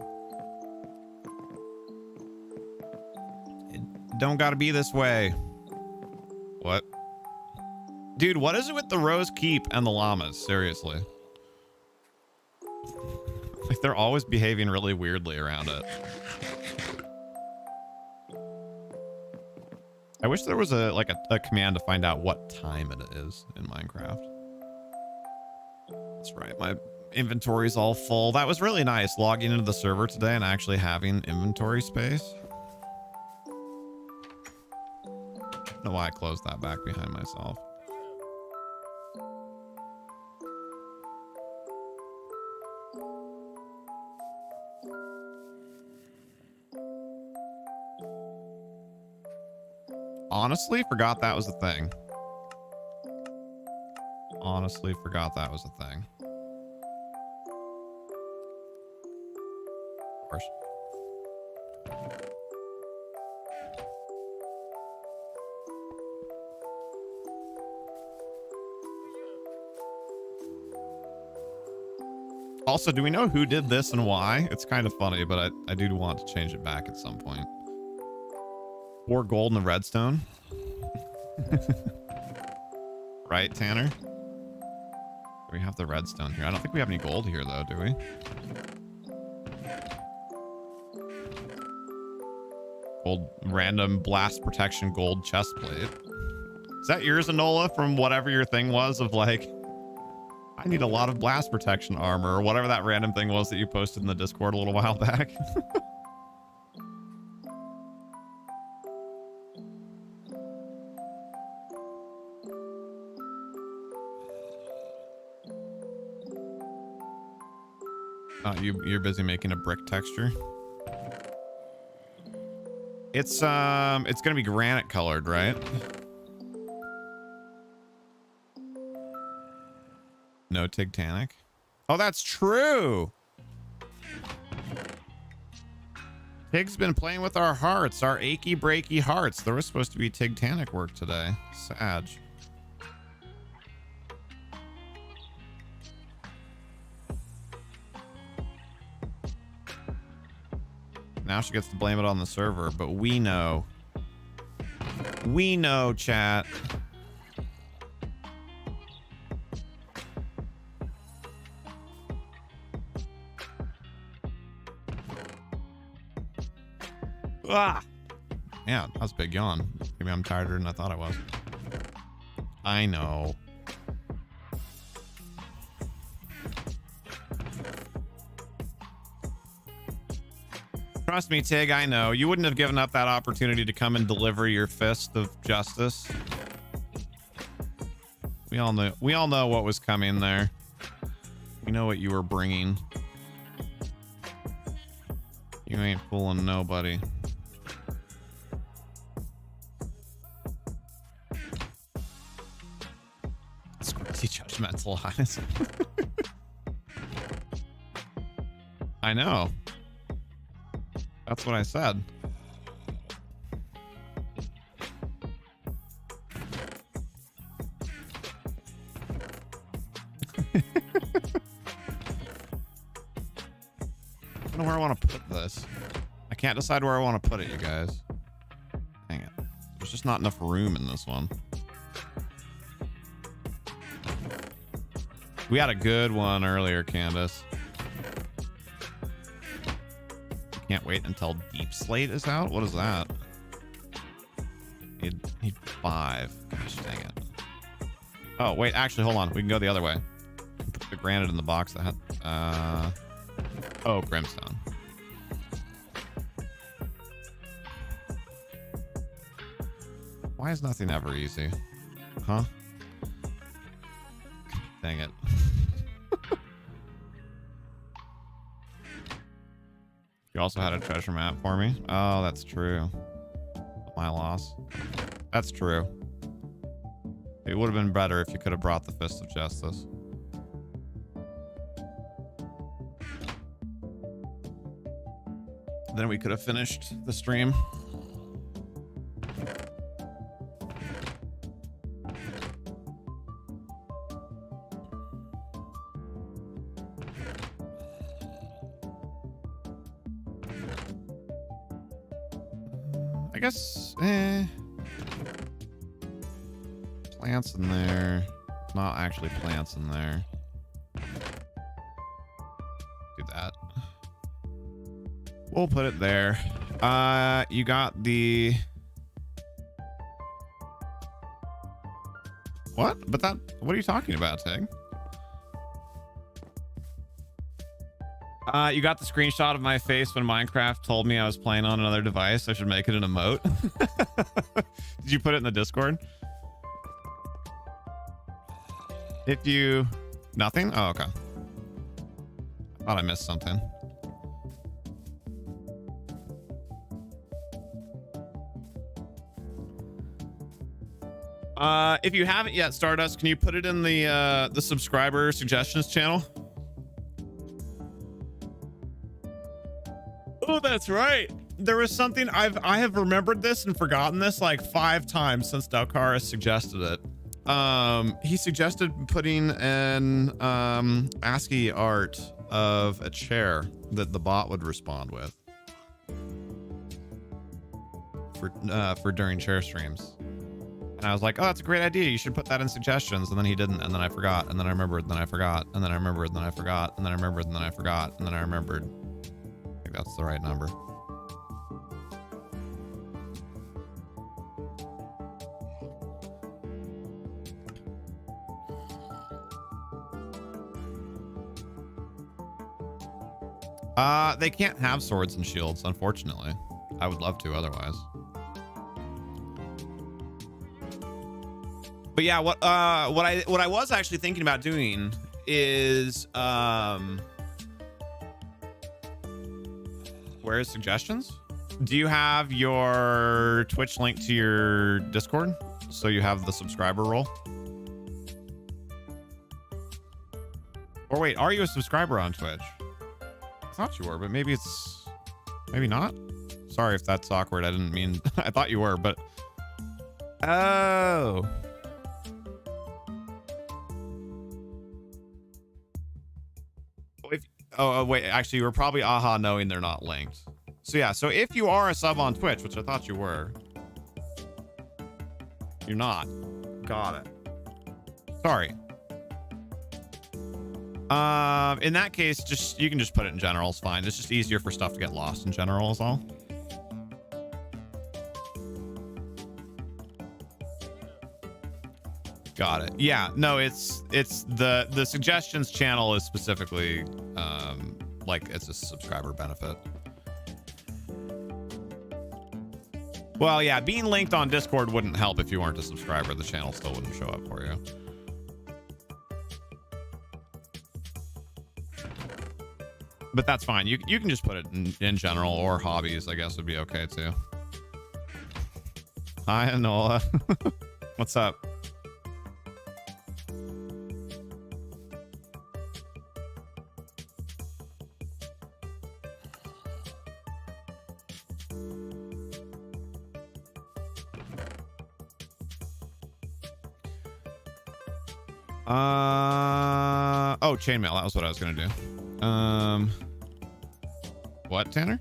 It don't gotta be this way. What? Dude, what is it with the Rose Keep and the llamas? Seriously. Like, they're always behaving really weirdly around it. I wish there was a command to find out what time it is in Minecraft. That's right, my inventory's all full. That was really nice, logging into the server today and actually having inventory space. I don't know why I closed that back behind myself. Honestly, forgot that was a thing. Honestly, forgot that was a thing. Of course. Also, do we know who did this and why? It's kind of funny, but I do want to change it back at some point. 4 gold and a redstone. Right, Tanner? We have the redstone here. I don't think we have any gold here, though, do we? Gold, random blast protection gold chest plate. Is that yours, Enola, from whatever your thing was of like, I need a lot of blast protection armor, or whatever that random thing was that you posted in the Discord a little while back? You're busy making a brick texture. It's gonna be granite colored, right? No Tigtanic. Oh, that's true. Tig's been playing with our hearts, our achy breaky hearts. There was supposed to be Tigtanic work today. Sad. Now she gets to blame it on the server, but we know. We know, chat. Ah! Yeah, that was a big yawn. Maybe I'm tireder than I thought I was. I know. Trust me, Tig, I know. You wouldn't have given up that opportunity to come and deliver your fist of justice. We all know what was coming there. We know what you were bringing. You ain't fooling nobody. It's crazy judgmental eyes. I know. That's what I said. I don't know where I want to put this. I can't decide where I want to put it, you guys. Hang it. There's just not enough room in this one. We had a good one earlier, Candace. Can't wait until Deep Slate is out. What is that? Need 5. Gosh dang it. Oh wait, actually, hold on. We can go the other way. Put the granite in the box that had. Oh, brimstone. Why is nothing ever easy? Huh? Dang it. You also had a treasure map for me. Oh, that's true. My loss. That's true. It would have been better if you could have brought the Fist of Justice. Then we could have finished the stream. I guess, plants in there. Not actually plants in there. Do that. We'll put it there. You got the... What? But that... What are you talking about, Tig? You got the screenshot of my face when Minecraft told me I was playing on another device. I should make it an emote. Did you put it in the Discord? If you... Nothing? Oh, okay. I thought I missed something. If you haven't yet, Stardust, can you put it in the subscriber suggestions channel? Oh, that's right. There was something I have remembered this and forgotten this like 5 times since Dalcaris suggested it. He suggested putting an ASCII art of a chair that the bot would respond with for during chair streams. And I was like, oh, that's a great idea. You should put that in suggestions. And then he didn't. And then I forgot. And then I remembered. And then I forgot. And then I remembered. And then I forgot. And then I remembered. And then I forgot. And then I remembered. I think that's the right number. They can't have swords and shields, unfortunately. I would love to otherwise. But yeah, what I was actually thinking about doing is where is suggestions? Do you have your Twitch link to your Discord so you have the subscriber role? Or wait, are you a subscriber on Twitch? I thought you were, but maybe not. Sorry if that's awkward. I didn't mean I thought you were, but oh. Oh, wait, actually, you were probably aha knowing they're not linked. So yeah, so if you are a sub on Twitch, which I thought you were, you're not. Got it. Sorry. In that case, you can just put it in general. It's fine. It's just easier for stuff to get lost in general is all. Got it. Yeah, no, it's the suggestions channel is specifically like it's a subscriber benefit. Well, yeah, being linked on Discord wouldn't help if you weren't a subscriber. The channel still wouldn't show up for you. But that's fine. You can just put it in general, or hobbies, I guess would be okay too. Hi, Anola. What's up? Oh, chainmail. That was what I was gonna do. What, Tanner?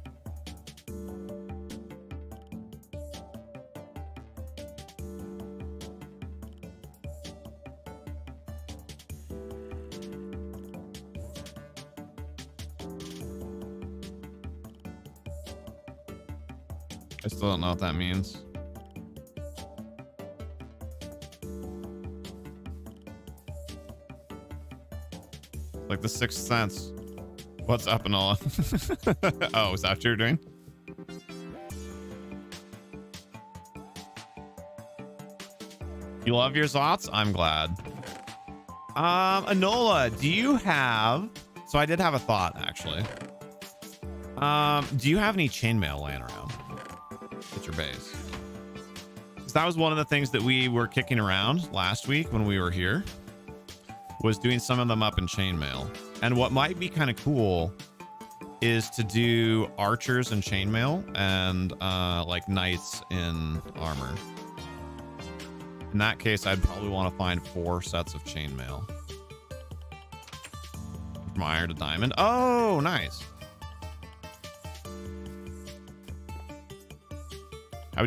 I still don't know what that means. Like the Sixth Sense. What's up, Anola? Oh, is that what you're doing? You love your thoughts? I'm glad. Anola, do you have... So I did have a thought, actually. Do you have any chainmail laying around at your base? So that was one of the things that we were kicking around last week when we were here, was doing some of them up in chainmail. And what might be kind of cool is to do archers in chainmail and like knights in armor. In that case, I'd probably want to find 4 sets of chainmail. From iron to diamond. Oh, nice.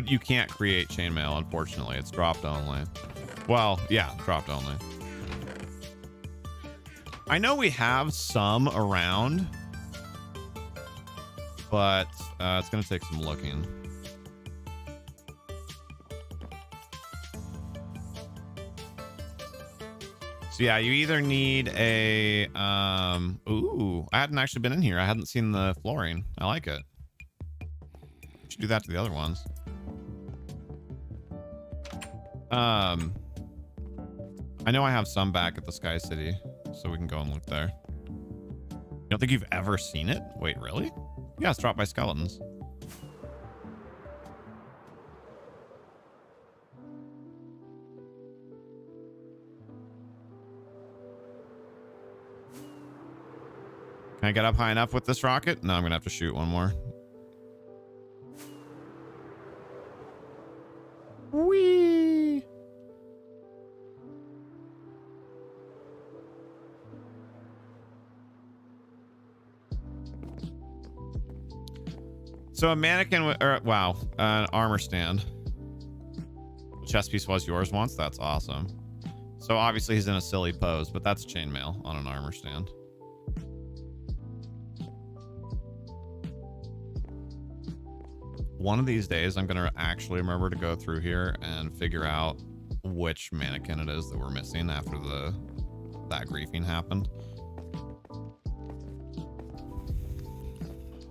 You can't create chainmail, unfortunately. It's dropped only. Well, yeah, dropped only. I know we have some around, but it's going to take some looking. So yeah, you either need a ooh, I hadn't actually been in here. I hadn't seen the flooring. I like it. Should do that to the other ones. I know I have some back at the Sky City, so we can go and look there. You don't think you've ever seen it? Wait, really? Yeah, it's dropped by skeletons. Can I get up high enough with this rocket? No, I'm gonna have to shoot one more. Whee! So a mannequin, wow, an armor stand. The chest piece was yours once. That's awesome. So obviously he's in a silly pose, but that's chainmail on an armor stand. One of these days, I'm gonna actually remember to go through here and figure out which mannequin it is that we're missing after that griefing happened.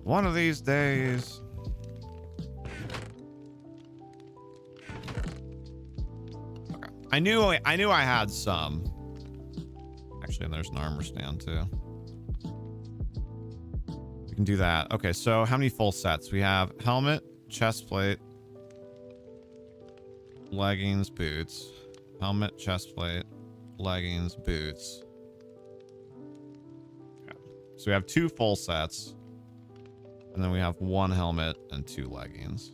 One of these days. Okay. I knew I had some. Actually, and there's an armor stand too. We can do that. Okay, so how many full sets? We have helmet, chest plate, leggings, boots. Helmet, chest plate, leggings, boots. Okay. So we have 2 full sets. And then we have 1 helmet and 2 leggings.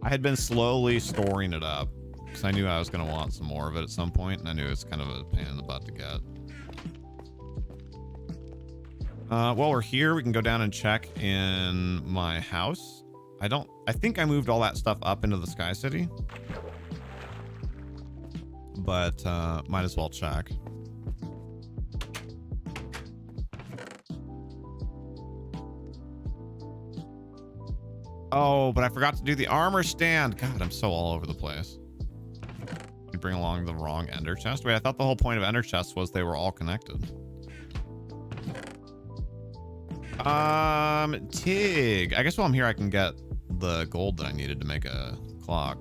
I had been slowly storing it up because I knew I was going to want some more of it at some point, and I knew it's kind of a pain in the butt to get. While we're here, we can go down and check in my house. I think I moved all that stuff up into the Sky City, but might as well check. Oh, but I forgot to do the armor stand. God, I'm so all over the place. You bring along the wrong ender chest. Wait, I thought the whole point of ender chests was they were all connected. Tig. I guess while I'm here, I can get the gold that I needed to make a clock,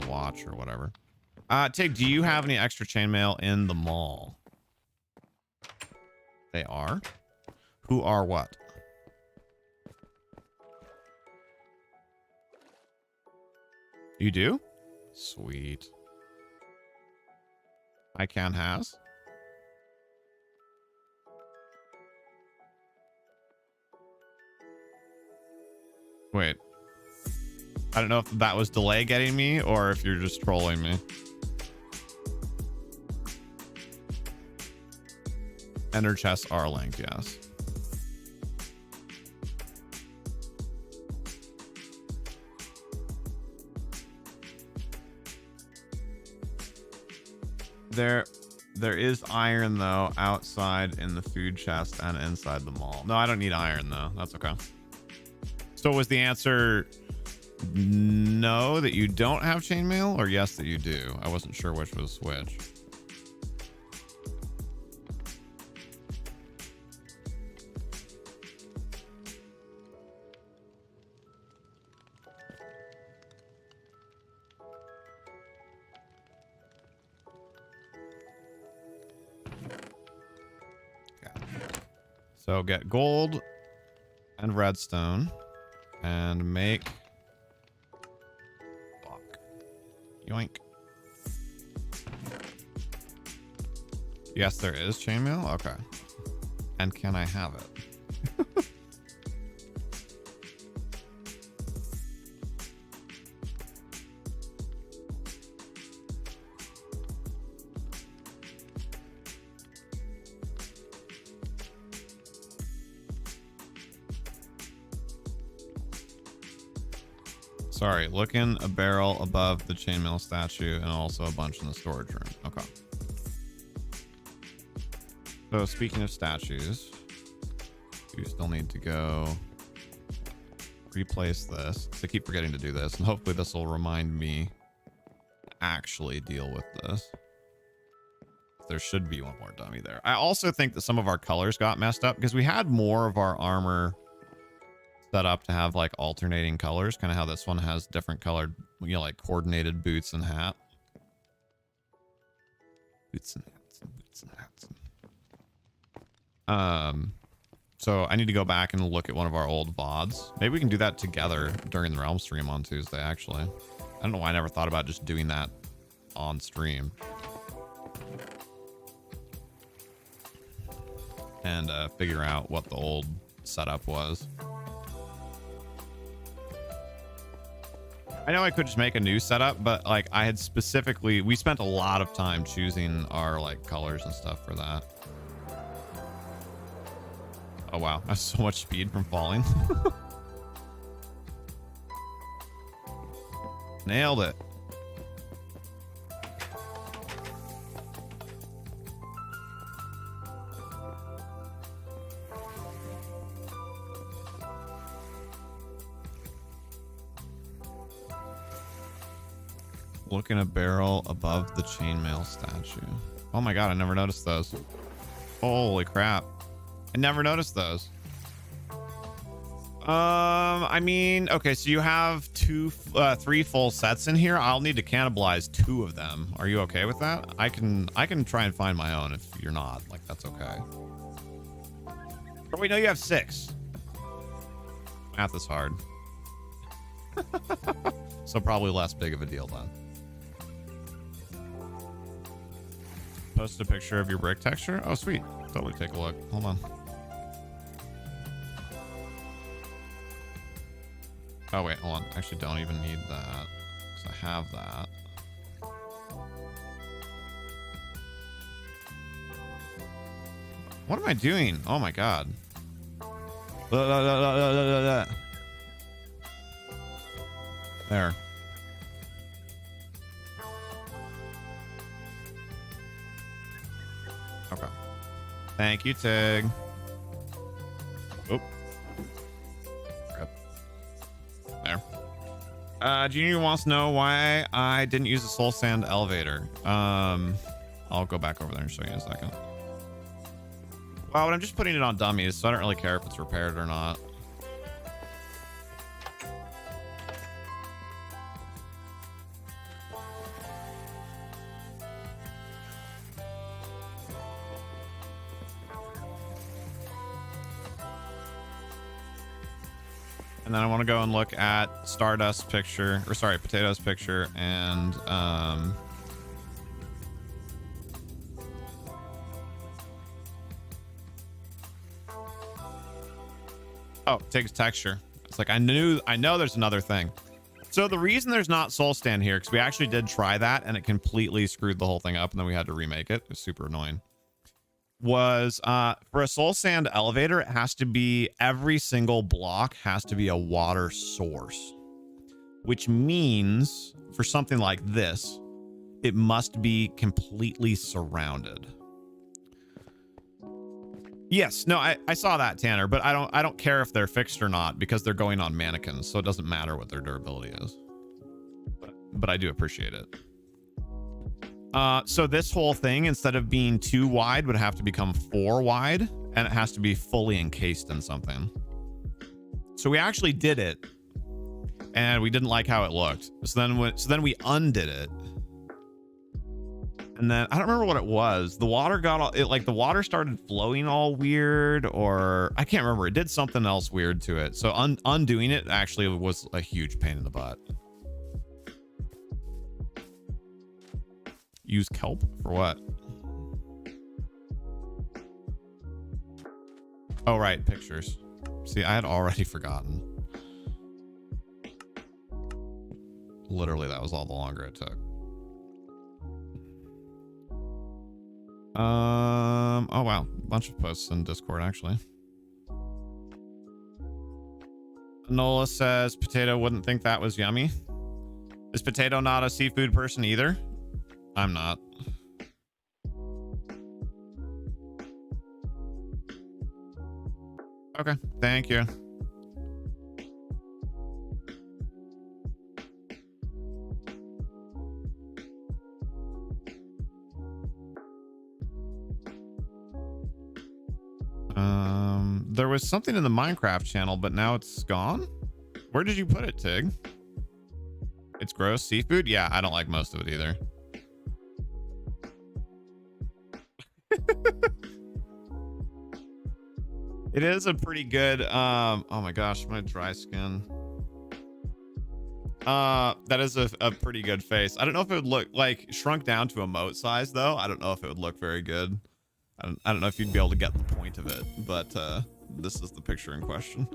a watch, or whatever. Tig, do you have any extra chainmail in the mall? They are? Who are what? You do? Sweet. ICANN has? Wait. I don't know if that was delay getting me or if you're just trolling me. Ender chests are linked, yes. There is iron though outside in the food chest and inside the mall. No, I don't need iron though. That's okay. So was the answer no that you don't have chainmail, or yes that you do? I wasn't sure which was which. So get gold and redstone. and make block. Yoink. Yes, there is chainmail. Okay. And can I have it? Sorry, look in a barrel above the chainmail statue and also a bunch in the storage room. Okay. So speaking of statues, you still need to go replace this. I keep forgetting to do this, and hopefully this will remind me to actually deal with this. There should be one more dummy there. I also think that some of our colors got messed up because we had more of our armor set up to have like alternating colors, kind of how this one has different colored, you know, like coordinated boots and hat. Boots and hats and boots and hats. So I need to go back and look at one of our old VODs. Maybe we can do that together during the Realm stream on Tuesday, actually. I don't know why I never thought about just doing that on stream. And figure out what the old setup was. I know I could just make a new setup, but like I had specifically, we spent a lot of time choosing our like colors and stuff for that. Oh wow, that's so much speed from falling. Nailed it. Look in a barrel above the chainmail statue. Oh my god, I never noticed those. Holy crap. I never noticed those. I mean, okay, so you have three full sets in here. I'll need to cannibalize 2 of them. Are you okay with that? I can try and find my own if you're not. Like, that's okay. Oh, wait, no, you have 6. Math is hard. So probably less big of a deal then. Post a picture of your brick texture. Oh, sweet. Totally take a look. Hold on. Oh, wait, hold on. Actually, don't even need that because I have that. What am I doing? Oh my god. There. Okay. Thank you, Tig. Oh. There. Junior wants to know why I didn't use the soul sand elevator. I'll go back over there and show you in a second. Well, I'm just putting it on dummies, so I don't really care if it's repaired or not. And then I want to go and look at Stardust's picture, or sorry, Potato's picture, and oh, Tig's texture. It's like I know there's another thing. So the reason there's not soul stand here, because we actually did try that and it completely screwed the whole thing up, and then we had to remake it. It was super annoying. Was for a soul sand elevator, it has to be, every single block has to be a water source, which means for something like this, it must be completely surrounded. Yes, no, I saw that, Tanner, but I don't care if they're fixed or not because they're going on mannequins, so it doesn't matter what their durability is. But I do appreciate it. So this whole thing, instead of being 2 wide, would have to become 4 wide, and it has to be fully encased in something. So we actually did it, and we didn't like how it looked. So then we undid it, And then I don't remember what it was. The water got all it, like the water started flowing all weird, or I can't remember. It did something else weird to it. So undoing it actually was a huge pain in the butt. Use kelp for what? Oh, right. Pictures. See, I had already forgotten. Literally, that was all the longer it took. Oh wow, a bunch of posts in Discord actually. Nola says Potato wouldn't think that was yummy. Is Potato not a seafood person either? I'm not. Okay, thank you. There was something in the Minecraft channel, but now it's gone. Where did you put it, Tig? It's gross. Seafood? Yeah, I don't like most of it either. It is a pretty good, oh my gosh, my dry skin. That is a pretty good face. I don't know if it would look like shrunk down to emote size though. I don't know if it would look very good. I don't know if you'd be able to get the point of it, but this is the picture in question.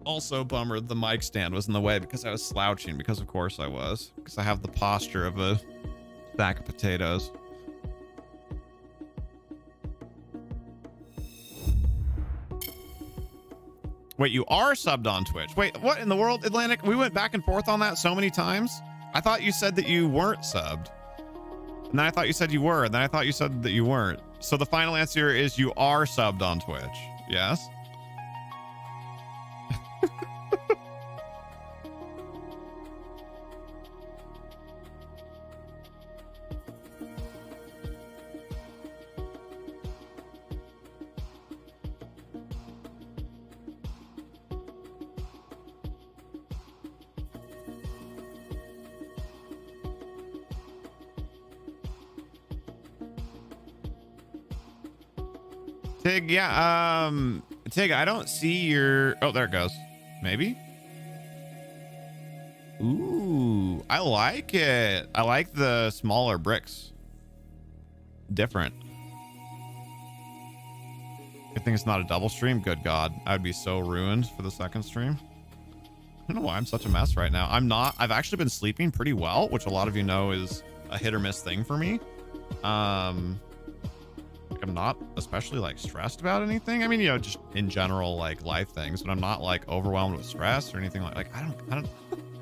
Also, bummer the mic stand was in the way because I was slouching, because of course I was, because I have the posture of a sack of potatoes. Wait, you are subbed on Twitch. Wait, what in the world, Atlantic? We went back and forth on that so many times. I thought you said that you weren't subbed. And then I thought you said you were. And then I thought you said that you weren't. So the final answer is you are subbed on Twitch. Yes? Tig, yeah, Tig, I don't see your, oh, there it goes. Maybe? Ooh, I like it. I like the smaller bricks. Different. I think it's not a double stream. Good God, I'd be so ruined for the second stream. I don't know why I'm such a mess right now. I'm not, I've actually been sleeping pretty well, which a lot of you know is a hit or miss thing for me. Like I'm not especially like stressed about anything. I mean, you know, just in general, like life things, but I'm not like overwhelmed with stress or anything like I don't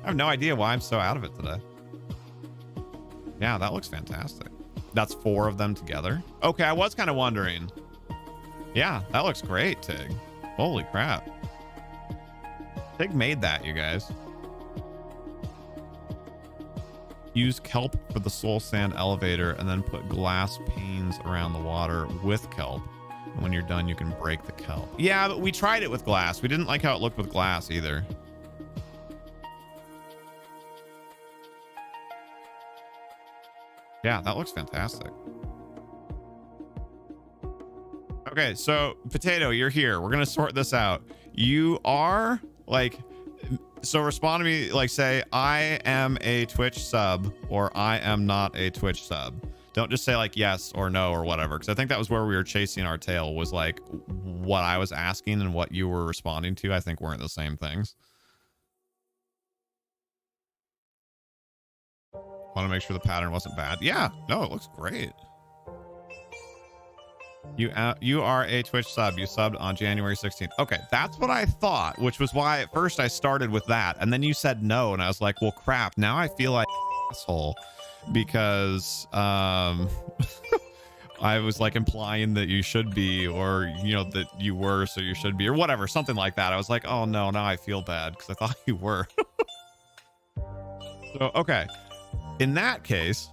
I have no idea why I'm so out of it today. Yeah, that looks fantastic. That's 4 of them together. Okay, I was kind of wondering. Yeah, that looks great, Tig. Holy crap. Tig made that, you guys. Use kelp for the soul sand elevator and then put glass panes around the water with kelp. And when you're done, you can break the kelp. Yeah, but we tried it with glass. We didn't like how it looked with glass either. Yeah, that looks fantastic. Okay, so Potato, you're here. We're gonna sort this out. You are like, so respond to me, like say, I am a Twitch sub or I am not a Twitch sub. Don't just say like yes or no or whatever, because I think that was where we were chasing our tail, was like what I was asking and what you were responding to, I think weren't the same things. Want to make sure the pattern wasn't bad. Yeah, no, it looks great. You are a Twitch sub. You subbed on January 16th. Okay, that's what I thought, which was why at first I started with that. And then you said no, and I was like, well, crap. Now I feel like an asshole because I was like implying that you should be, or, you know, that you were, so you should be, or whatever, something like that. I was like, oh no, now I feel bad because I thought you were. So, okay. In that case,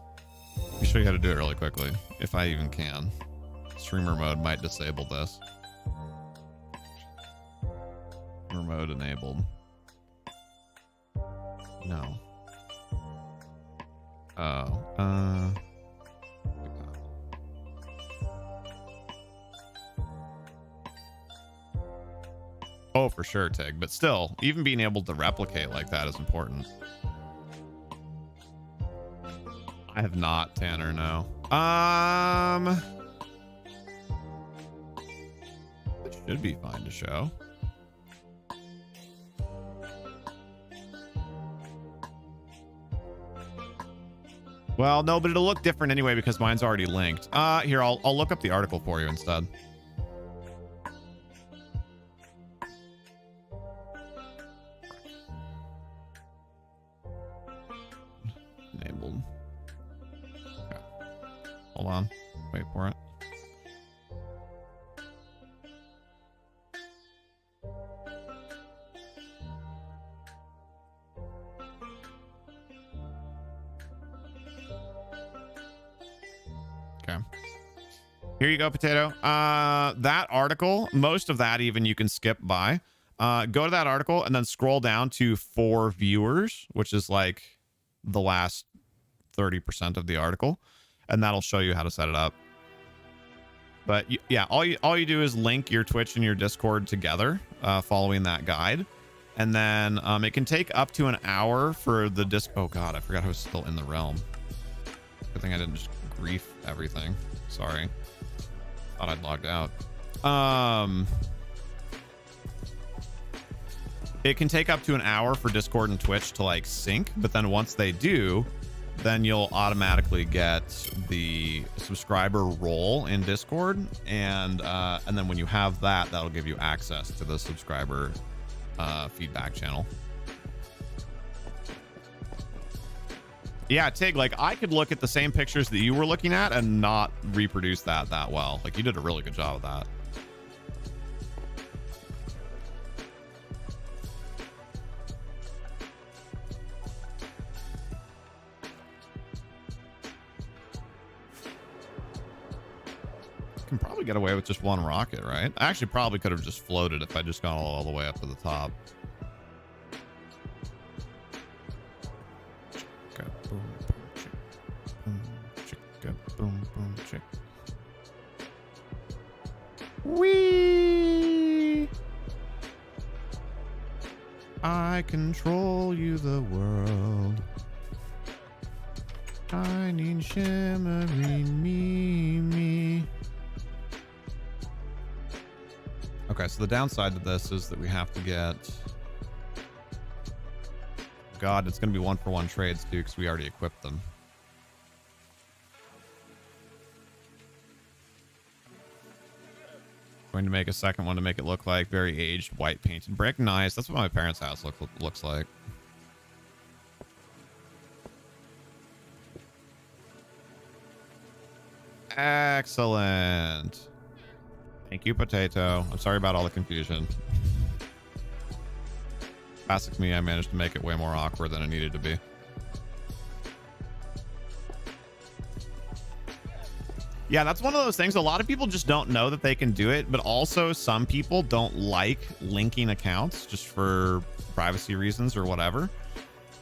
let me show you how to do it really quickly, if I even can. Streamer mode might disable this. Streamer mode enabled. No. Oh, oh, for sure, Tig. But still, even being able to replicate like that is important. I have not, Tanner, no. It should be fine to show. Well, no, but it'll look different anyway because mine's already linked. Here, I'll look up the article for you instead. Enabled. Okay. Hold on. Wait for it. Okay. Here you go, Potato. That article, most of that even you can skip by. Go to that article and then scroll down to 4 viewers, which is like the last 30% of the article, and that'll show you how to set it up. But yeah, all you do is link your Twitch and your Discord together, following that guide, and then it can take up to an hour for the disc. Oh God, I forgot I was still in the realm. Good thing I didn't just grief everything. Sorry, thought I'd logged out. It can take up to an hour for Discord and Twitch to like sync, but then once they do, then you'll automatically get the subscriber role in Discord, and then when you have that, that'll give you access to the subscriber feedback channel. Yeah, Tig, like I could look at the same pictures that you were looking at and not reproduce that well. Like you did a really good job of that. Can probably get away with just one rocket, right? I actually probably could have just floated if I just got all the way up to the top. Boom, boom, chick. Boom, boom, chick. Whee! I control you, the world. Shining, shimmering me. Okay, so the downside to this is that we have to get... God, it's going to be 1-for-1 trades, too, because we already equipped them. Going to make a second one to make it look like very aged white painted brick. Nice. That's what my parents' house looks like. Excellent. Thank you, Potato. I'm sorry about all the confusion. Classic me, I managed to make it way more awkward than it needed to be. Yeah, that's one of those things. A lot of people just don't know that they can do it, but also some people don't like linking accounts just for privacy reasons or whatever.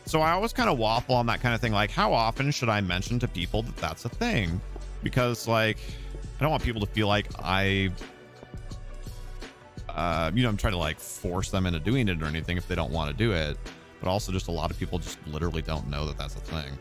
So I always kind of waffle on that kind of thing. Like, how often should I mention to people that that's a thing? Because, like, I don't want people to feel like I'm trying to like force them into doing it or anything if they don't want to do it. But also just a lot of people just literally don't know that that's a thing.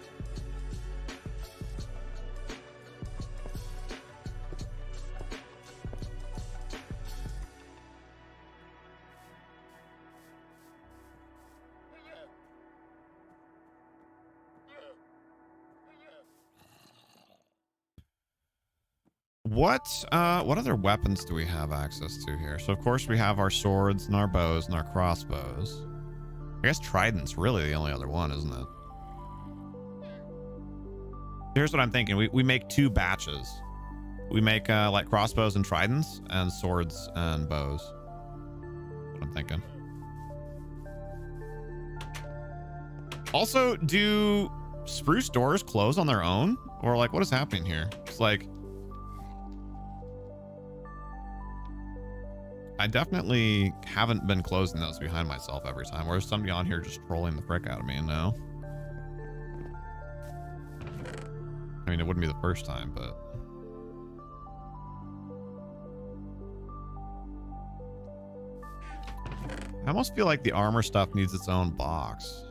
What other weapons do we have access to here? So of course we have our swords and our bows and our crossbows. I guess trident's really the only other one, isn't it? Here's what I'm thinking. We make 2 batches. We make like crossbows and tridents and swords and bows. What I'm thinking. Also, do spruce doors close on their own? Or like what is happening here? It's like I definitely haven't been closing those behind myself every time. Or is somebody on here just trolling the frick out of me? No. I mean, it wouldn't be the first time, but I almost feel like the armor stuff needs its own box.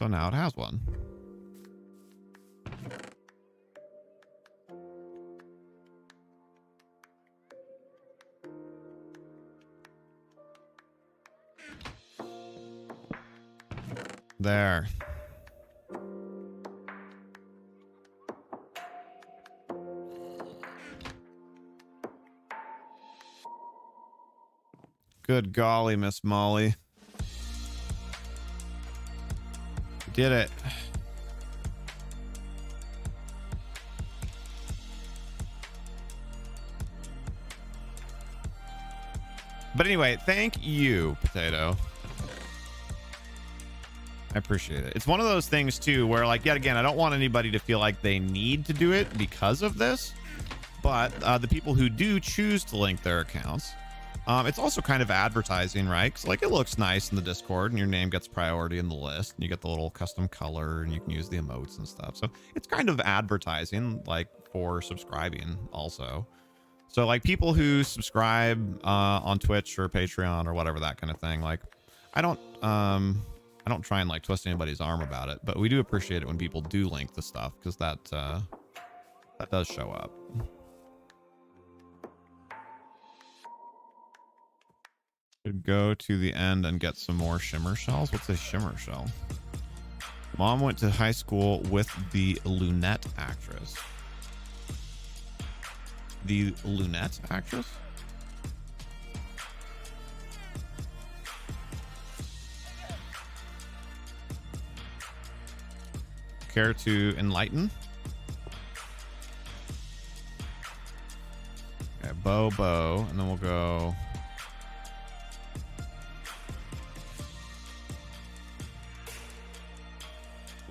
So now it has one. There. Good golly, Miss Molly. Did it. But anyway, thank you, Potato. I appreciate it. It's one of those things too where, like, yet again, I don't want anybody to feel like they need to do it because of this, but the people who do choose to link their accounts, it's also kind of advertising, right? Because, like, it looks nice in the Discord and your name gets priority in the list and you get the little custom color and you can use the emotes and stuff. So it's kind of advertising, like, for subscribing also. So, like, people who subscribe on Twitch or Patreon or whatever, that kind of thing, like, I don't try and, like, twist anybody's arm about it, but we do appreciate it when people do link the stuff, because that does show up. Should go to the end and get some more shimmer shells. What's a shimmer shell? Mom went to high school with the Lunette actress. The Lunette actress? Care to enlighten? Okay, bow, and then we'll go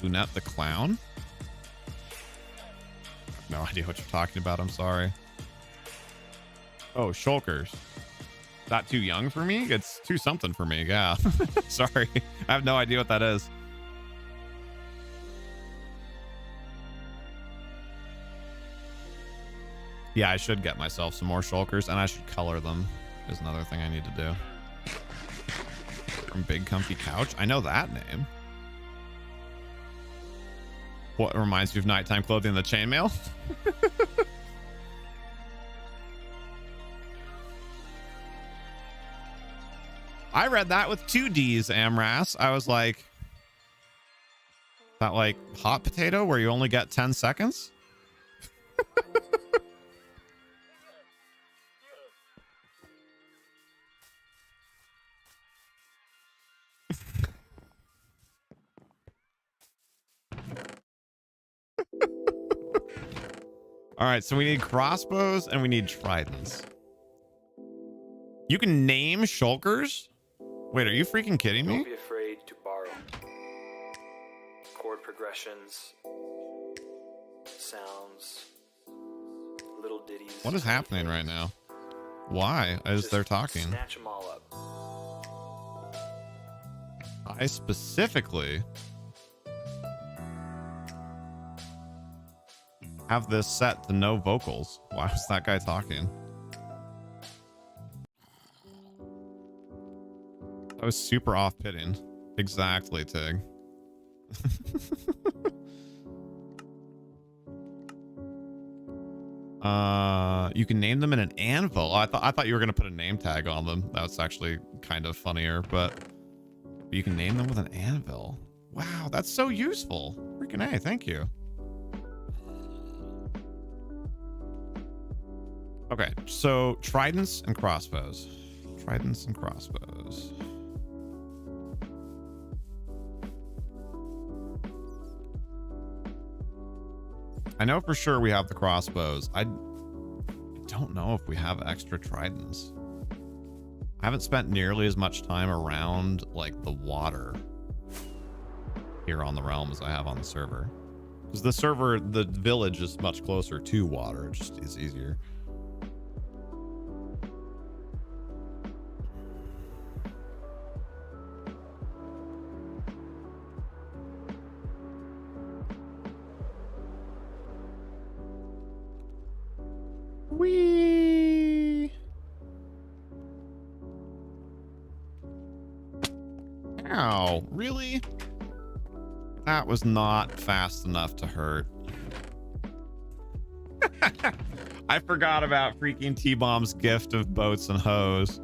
Lunette the clown. I have no idea what you're talking about. I'm sorry. Oh, shulkers. Not too young for me? It's too something for me. Yeah. Sorry. I have no idea what that is. Yeah, I should get myself some more shulkers, and I should color them is another thing I need to do. From Big Comfy Couch. I know that name. What reminds me of nighttime clothing, the chainmail? I read that with 2 D's, Amras. I was like, that like hot potato where you only get 10 seconds? All right, so we need crossbows and we need tridents. You can name shulkers? Wait, are you freaking kidding me? Don't be afraid to borrow. Chord progressions, sounds, little ditties. What is happening right now? Why is there talking? Snatch them all up. I specifically have this set to no vocals. Why was that guy talking? I was super off-putting. Exactly, Tig. You can name them in an anvil. I thought you were gonna put a name tag on them. That's actually kind of funnier, but you can name them with an anvil. Wow, that's so useful. Freaking A, thank you. Okay, so tridents and crossbows. Tridents and crossbows. I know for sure we have the crossbows. I don't know if we have extra tridents. I haven't spent nearly as much time around like the water here on the realm as I have on the server. Because the server, the village is much closer to water. It just is easier. Whee! Ow, really? That was not fast enough to hurt. I forgot about freaking T-Bomb's gift of boats and hoes.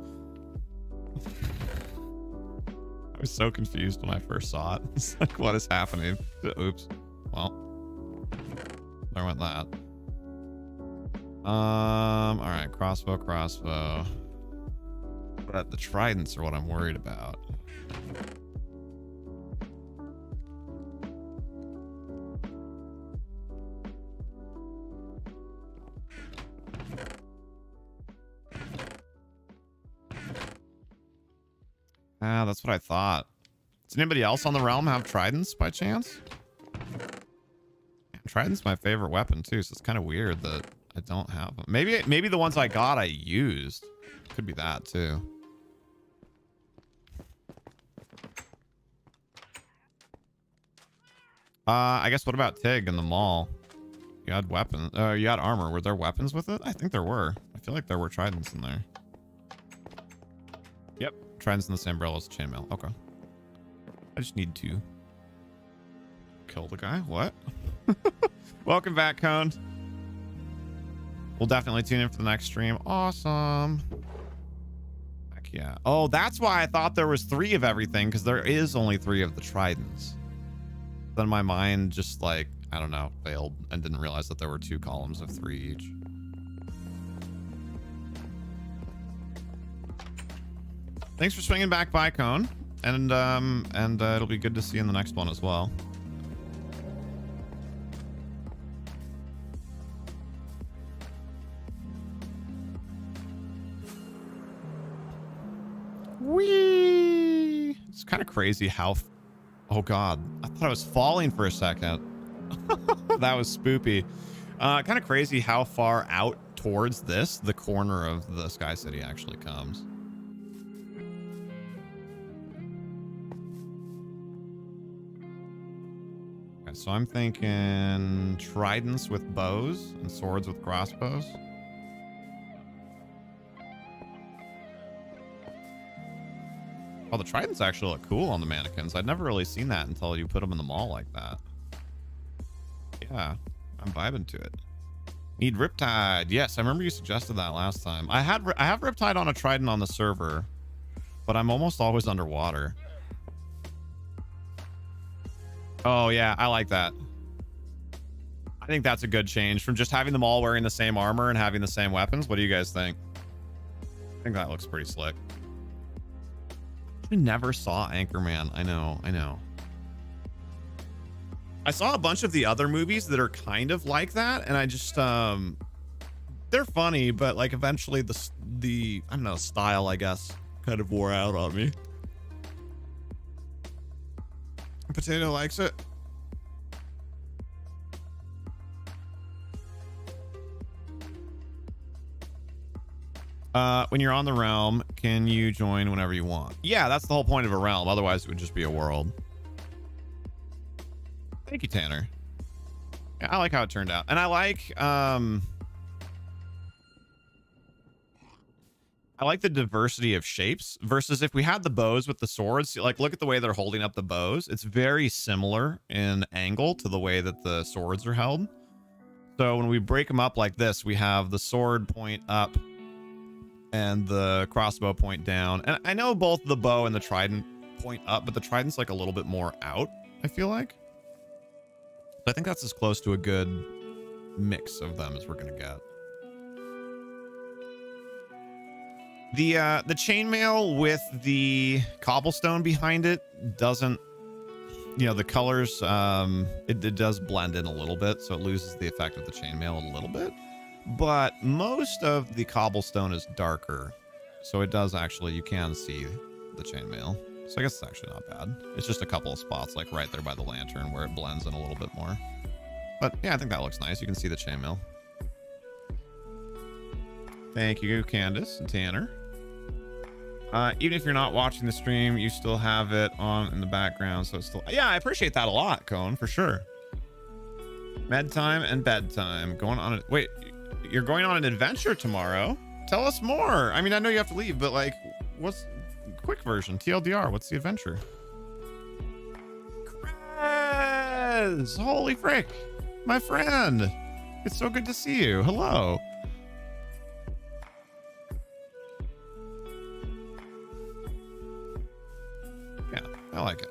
I was so confused when I first saw it. It's like, what is happening? Oops. Well, there went that. All right, crossbow. But the tridents are what I'm worried about. Ah, that's what I thought. Does anybody else on the realm have tridents by chance? Trident's my favorite weapon too, so it's kind of weird that I don't have them. Maybe the ones I got I used. Could be that too. I guess what about Tig in the mall? You had weapons. You had armor. Were there weapons with it? I think there were. I feel like there were tridents in there. Yep. Tridents in the same umbrella as chainmail. Okay. I just need to kill the guy. What? Welcome back, Cone. We'll definitely tune in for the next stream. Awesome. Heck yeah. Oh, that's why I thought there was 3 of everything, because there is only 3 of the tridents. Then my mind just, like, I don't know, failed and didn't realize that there were 2 columns of 3 each. Thanks for swinging back by, Cone. And it'll be good to see you in the next one as well. Whee! It's kind of crazy how... Oh, God. I thought I was falling for a second. That was spoopy. Kind of crazy how far out towards this, the corner of the Sky City actually comes. Okay, so I'm thinking tridents with bows and swords with crossbows. Oh, the tridents actually look cool on the mannequins. I'd never really seen that until you put them in the mall like that. Yeah, I'm vibing to it. Need Riptide. Yes, I remember you suggested that last time. I have Riptide on a trident on the server, but I'm almost always underwater. Oh yeah, I like that. I think that's a good change from just having them all wearing the same armor and having the same weapons. What do you guys think? I think that looks pretty slick. I never saw Anchorman. I know. I saw a bunch of the other movies that are kind of like that, and I just they're funny, but like eventually the I don't know, style, I guess, kind of wore out on me. Potato likes it. When you're on the realm, can you join whenever you want? Yeah, that's the whole point of a realm. Otherwise, it would just be a world. Thank you, Tanner. Yeah, I like how it turned out. And I like the diversity of shapes versus if we had the bows with the swords. Like, look at the way they're holding up the bows. It's very similar in angle to the way that the swords are held. So when we break them up like this, we have the sword point up and the crossbow point down. And I know both the bow and the trident point up, but the trident's like a little bit more out, I feel like. So I think that's as close to a good mix of them as we're gonna get. The chainmail with the cobblestone behind it doesn't, you know, the colors, it does blend in a little bit, so it loses the effect of the chainmail a little bit. But most of the cobblestone is darker, so it does actually, you can see the chainmail. So I guess it's actually not bad. It's just a couple of spots, like right there by the lantern, where it blends in a little bit more. But yeah, I think that looks nice. You can see the chainmail. Thank you, Candace and Tanner. Even if you're not watching the stream, you still have it on in the background. So it's still, yeah, I appreciate that a lot, Cone, for sure. Med time and bedtime. Going on wait, you're going on an adventure tomorrow? Tell us more. I mean, I know you have to leave, but like, what's quick version? TLDR, what's the adventure? Krez! Holy frick, my friend. It's so good to see you. Hello. Yeah, I like it.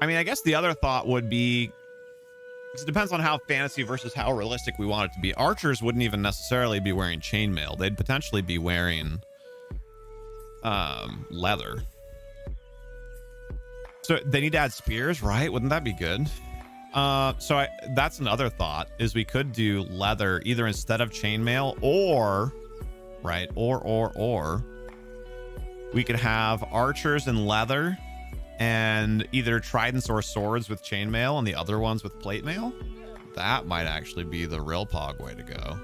I mean, I guess the other thought would be, it depends on how fantasy versus how realistic we want it to be. Archers wouldn't even necessarily be wearing chainmail. They'd potentially be wearing leather. So they need to add spears, right? Wouldn't that be good? That's another thought, is we could do leather either instead of chainmail, or right, or we could have archers in leather and either tridents or swords with chainmail and the other ones with plate mail. That might actually be the real pog way to go.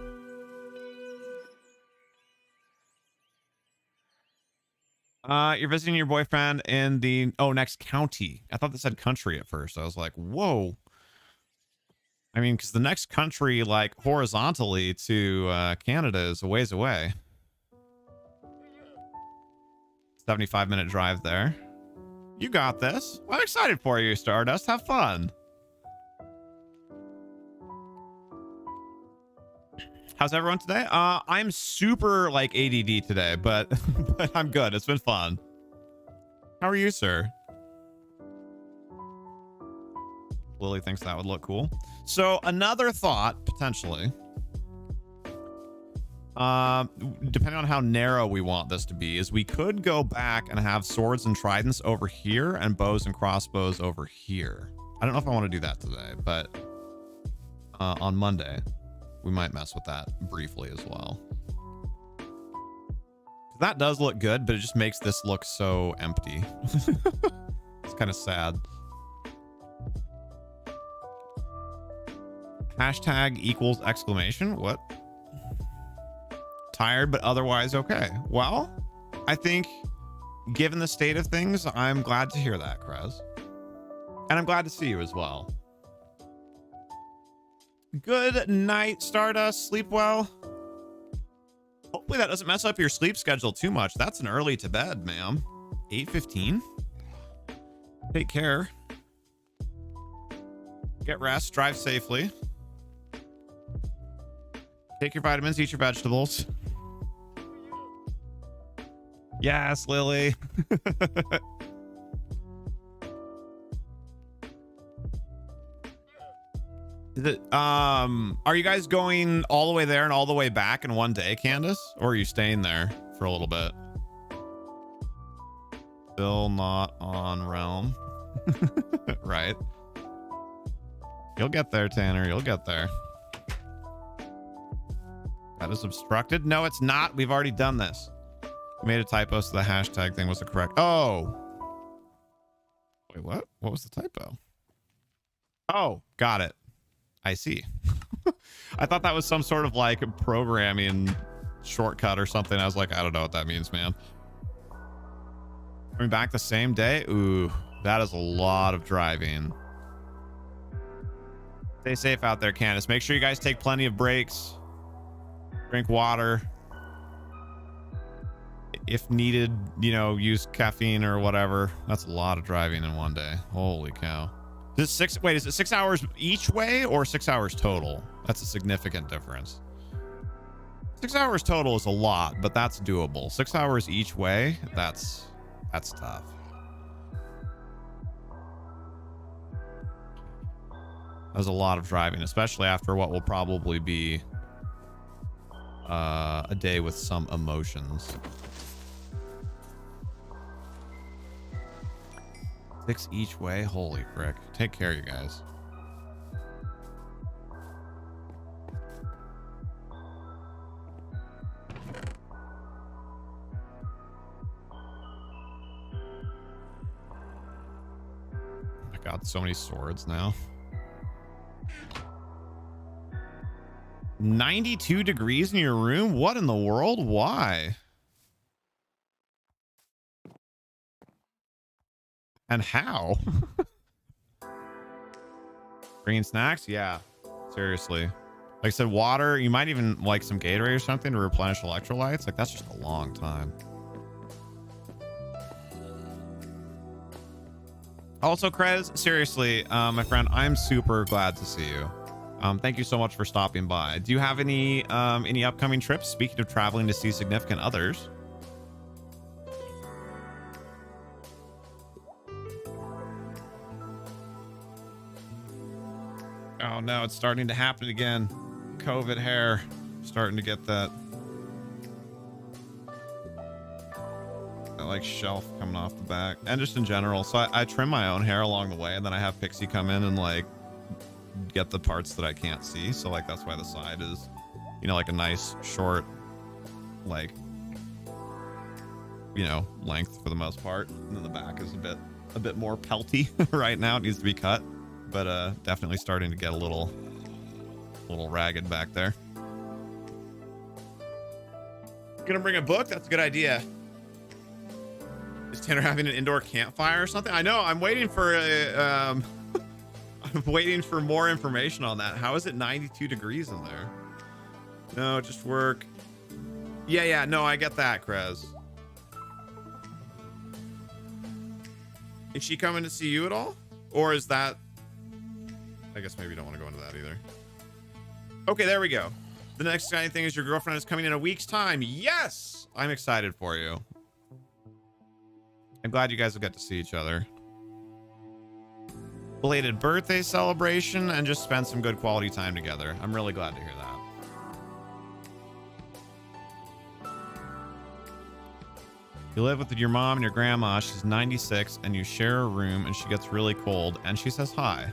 You're visiting your boyfriend in the next county. I thought this said country at first. I was like, whoa. I mean, because the next country, like horizontally to Canada, is a ways away. 75-minute drive there. You got this. I'm excited for you, Stardust. Have fun. How's everyone today? I'm super like ADD today, but but I'm good. It's been fun. How are you, sir? Lily thinks that would look cool. So another thought, potentially, depending on how narrow we want this to be, is we could go back and have swords and tridents over here and bows and crossbows over here. I don't know if I want to do that today, but on Monday we might mess with that briefly as well. That does look good, but it just makes this look so empty. It's kind of sad. Hashtag equals exclamation. What? Tired, but otherwise okay. Well, I think given the state of things, I'm glad to hear that, Krez. And I'm glad to see you as well. Good night, Stardust. Sleep well. Hopefully that doesn't mess up your sleep schedule too much. That's an early to bed, ma'am. 8:15. Take care. Get rest. Drive safely. Take your vitamins. Eat your vegetables. Yes, Lily. Is it, are you guys going all the way there and all the way back in one day, Candace? Or are you staying there for a little bit? Still not on Realm. Right. You'll get there, Tanner. You'll get there. That is obstructed. No, it's not. We've already done this. We made a typo, so the hashtag thing was the correct. Oh. Wait, what? What was the typo? Oh, got it. I see. I thought that was some sort of like programming shortcut or something. I was like, I don't know what that means, man. Coming back the same day? Ooh, that is a lot of driving. Stay safe out there, Candace. Make sure you guys take plenty of breaks. Drink water. If needed, you know, use caffeine or whatever. That's a lot of driving in one day. Holy cow. Is it 6 hours each way or 6 hours total? That's a significant difference. 6 hours total is a lot, but that's doable. 6 hours each way, that's tough. That was a lot of driving, especially after what will probably be a day with some emotions. 6 each way. Holy frick. Take care, you guys. So many swords now. 92 degrees in your room? What in the world? Why? And how? Green snacks? Yeah. Seriously. Like I said, water. You might even like some Gatorade or something to replenish electrolytes. Like, that's just a long time. Also, Krez, seriously, my friend, I'm super glad to see you. Thank you so much for stopping by. Do you have any upcoming trips? Speaking of traveling to see significant others. Oh no, it's starting to happen again. COVID hair, starting to get that like shelf coming off the back, and just in general. So I trim my own hair along the way, and then I have Pixie come in and like get the parts that I can't see. So like that's why the side is, you know, like a nice short, like, you know, length for the most part, and then the back is a bit more pelty right now. It needs to be cut, but definitely starting to get a little ragged back there. Gonna bring a book? That's a good idea. Is Tanner having an indoor campfire or something? I know. I'm waiting for I'm waiting for more information on that. How is it 92 degrees in there? No, just work. Yeah. No, I get that, Krez. Is she coming to see you at all? Or is that... I guess maybe you don't want to go into that either. Okay, there we go. The next exciting thing is your girlfriend is coming in a week's time. Yes! I'm excited for you. I'm glad you guys will get to see each other. Belated birthday celebration and just spend some good quality time together. I'm really glad to hear that. You live with your mom and your grandma. She's 96 and you share a room and she gets really cold and she says hi.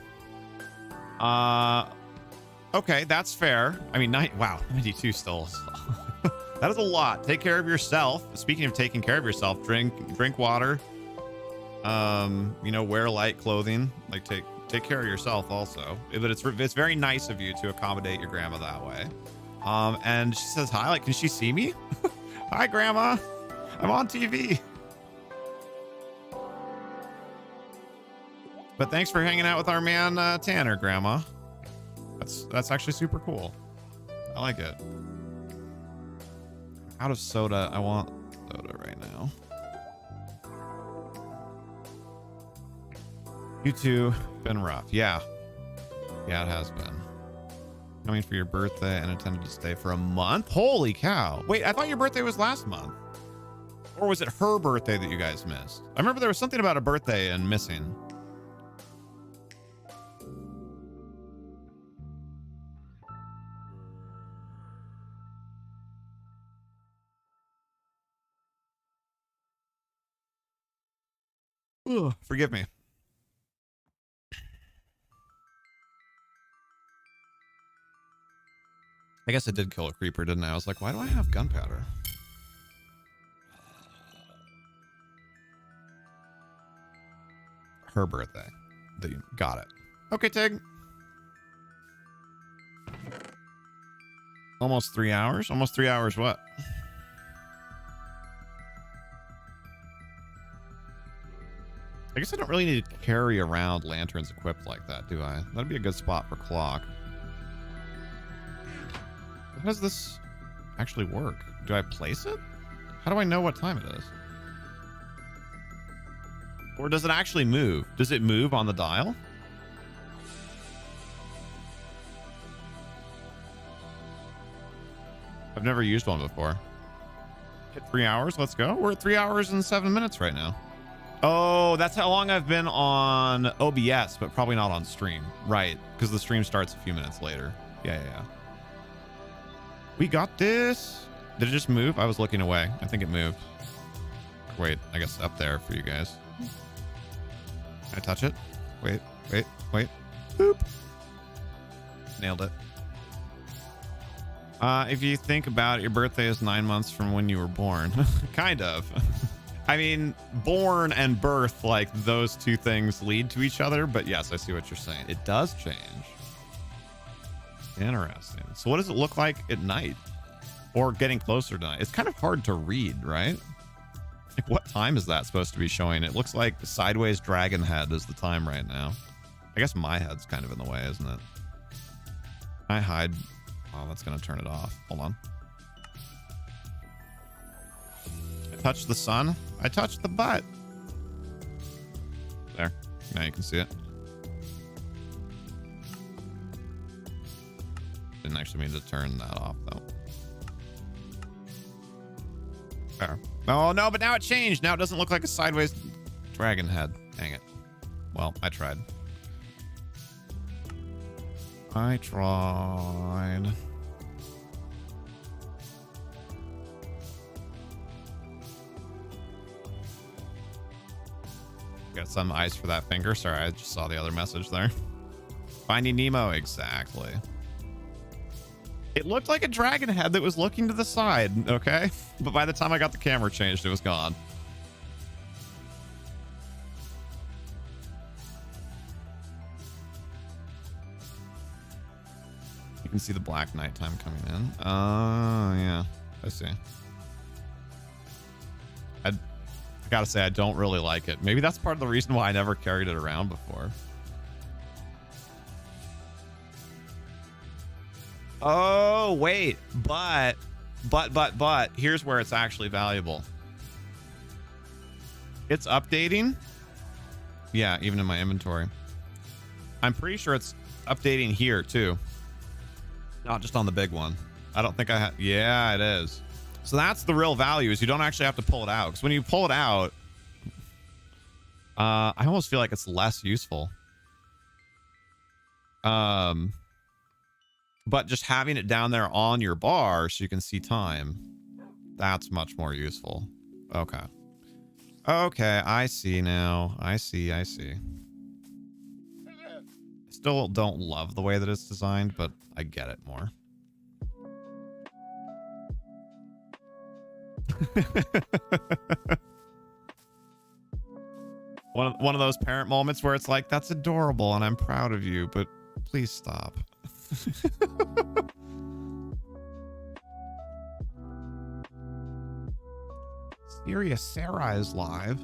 Okay, that's fair. I mean, wow, 92 still. That is a lot. Take care of yourself. Speaking of taking care of yourself, drink water. You know, wear light clothing. Like take care of yourself also. But it's very nice of you to accommodate your grandma that way. And she says hi. Like, can she see me? Hi, Grandma. I'm on TV. But thanks for hanging out with our man Tanner, Grandma. That's actually super cool. I like it. Out of soda. I want soda right now. You two, been rough. Yeah, it has been. Coming for your birthday and intended to stay for a month. Holy cow. Wait, I thought your birthday was last month. Or was it her birthday that you guys missed? I remember there was something about a birthday and missing. Ugh, forgive me. I guess I did kill a creeper, didn't I? I was like, why do I have gunpowder? Her birthday. Got it. Okay, Tig. Almost 3 hours? Almost 3 hours what? I guess I don't really need to carry around lanterns equipped like that, do I? That'd be a good spot for clock. How does this actually work? Do I place it? How do I know what time it is? Or does it actually move? Does it move on the dial? I've never used one before. Hit 3 hours. Let's go. We're at 3 hours and 7 minutes right now. Oh, that's how long I've been on OBS, but probably not on stream. Right, because the stream starts a few minutes later. Yeah. We got this. Did it just move? I was looking away. I think it moved. Wait, I guess up there for you guys. Can I touch it? Wait. Boop. Nailed it. If you think about it, your birthday is 9 months from when you were born. Kind of. I mean, born and birth, like those two things lead to each other. But yes, I see what you're saying. It does change. Interesting. So what does it look like at night or getting closer to night? It's kind of hard to read, right? Like what time is that supposed to be showing? It looks like sideways dragon head is the time right now. I guess my head's kind of in the way, isn't it? I hide. Oh, that's going to turn it off. Hold on. I touched the sun. I touched the butt. There. Now you can see it. Didn't actually mean to turn that off, though. There. Oh, no, but now it changed. Now it doesn't look like a sideways dragon head. Dang it. Well, I tried. I tried. Got some ice for that finger. Sorry, I just saw the other message there. Finding Nemo, exactly. It looked like a dragon head that was looking to the side, okay? But by the time I got the camera changed, it was gone. You can see the black nighttime coming in. Oh, yeah. I see. I gotta say, I don't really like it. Maybe that's part of the reason why I never carried it around before. Oh, wait. But, here's where it's actually valuable. It's updating. Yeah, even in my inventory. I'm pretty sure it's updating here, too. Not just on the big one. I don't think I have. Yeah, it is. So that's the real value, is you don't actually have to pull it out. Because when you pull it out, I almost feel like it's less useful. But just having it down there on your bar so you can see time, that's much more useful. Okay. Okay, I see now. I see. Still don't love the way that it's designed, but I get it more. One of those parent moments where it's like, that's adorable and I'm proud of you, but please stop. Serious Sarah is live.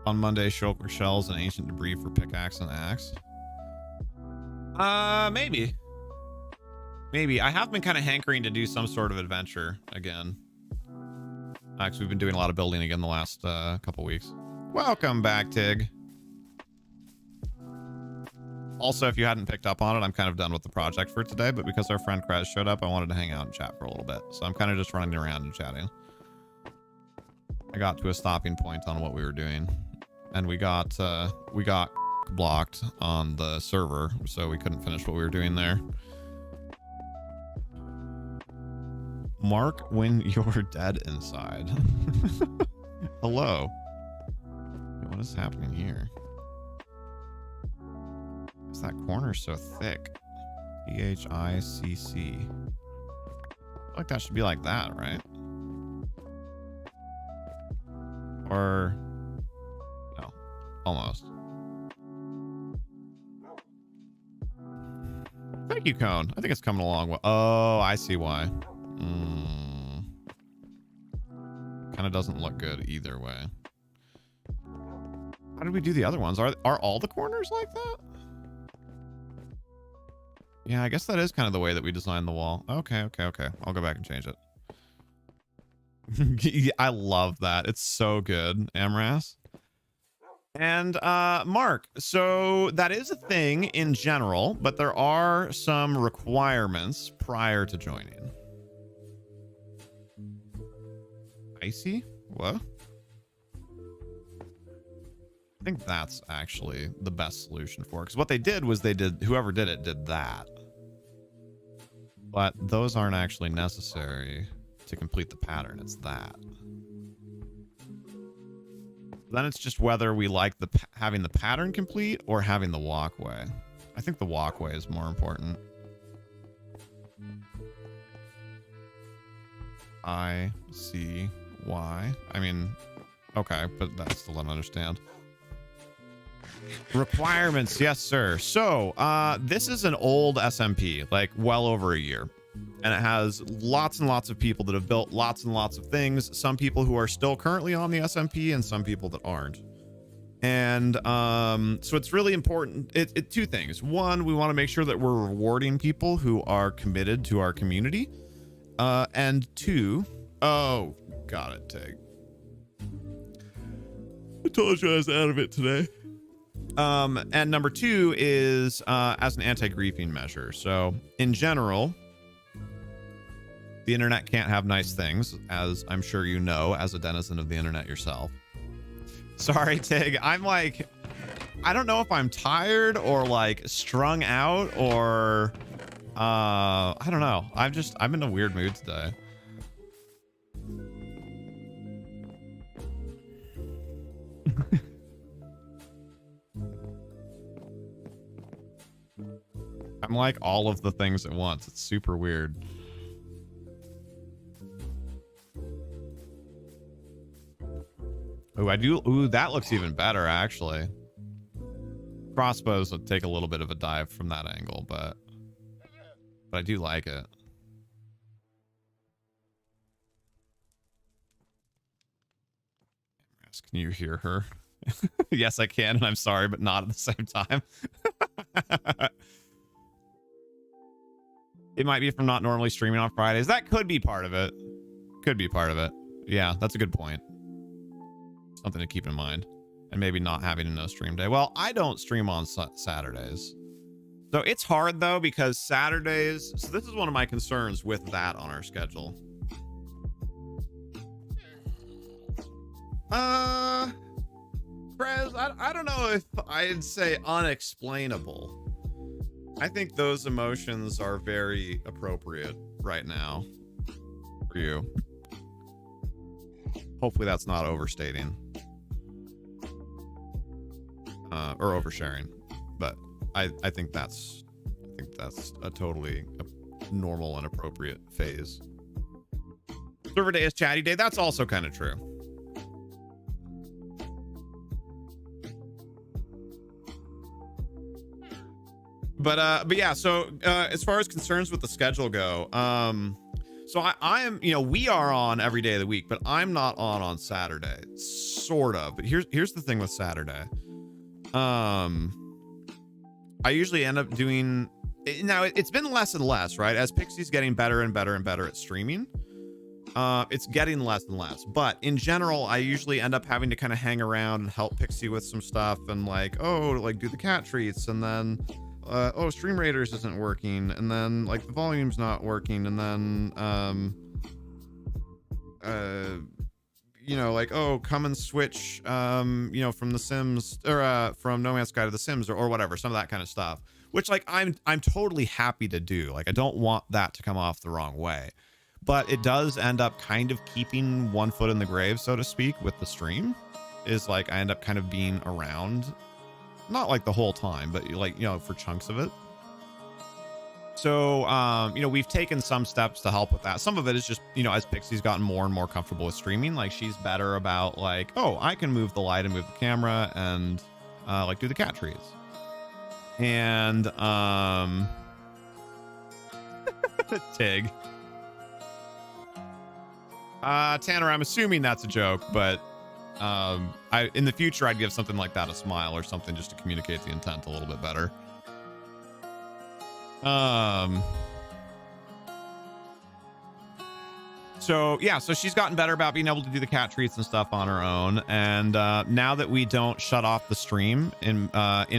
On Monday, shulker shells and ancient debris for pickaxe and axe. Maybe. Maybe. I have been kind of hankering to do some sort of adventure again. Actually, we've been doing a lot of building again the last couple weeks. Welcome back, Tig. Also, if you hadn't picked up on it, I'm kind of done with the project for today, but because our friend Krez showed up, I wanted to hang out and chat for a little bit. So I'm kind of just running around and chatting. I got to a stopping point on what we were doing, and we got blocked on the server, so we couldn't finish what we were doing there. Mark when you're dead inside. Hello. What is happening here? Is that corner so thick? THICC. I feel like that should be like that, right? Or no, almost. Thank you, Cone. I think it's coming along well. Oh, I see why. Kind of doesn't look good either way. How did we do the other ones? Are all the corners like that? Yeah, I guess that is kind of the way that we designed the wall. Okay. I'll go back and change it. I love that. It's so good, Amras. And Mark, so that is a thing in general, but there are some requirements prior to joining. Icy? What? I think that's actually the best solution for it. Because what they did was whoever did it did that. But those aren't actually necessary to complete the pattern. It's that. Then it's just whether we like having the pattern complete or having the walkway. I think the walkway is more important. I see why. I mean, okay, but that still don't understand. Requirements, yes, sir. So, this is an old SMP, like well over a year. And it has lots and lots of people that have built lots and lots of things. Some people who are still currently on the SMP and some people that aren't. And so it's really important. Two things. One, we want to make sure that we're rewarding people who are committed to our community. And two, oh, got it, Tig. I told you I was out of it today. And number two is as an anti-griefing measure. So in general, the internet can't have nice things, as I'm sure you know, as a denizen of the internet yourself. Sorry, Tig. I'm like, I don't know if I'm tired or like strung out or I don't know. I'm in a weird mood today. I'm like all of the things at once. It's super weird. Ooh, ooh, that looks even better, actually. Crossbows would take a little bit of a dive from that angle, but I do like it. Can you hear her? Yes, I can, and I'm sorry, but not at the same time. It might be from not normally streaming on Fridays. That could be part of it. Could be part of it. Yeah, that's a good point. Something to keep in mind. And maybe not having a no stream day. Well, I don't stream on Saturdays. So it's hard though, because Saturdays, so this is one of my concerns with that on our schedule. Prez, I don't know if I'd say unexplainable. I think those emotions are very appropriate right now for you. Hopefully that's not overstating. Or oversharing, but I think that's a totally normal and appropriate phase. Server day is chatty day. That's also kind of true. But yeah, so as far as concerns with the schedule go, so I am, you know, we are on every day of the week, but I'm not on Saturday, sort of. But here's the thing with Saturday. I usually end up doing, now it's been less and less, right? As Pixie's getting better and better and better at streaming, it's getting less and less. But in general, I usually end up having to kind of hang around and help Pixie with some stuff and like, oh, like do the cat treats, and then oh, Stream Raiders isn't working, and then like the volume's not working, and then you know, like, oh, come and switch you know, from The Sims, or from No Man's Sky to The Sims, or whatever, some of that kind of stuff, which like I'm totally happy to do. Like, I don't want that to come off the wrong way, but it does end up kind of keeping one foot in the grave, so to speak, with the stream. Is like I end up kind of being around, not like the whole time, but like, you know, for chunks of it. So you know, we've taken some steps to help with that. Some of it is just, you know, as Pixie's gotten more and more comfortable with streaming, like she's better about like, oh, I can move the light and move the camera and like do the cat trees. And Tig. Tanner, I'm assuming that's a joke, but in the future I'd give something like that a smile or something, just to communicate the intent a little bit better. So yeah, so she's gotten better about being able to do the cat treats and stuff on her own, and now that we don't shut off the stream in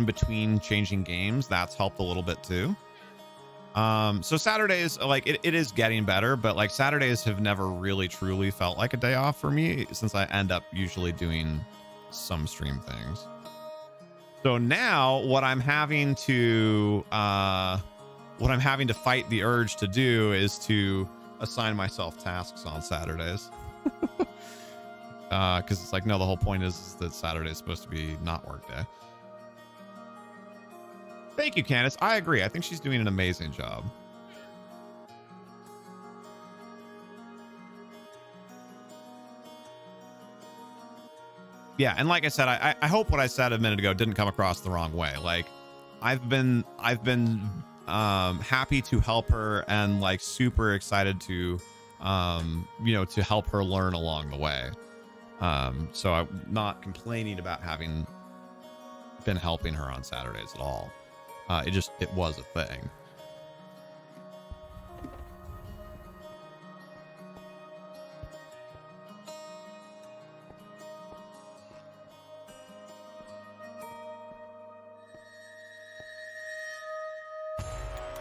between changing games, that's helped a little bit too. So Saturdays, like it is getting better, but like Saturdays have never really truly felt like a day off for me, since I end up usually doing some stream things. So now what I'm having to fight the urge to do is to assign myself tasks on Saturdays. Because it's like, no, the whole point is that Saturday is supposed to be not work day. Thank you, Candace. I agree. I think she's doing an amazing job. Yeah, and like I said, I hope what I said a minute ago didn't come across the wrong way. Like, I've been happy to help her and like super excited to you know, to help her learn along the way. So I'm not complaining about having been helping her on Saturdays at all. It was a thing.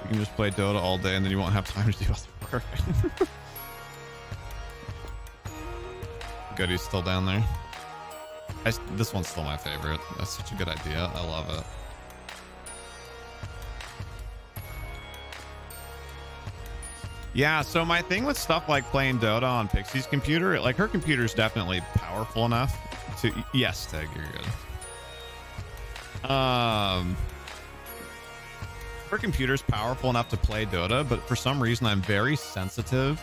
You can just play Dota all day and then you won't have time to do other work. Good, he's still down there. This one's still my favorite. That's such a good idea. I love it. Yeah, so my thing with stuff like playing Dota on Pixie's computer, like her computer's definitely powerful enough to... Yes, Teg, you're good. Her computer's powerful enough to play Dota, but for some reason I'm very sensitive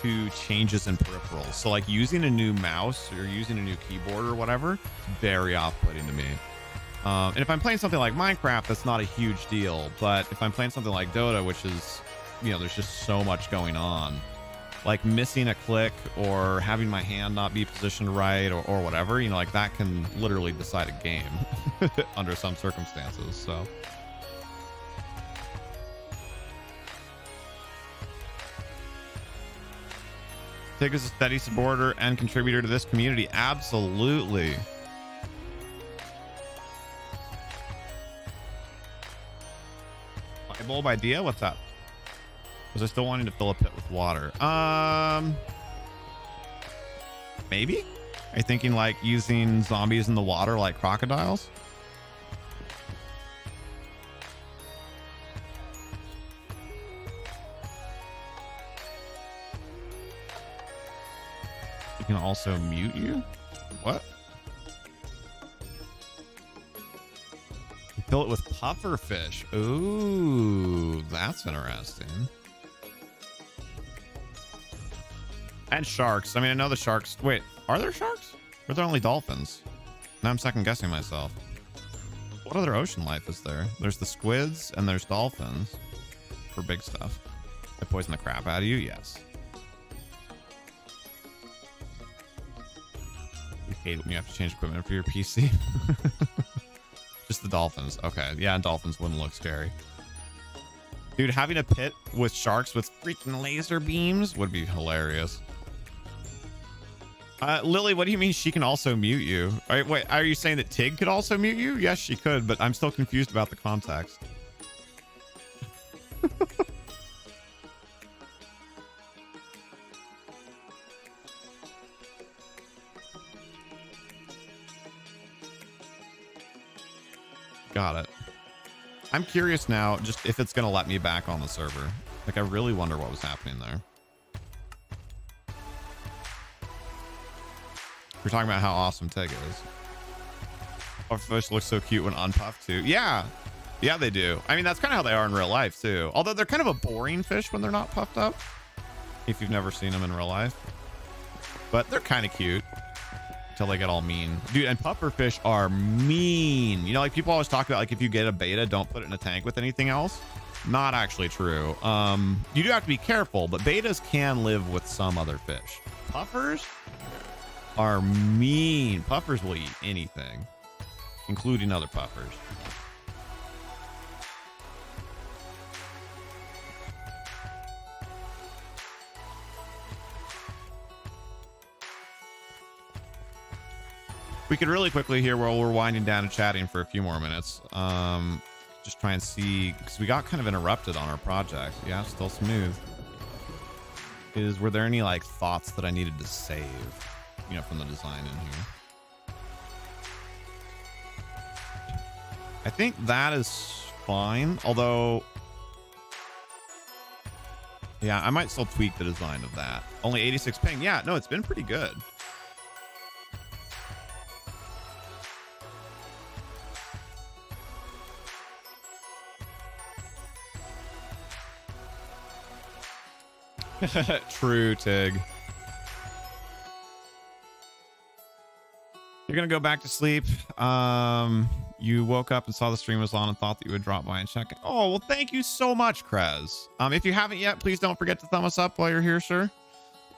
to changes in peripherals. So like using a new mouse or using a new keyboard or whatever, it's very off-putting to me. And if I'm playing something like Minecraft, that's not a huge deal. But if I'm playing something like Dota, which is, you know, there's just so much going on, like missing a click or having my hand not be positioned right or whatever, you know, like that can literally decide a game under some circumstances. So Tig is a steady supporter and contributor to this community. Absolutely. Light bulb idea? What's up? Was I still wanting to fill a pit with water? Maybe? Are you thinking like using zombies in the water like crocodiles? Can also mute you. What? Fill it with puffer fish. Ooh, that's interesting. And sharks. I mean, I know the sharks. Wait, are there sharks? Or are there only dolphins? Now I'm second guessing myself. What other ocean life is there? There's the squids and there's dolphins for big stuff. They poison the crap out of you. Yes. Hate when you have to change equipment for your PC. Just the dolphins. Okay, yeah, and dolphins wouldn't look scary. Dude, having a pit with sharks with freaking laser beams would be hilarious. Lily, what do you mean she can also mute you? Wait, are you saying that Tig could also mute you? Yes, she could, but I'm still confused about the context. Got it. I'm curious now just if it's going to let me back on the server. Like, I really wonder what was happening there. We're talking about how awesome Tig is. Pufferfish looks so cute when unpuffed too. Yeah. Yeah, they do. I mean, that's kind of how they are in real life too. Although they're kind of a boring fish when they're not puffed up. If you've never seen them in real life. But they're kind of cute. Until they get all mean. Dude, and pufferfish are mean. You know, like people always talk about like if you get a beta, don't put it in a tank with anything else. Not actually true. You do have to be careful, but betas can live with some other fish. Puffers are mean. Puffers will eat anything, including other puffers. We could really quickly here while we're winding down and chatting for a few more minutes. Just try and see, because we got kind of interrupted on our project. Yeah, still smooth. Were there any like thoughts that I needed to save, you know, from the design in here? I think that is fine. Although, yeah, I might still tweak the design of that. Only 86 ping. Yeah, no, it's been pretty good. True, Tig. You're gonna go back to sleep. You woke up and saw the stream was on and thought that you would drop by and check it. Oh, well, thank you so much, Krez. If you haven't yet, please don't forget to thumb us up while you're here, sir.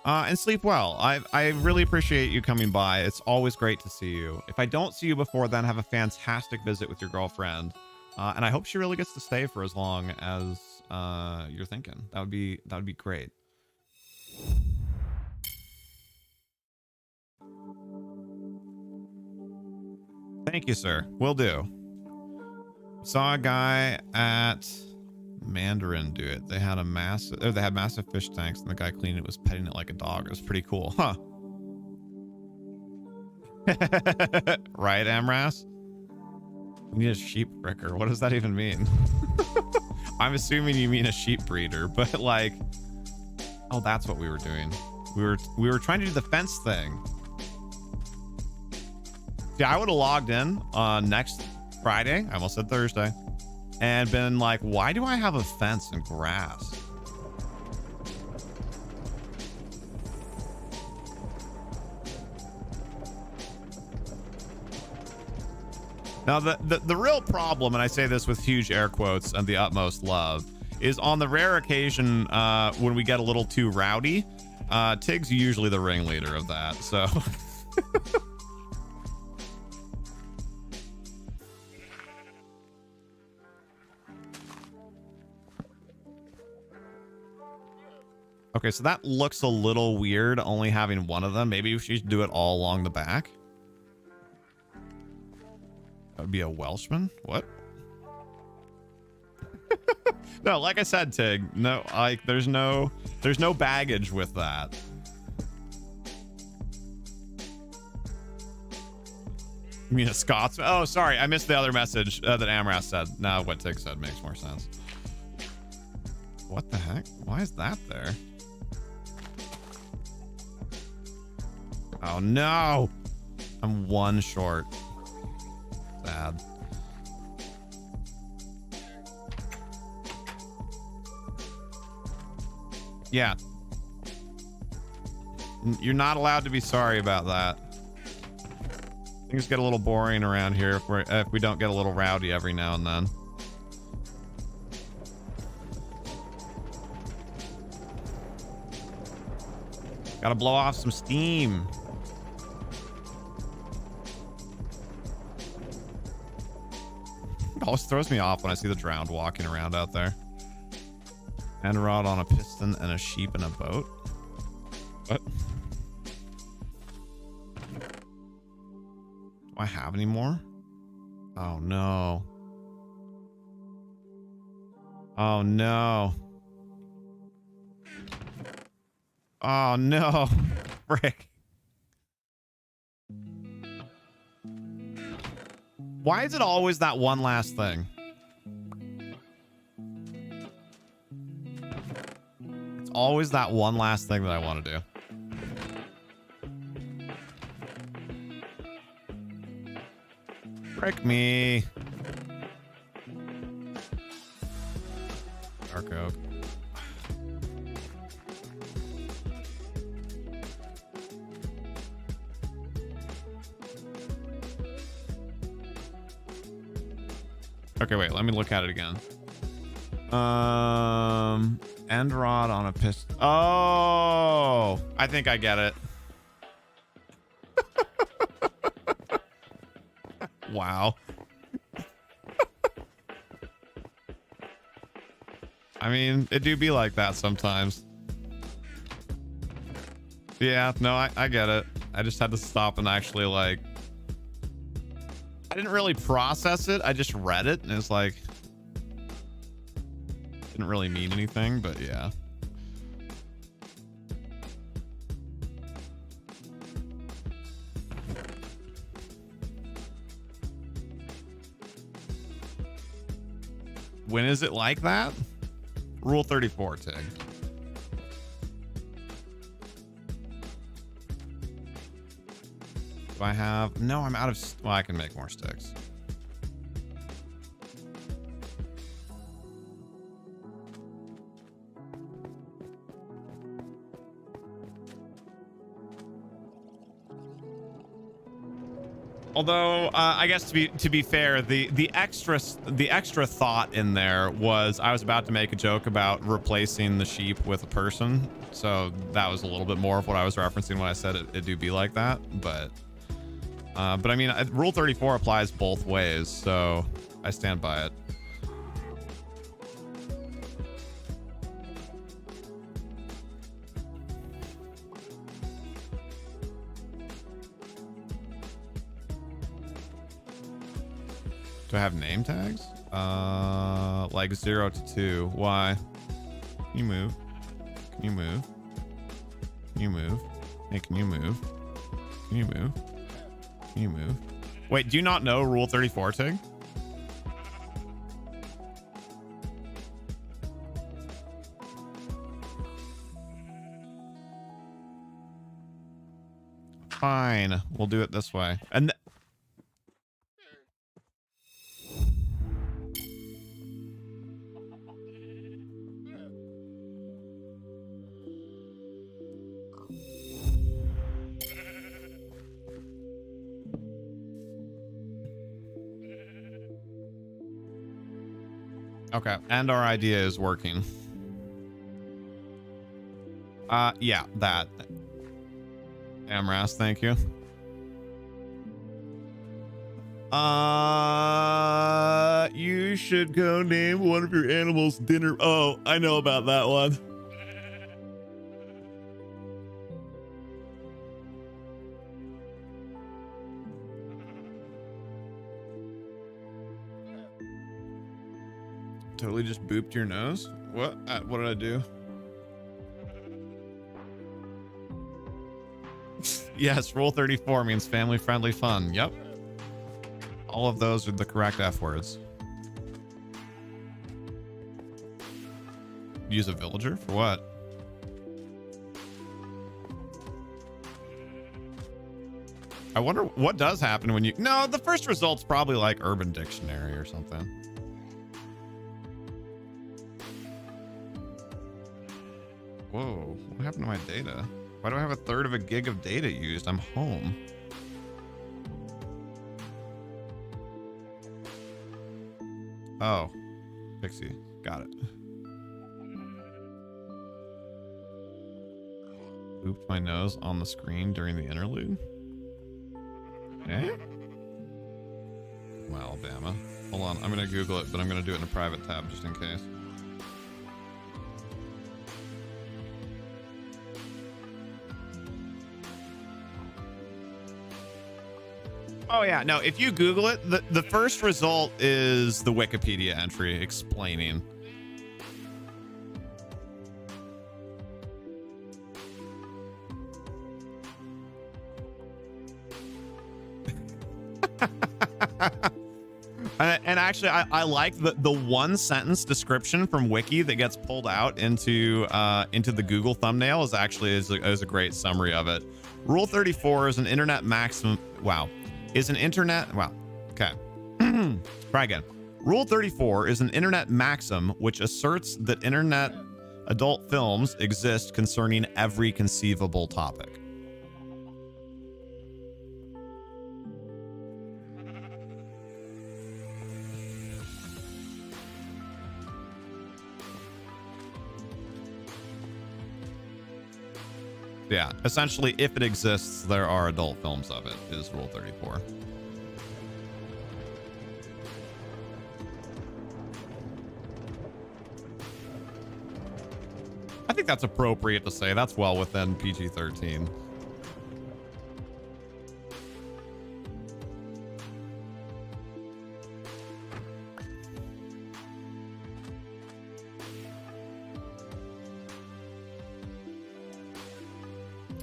And sleep well. I really appreciate you coming by. It's always great to see you. If I don't see you before then, have a fantastic visit with your girlfriend. And I hope she really gets to stay for as long as you're thinking. That would be great. Thank you, sir. Will do. Saw a guy at Mandarin do it. They had massive fish tanks, and the guy cleaning it was petting it like a dog. It was pretty cool, huh? Right, Amras? We need a sheep pricker. What does that even mean? I'm assuming you mean a sheep breeder, but like, oh, that's what we were doing. We were trying to do the fence thing. Yeah, I would have logged in on next Friday. I almost said Thursday. And been like, why do I have a fence and grass? Now, the real problem, and I say this with huge air quotes and the utmost love, is on the rare occasion when we get a little too rowdy, Tig's usually the ringleader of that. So... Okay, so that looks a little weird, only having one of them. Maybe we should do it all along the back. That would be a Welshman? What? No, like I said, Tig, no, like there's no baggage with that. You mean a Scotsman? Oh, sorry, I missed the other message that Amras said. Now what Tig said makes more sense. What the heck? Why is that there? Oh no, I'm one short. Sad. Yeah. You're not allowed to be sorry about that. Things get a little boring around here if we don't get a little rowdy every now and then. Gotta blow off some steam. It always throws me off when I see the drowned walking around out there. And a rod on a piston and a sheep in a boat. What? Do I have any more? Oh no. Oh no. Oh no. Frick. Why is it always that one last thing? It's always that one last thing that I want to do. Frick me. Dark oak. Okay, wait, let me look at it again. End rod on a piston. Oh, I think I get it. Wow. I mean, it do be like that sometimes. Yeah, no, I get it. I just had to stop and actually like, I didn't really process it. I just read it and it's like, didn't really mean anything, but yeah. When is it like that? Rule 34, Tig. Do I have... No, I'm out of... Well, I can make more sticks. Although I guess to be fair, the extra thought in there was I was about to make a joke about replacing the sheep with a person, so that was a little bit more of what I was referencing when I said it do be like that. But I mean, Rule 34 applies both ways, so I stand by it. Do I have name tags? Like 0 to 2. Why? Can you move? Can you move? Can you move? Hey, can you move? Can you move? Can you move? Wait, do you not know Rule 34, Tig? Fine, we'll do it this way. And okay, and our idea is working. Yeah, that. Amras, thank you. You should go name one of your animals dinner. Oh, I know about that one. Totally just booped your nose. What? What did I do? Yes, Rule 34 means family-friendly fun. Yep. All of those are the correct F words. Use a villager? For what? I wonder what does happen when you... No, the first result's probably like Urban Dictionary or something. Whoa, what happened to my data? Why do I have 1/3 of a gig of data used? I'm home. Oh, Pixie, got it. Booped my nose on the screen during the interlude. Eh? Well, Alabama. Hold on, I'm gonna Google it, but I'm gonna do it in a private tab just in case. Oh yeah, no, if you Google it, the first result is the Wikipedia entry explaining. And actually, I like the one sentence description from Wiki that gets pulled out into the Google thumbnail is actually is a great summary of it. Rule 34 is an internet maximum. Wow. Okay. Try again. Rule 34 is an internet maxim which asserts that internet adult films exist concerning every conceivable topic. Yeah, essentially, if it exists, there are adult films of it, is Rule 34. I think that's appropriate to say. That's well within PG-13.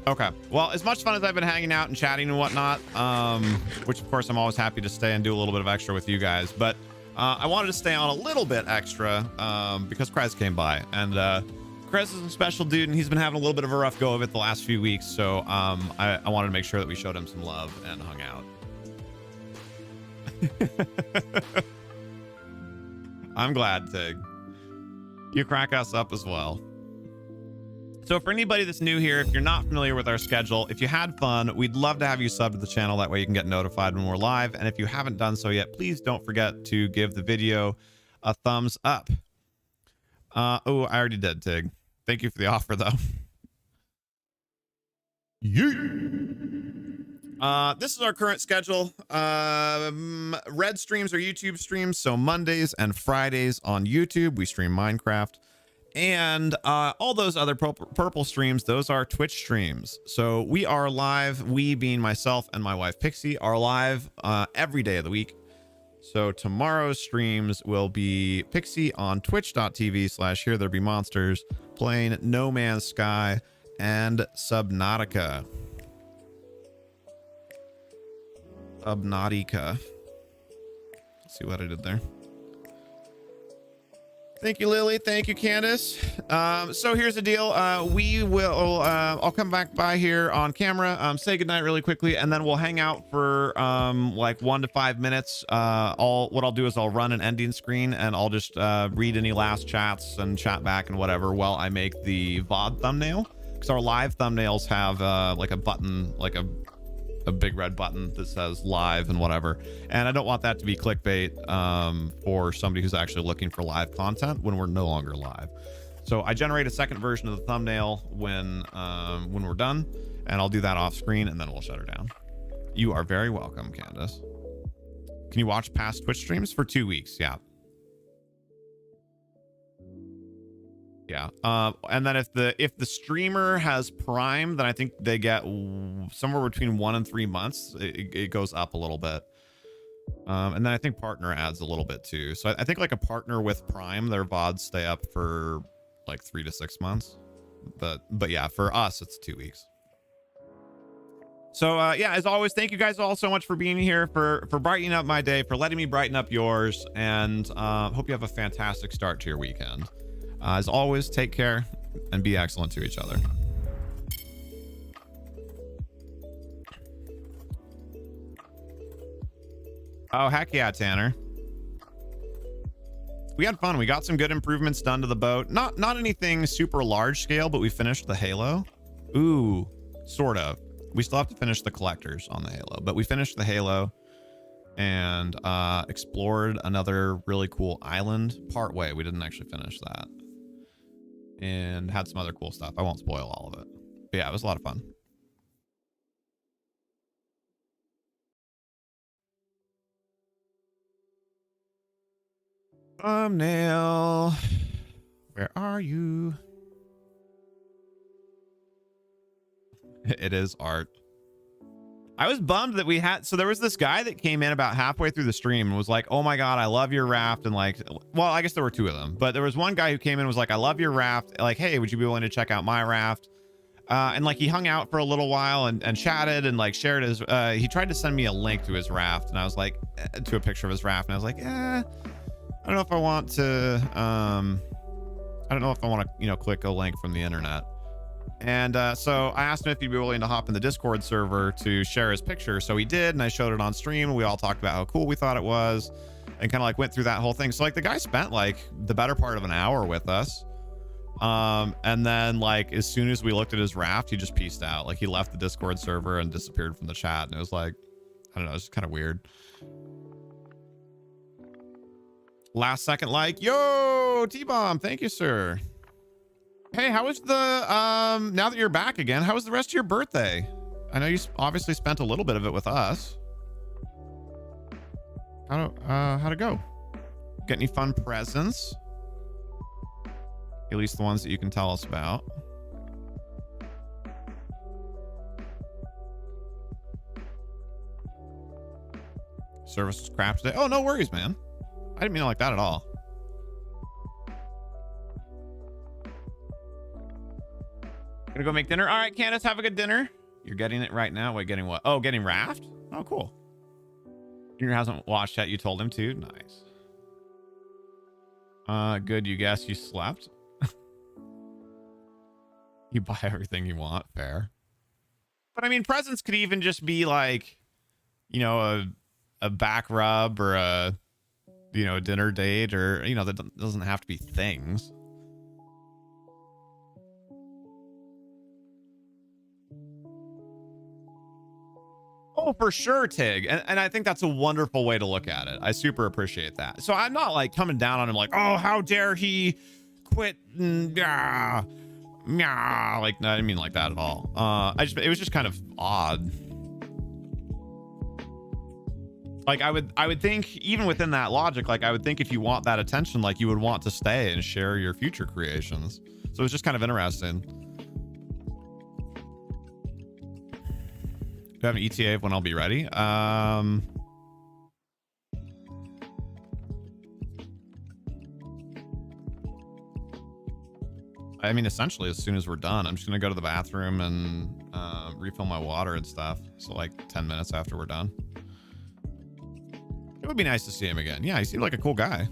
Okay. Well, as much fun as I've been hanging out and chatting and whatnot, which of course I'm always happy to stay and do a little bit of extra with you guys, but I wanted to stay on a little bit extra because Krez came by, and Krez is a special dude, and he's been having a little bit of a rough go of it the last few weeks, so I wanted to make sure that we showed him some love and hung out. I'm glad, Tig. You crack us up as well. So for anybody that's new here, if you're not familiar with our schedule, if you had fun, we'd love to have you sub to the channel. That way you can get notified when we're live. And if you haven't done so yet, please don't forget to give the video a thumbs up. Oh, I already did, Tig. Thank you for the offer, though. This is our current schedule. Red streams are YouTube streams. So Mondays and Fridays on YouTube, we stream Minecraft. And all those other purple streams, those are Twitch streams. So we are live, we being myself and my wife Pixie, are live every day of the week. So tomorrow's streams will be Pixie on twitch.tv/HereThereBeMonsters playing No Man's Sky and Subnautica. Let's see what I did there. Thank you, Lily. Thank you, Candace. So here's the deal. I'll come back by here on camera, say goodnight really quickly, and then we'll hang out for like 1 to 5 minutes. What I'll do is I'll run an ending screen and I'll just read any last chats and chat back and whatever while I make the VOD thumbnail. Because our live thumbnails have like a button, like a big red button that says live and whatever, and I don't want that to be clickbait for somebody who's actually looking for live content when we're no longer live. So I generate a second version of the thumbnail when we're done, and I'll do that off screen, and then we'll shut her down. You are very welcome, Candace. Can you watch past Twitch streams for 2 weeks? Yeah. And then if the streamer has Prime, then I think they get somewhere between 1 and 3 months. It goes up a little bit. And then I think partner adds a little bit too. So I think like a partner with Prime, their VODs stay up for like 3 to 6 months. But yeah, for us, it's 2 weeks. So yeah, as always, thank you guys all so much for being here, for brightening up my day, for letting me brighten up yours, and hope you have a fantastic start to your weekend. As always, take care and be excellent to each other. Oh, heck yeah, Tanner. We had fun. We got some good improvements done to the boat. Not anything super large scale, but we finished the Halo. Ooh, sort of. We still have to finish the collectors on the Halo, but we finished the Halo and explored another really cool island partway. We didn't actually finish that. And had some other cool stuff. I won't spoil all of it. But yeah, it was a lot of fun. Thumbnail. Where are you? It is art. I was bummed that we had, so there was this guy that came in about halfway through the stream and was like, oh my God, I love your raft. And like, well, I guess there were 2 of them, but there was one guy who came in and was like, I love your raft. Like, hey, would you be willing to check out my raft? And like, he hung out for a little while and chatted and like shared his, he tried to send me a link to his raft. And I was like, to a picture of his raft. And I was like, I don't know if I want to, you know, click a link from the internet. And so I asked him if he'd be willing to hop in the Discord server to share his picture. So he did, and I showed it on stream. We all talked about how cool we thought it was and kind of like went through that whole thing. So like the guy spent like the better part of an hour with us. And then like as soon as we looked at his raft, he just peaced out. Like he left the Discord server and disappeared from the chat. And it was like, I don't know, it's just kind of weird. Last second like, yo, T-Bomb, thank you, sir. Hey, how was the now that you're back again, how was the rest of your birthday? I know you obviously spent a little bit of it with us. How'd it go? Get any fun presents? At least the ones that you can tell us about. Service was crap today. Oh, no worries, man. I didn't mean it like that at all. Gonna go make dinner. All right, Candace, have a good dinner. You're getting it right now. Wait, getting what? Oh, getting raft? Oh, cool. Junior hasn't watched yet. You told him to. Nice. Good. You guess you slept. You buy everything you want. Fair. But I mean, presents could even just be like, you know, a back rub or a, you know, a dinner date, or, you know, that doesn't have to be things. Oh, for sure, Tig. And I think that's a wonderful way to look at it. I super appreciate that. So I'm not like coming down on him like, oh, how dare he quit? Yeah. Like, no, I didn't mean like that at all. It was just kind of odd. Like I would think even within that logic, like I would think if you want that attention, like you would want to stay and share your future creations. So it's just kind of interesting. Do I have an ETA of when I'll be ready? I mean, essentially, as soon as we're done, I'm just gonna go to the bathroom and refill my water and stuff. So like 10 minutes after we're done. It would be nice to see him again. Yeah, he seemed like a cool guy.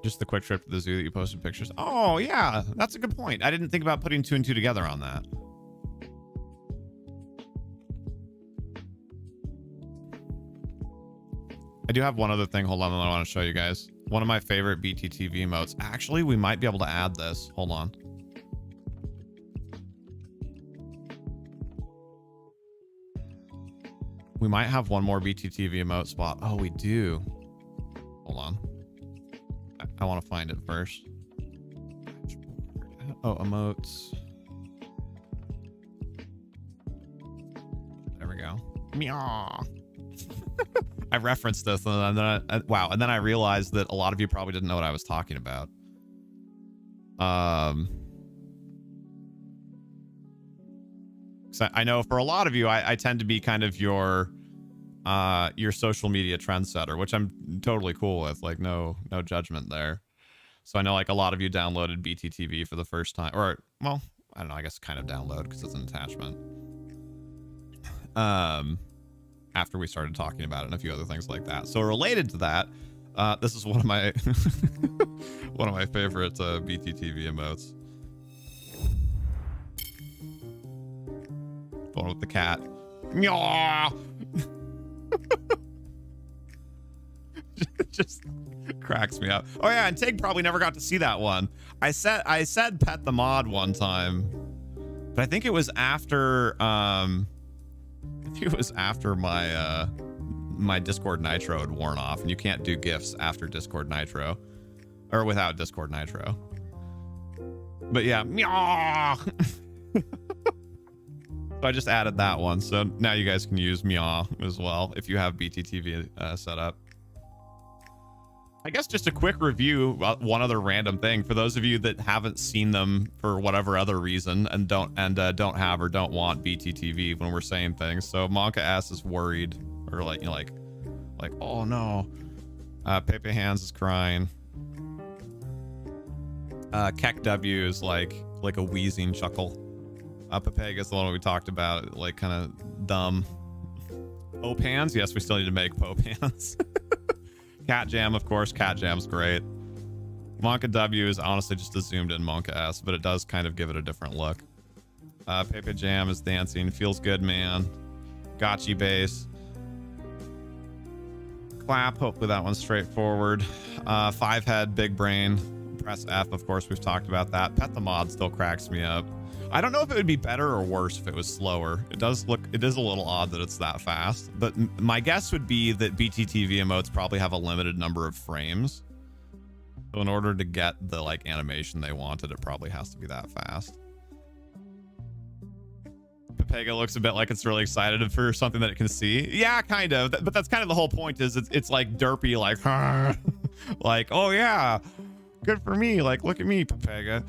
Just the quick trip to the zoo that you posted pictures. Oh yeah, that's a good point. I didn't think about putting 2 and 2 together on that. I do have one other thing. Hold on, that I want to show you guys. One of my favorite BTTV emotes. Actually, we might be able to add this. Hold on. We might have one more BTTV emote spot. Oh, we do. Hold on. I want to find it first. Oh, emotes. There we go. Meow. I referenced this and then wow, and then I realized that a lot of you probably didn't know what I was talking about. So I know for a lot of you, I tend to be kind of your social media trendsetter, which I'm totally cool with. Like no judgment there. So I know like a lot of you downloaded BTTV for the first time, or well, I don't know. I guess kind of download because it's an attachment. After we started talking about it and a few other things like that. So related to that, this is one of my one of my favorite BTTV emotes. Going with the cat. Meow. Just cracks me up. Oh yeah, and Tig probably never got to see that one. I said pet the mod one time, but I think it was after my my Discord Nitro had worn off, and you can't do GIFs after Discord Nitro or without Discord Nitro. But yeah, meow. So I just added that one, so now you guys can use meow as well if you have BTTV set up. I guess just a quick review, one other random thing for those of you that haven't seen them for whatever other reason and don't have or don't want BTTV when we're saying things. So Monka S is worried, or like, you know, like oh no. Pepe Hands is crying. Keck W is like a wheezing chuckle. Papega's the one we talked about, like kind of dumb. Pope Hands, yes, we still need to make Pope Hands. Cat Jam, of course. Cat Jam's great. Monka W is honestly just a zoomed in Monka S, but it does kind of give it a different look. Pepe Jam is dancing. Feels good, man. Gotchi bass. Clap. Hopefully that one's straightforward. 5 head, big brain. Press F, of course. We've talked about that. Pet the mod still cracks me up. I don't know if it would be better or worse if it was slower. It is a little odd that it's that fast, but my guess would be that BTTV emotes probably have a limited number of frames. So in order to get the like animation they wanted, it probably has to be that fast. Pepega looks a bit like it's really excited for something that it can see. Yeah, kind of, but that's kind of the whole point, is it's like derpy, like, like, oh yeah, good for me. Like, look at me, Pepega.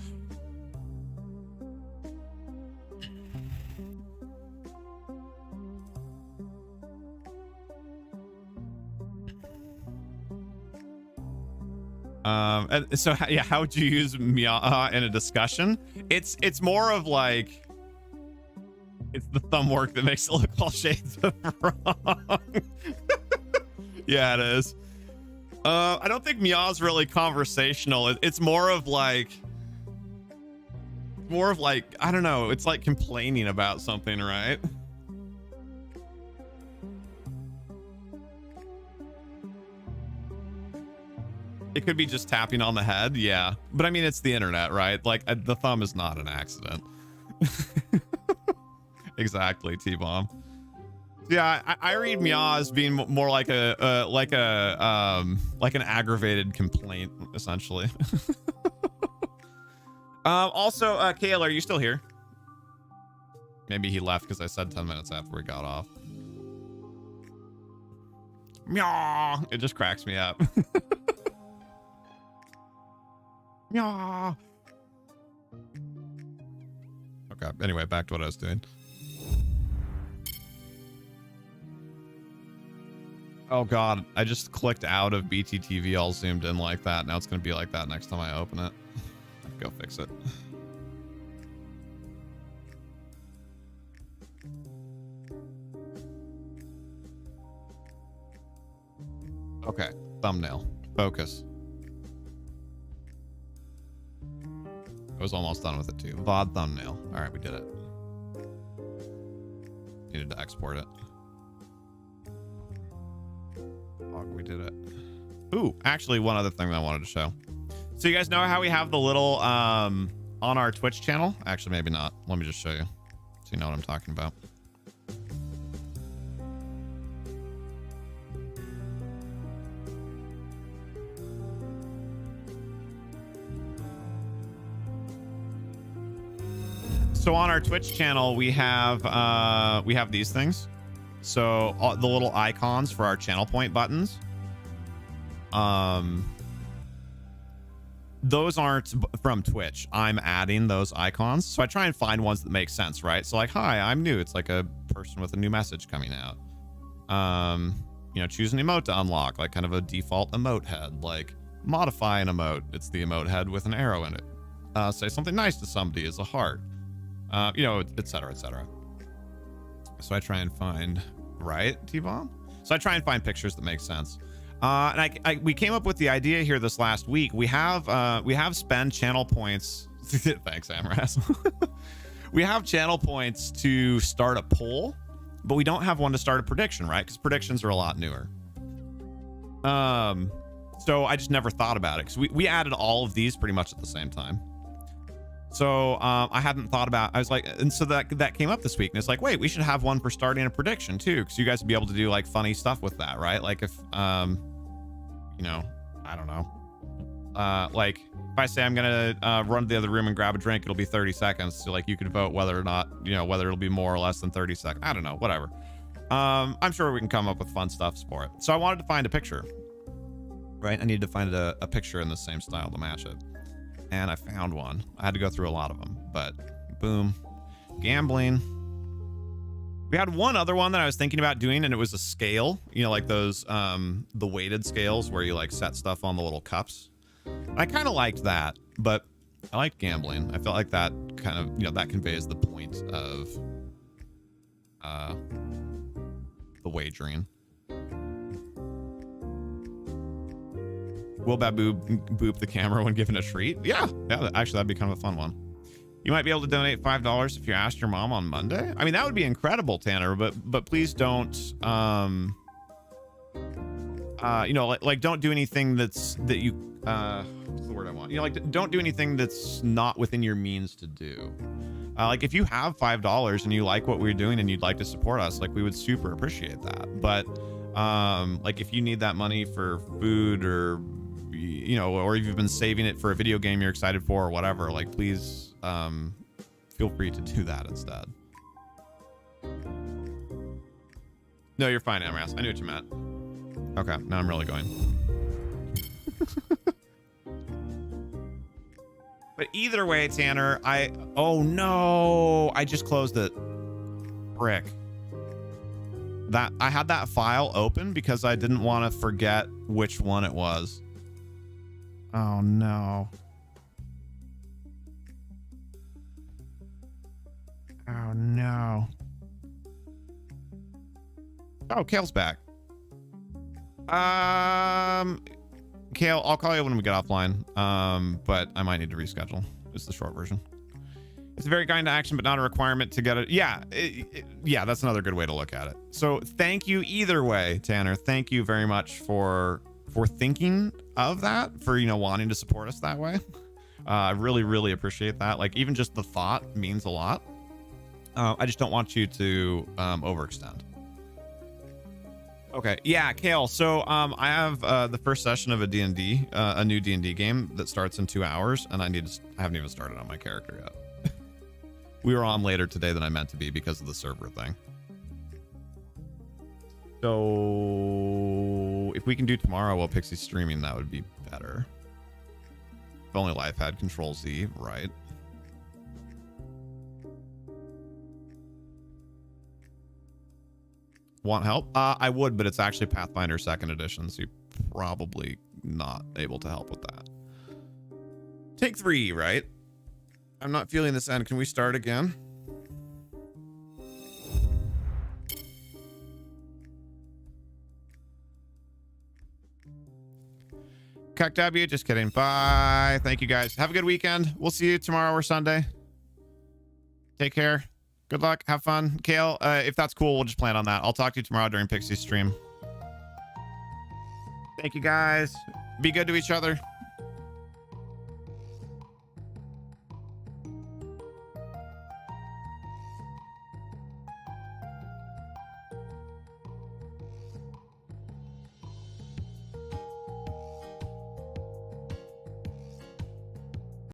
And so yeah, how would you use meow in a discussion? It's more of like, it's the thumb work that makes it look all shades of wrong. Yeah, it is. I don't think meow's really conversational. It's more of like, I don't know, it's like complaining about something, right? It could be just tapping on the head, yeah. But I mean, it's the internet, right? Like, the thumb is not an accident. Exactly, T-Bomb. Yeah, I read meow as being more like like an aggravated complaint, essentially. Also, Kale, are you still here? Maybe he left because I said 10 minutes after we got off. Meow. It just cracks me up. Meow. Okay. Anyway, back to what I was doing. Oh God, I just clicked out of BTTV all zoomed in like that. Now it's going to be like that next time I open it. Go fix it. Okay, thumbnail. Focus. I was almost done with it too. VOD thumbnail. All right, we did it. Needed to export it. Oh, we did it. Ooh, actually, one other thing that I wanted to show. So you guys know how we have the little on our Twitch channel? Actually, maybe not. Let me just show you so you know what I'm talking about. So on our Twitch channel, we have these things. So the little icons for our channel point buttons. Those aren't from Twitch. I'm adding those icons. So I try and find ones that make sense, right? So like, hi, I'm new. It's like a person with a new message coming out. You know, choose an emote to unlock, like kind of a default emote head. Like modify an emote. It's the emote head with an arrow in it. Say something nice to somebody is a heart. You know, et cetera, et cetera. So I try and find, right, T-Bomb? So I try and find pictures that make sense. And we came up with the idea here this last week. We have spend channel points. Thanks, Amras. We have channel points to start a poll, but we don't have one to start a prediction, right? Because predictions are a lot newer. So I just never thought about it because we added all of these pretty much at the same time. So I hadn't thought about, I was like, and so that came up this week and it's like, wait, we should have one for starting a prediction too. Cause you guys would be able to do like funny stuff with that, right? Like if, you know, I don't know. Like if I say I'm going to run to the other room and grab a drink, it'll be 30 seconds. So like you could vote whether or not, you know, whether it'll be more or less than 30 seconds. I don't know, whatever. I'm sure we can come up with fun stuff for it. So I wanted to find a picture, right? I needed to find a picture in the same style to match it. And I found one. I had to go through a lot of them, but boom. Gambling. We had one other one that I was thinking about doing, and it was a scale, you know, like those the weighted scales where you like set stuff on the little cups. I kind of liked that, but I liked gambling. I felt like that kind of, you know, that conveys the point of the wagering. Will Babu boop the camera when given a treat? Yeah, actually, that'd be kind of a fun one. You might be able to donate $5 if you asked your mom on Monday. I mean, that would be incredible, Tanner. But please don't, you know, like don't do anything that you what's the word I want? You know, like don't do anything that's not within your means to do. Like if you have $5 and you like what we're doing and you'd like to support us, like we would super appreciate that. But like if you need that money for food or, you know, or if you've been saving it for a video game you're excited for or whatever, like please feel free to do that instead. No, you're fine, Amras. I knew what you meant. Okay, now I'm really going. But either way, Tanner, oh no, I just closed it. Frick. That I had that file open because I didn't want to forget which one it was. Oh no. Oh no. Oh, Kale's back. Kale, I'll call you when we get offline. But I might need to reschedule. It's the short version. It's a very kind action, but not a requirement to get it. Yeah, yeah, that's another good way to look at it. So thank you either way, Tanner. Thank you very much for thinking of that, for, you know, wanting to support us that way. I really, really appreciate that. Like even just the thought means a lot. I just don't want you to overextend. Okay, yeah, Kale. So I have the first session of a D&D, a new D&D game that starts in 2 hours, and I haven't even started on my character yet. We were on later today than I meant to be because of the server thing. So if we can do tomorrow while Pixie's streaming, that would be better. If only life had Control Z, right? Want help? I would, but it's actually Pathfinder 2nd edition, so you're probably not able to help with that. Take 3, right? I'm not feeling this end. Can we start again? Cuck W, just kidding. Bye. Thank you guys. Have a good weekend. We'll see you tomorrow or Sunday. Take care. Good luck. Have fun. Kale, if that's cool, we'll just plan on that. I'll talk to you tomorrow during Pixie's stream. Thank you guys. Be good to each other.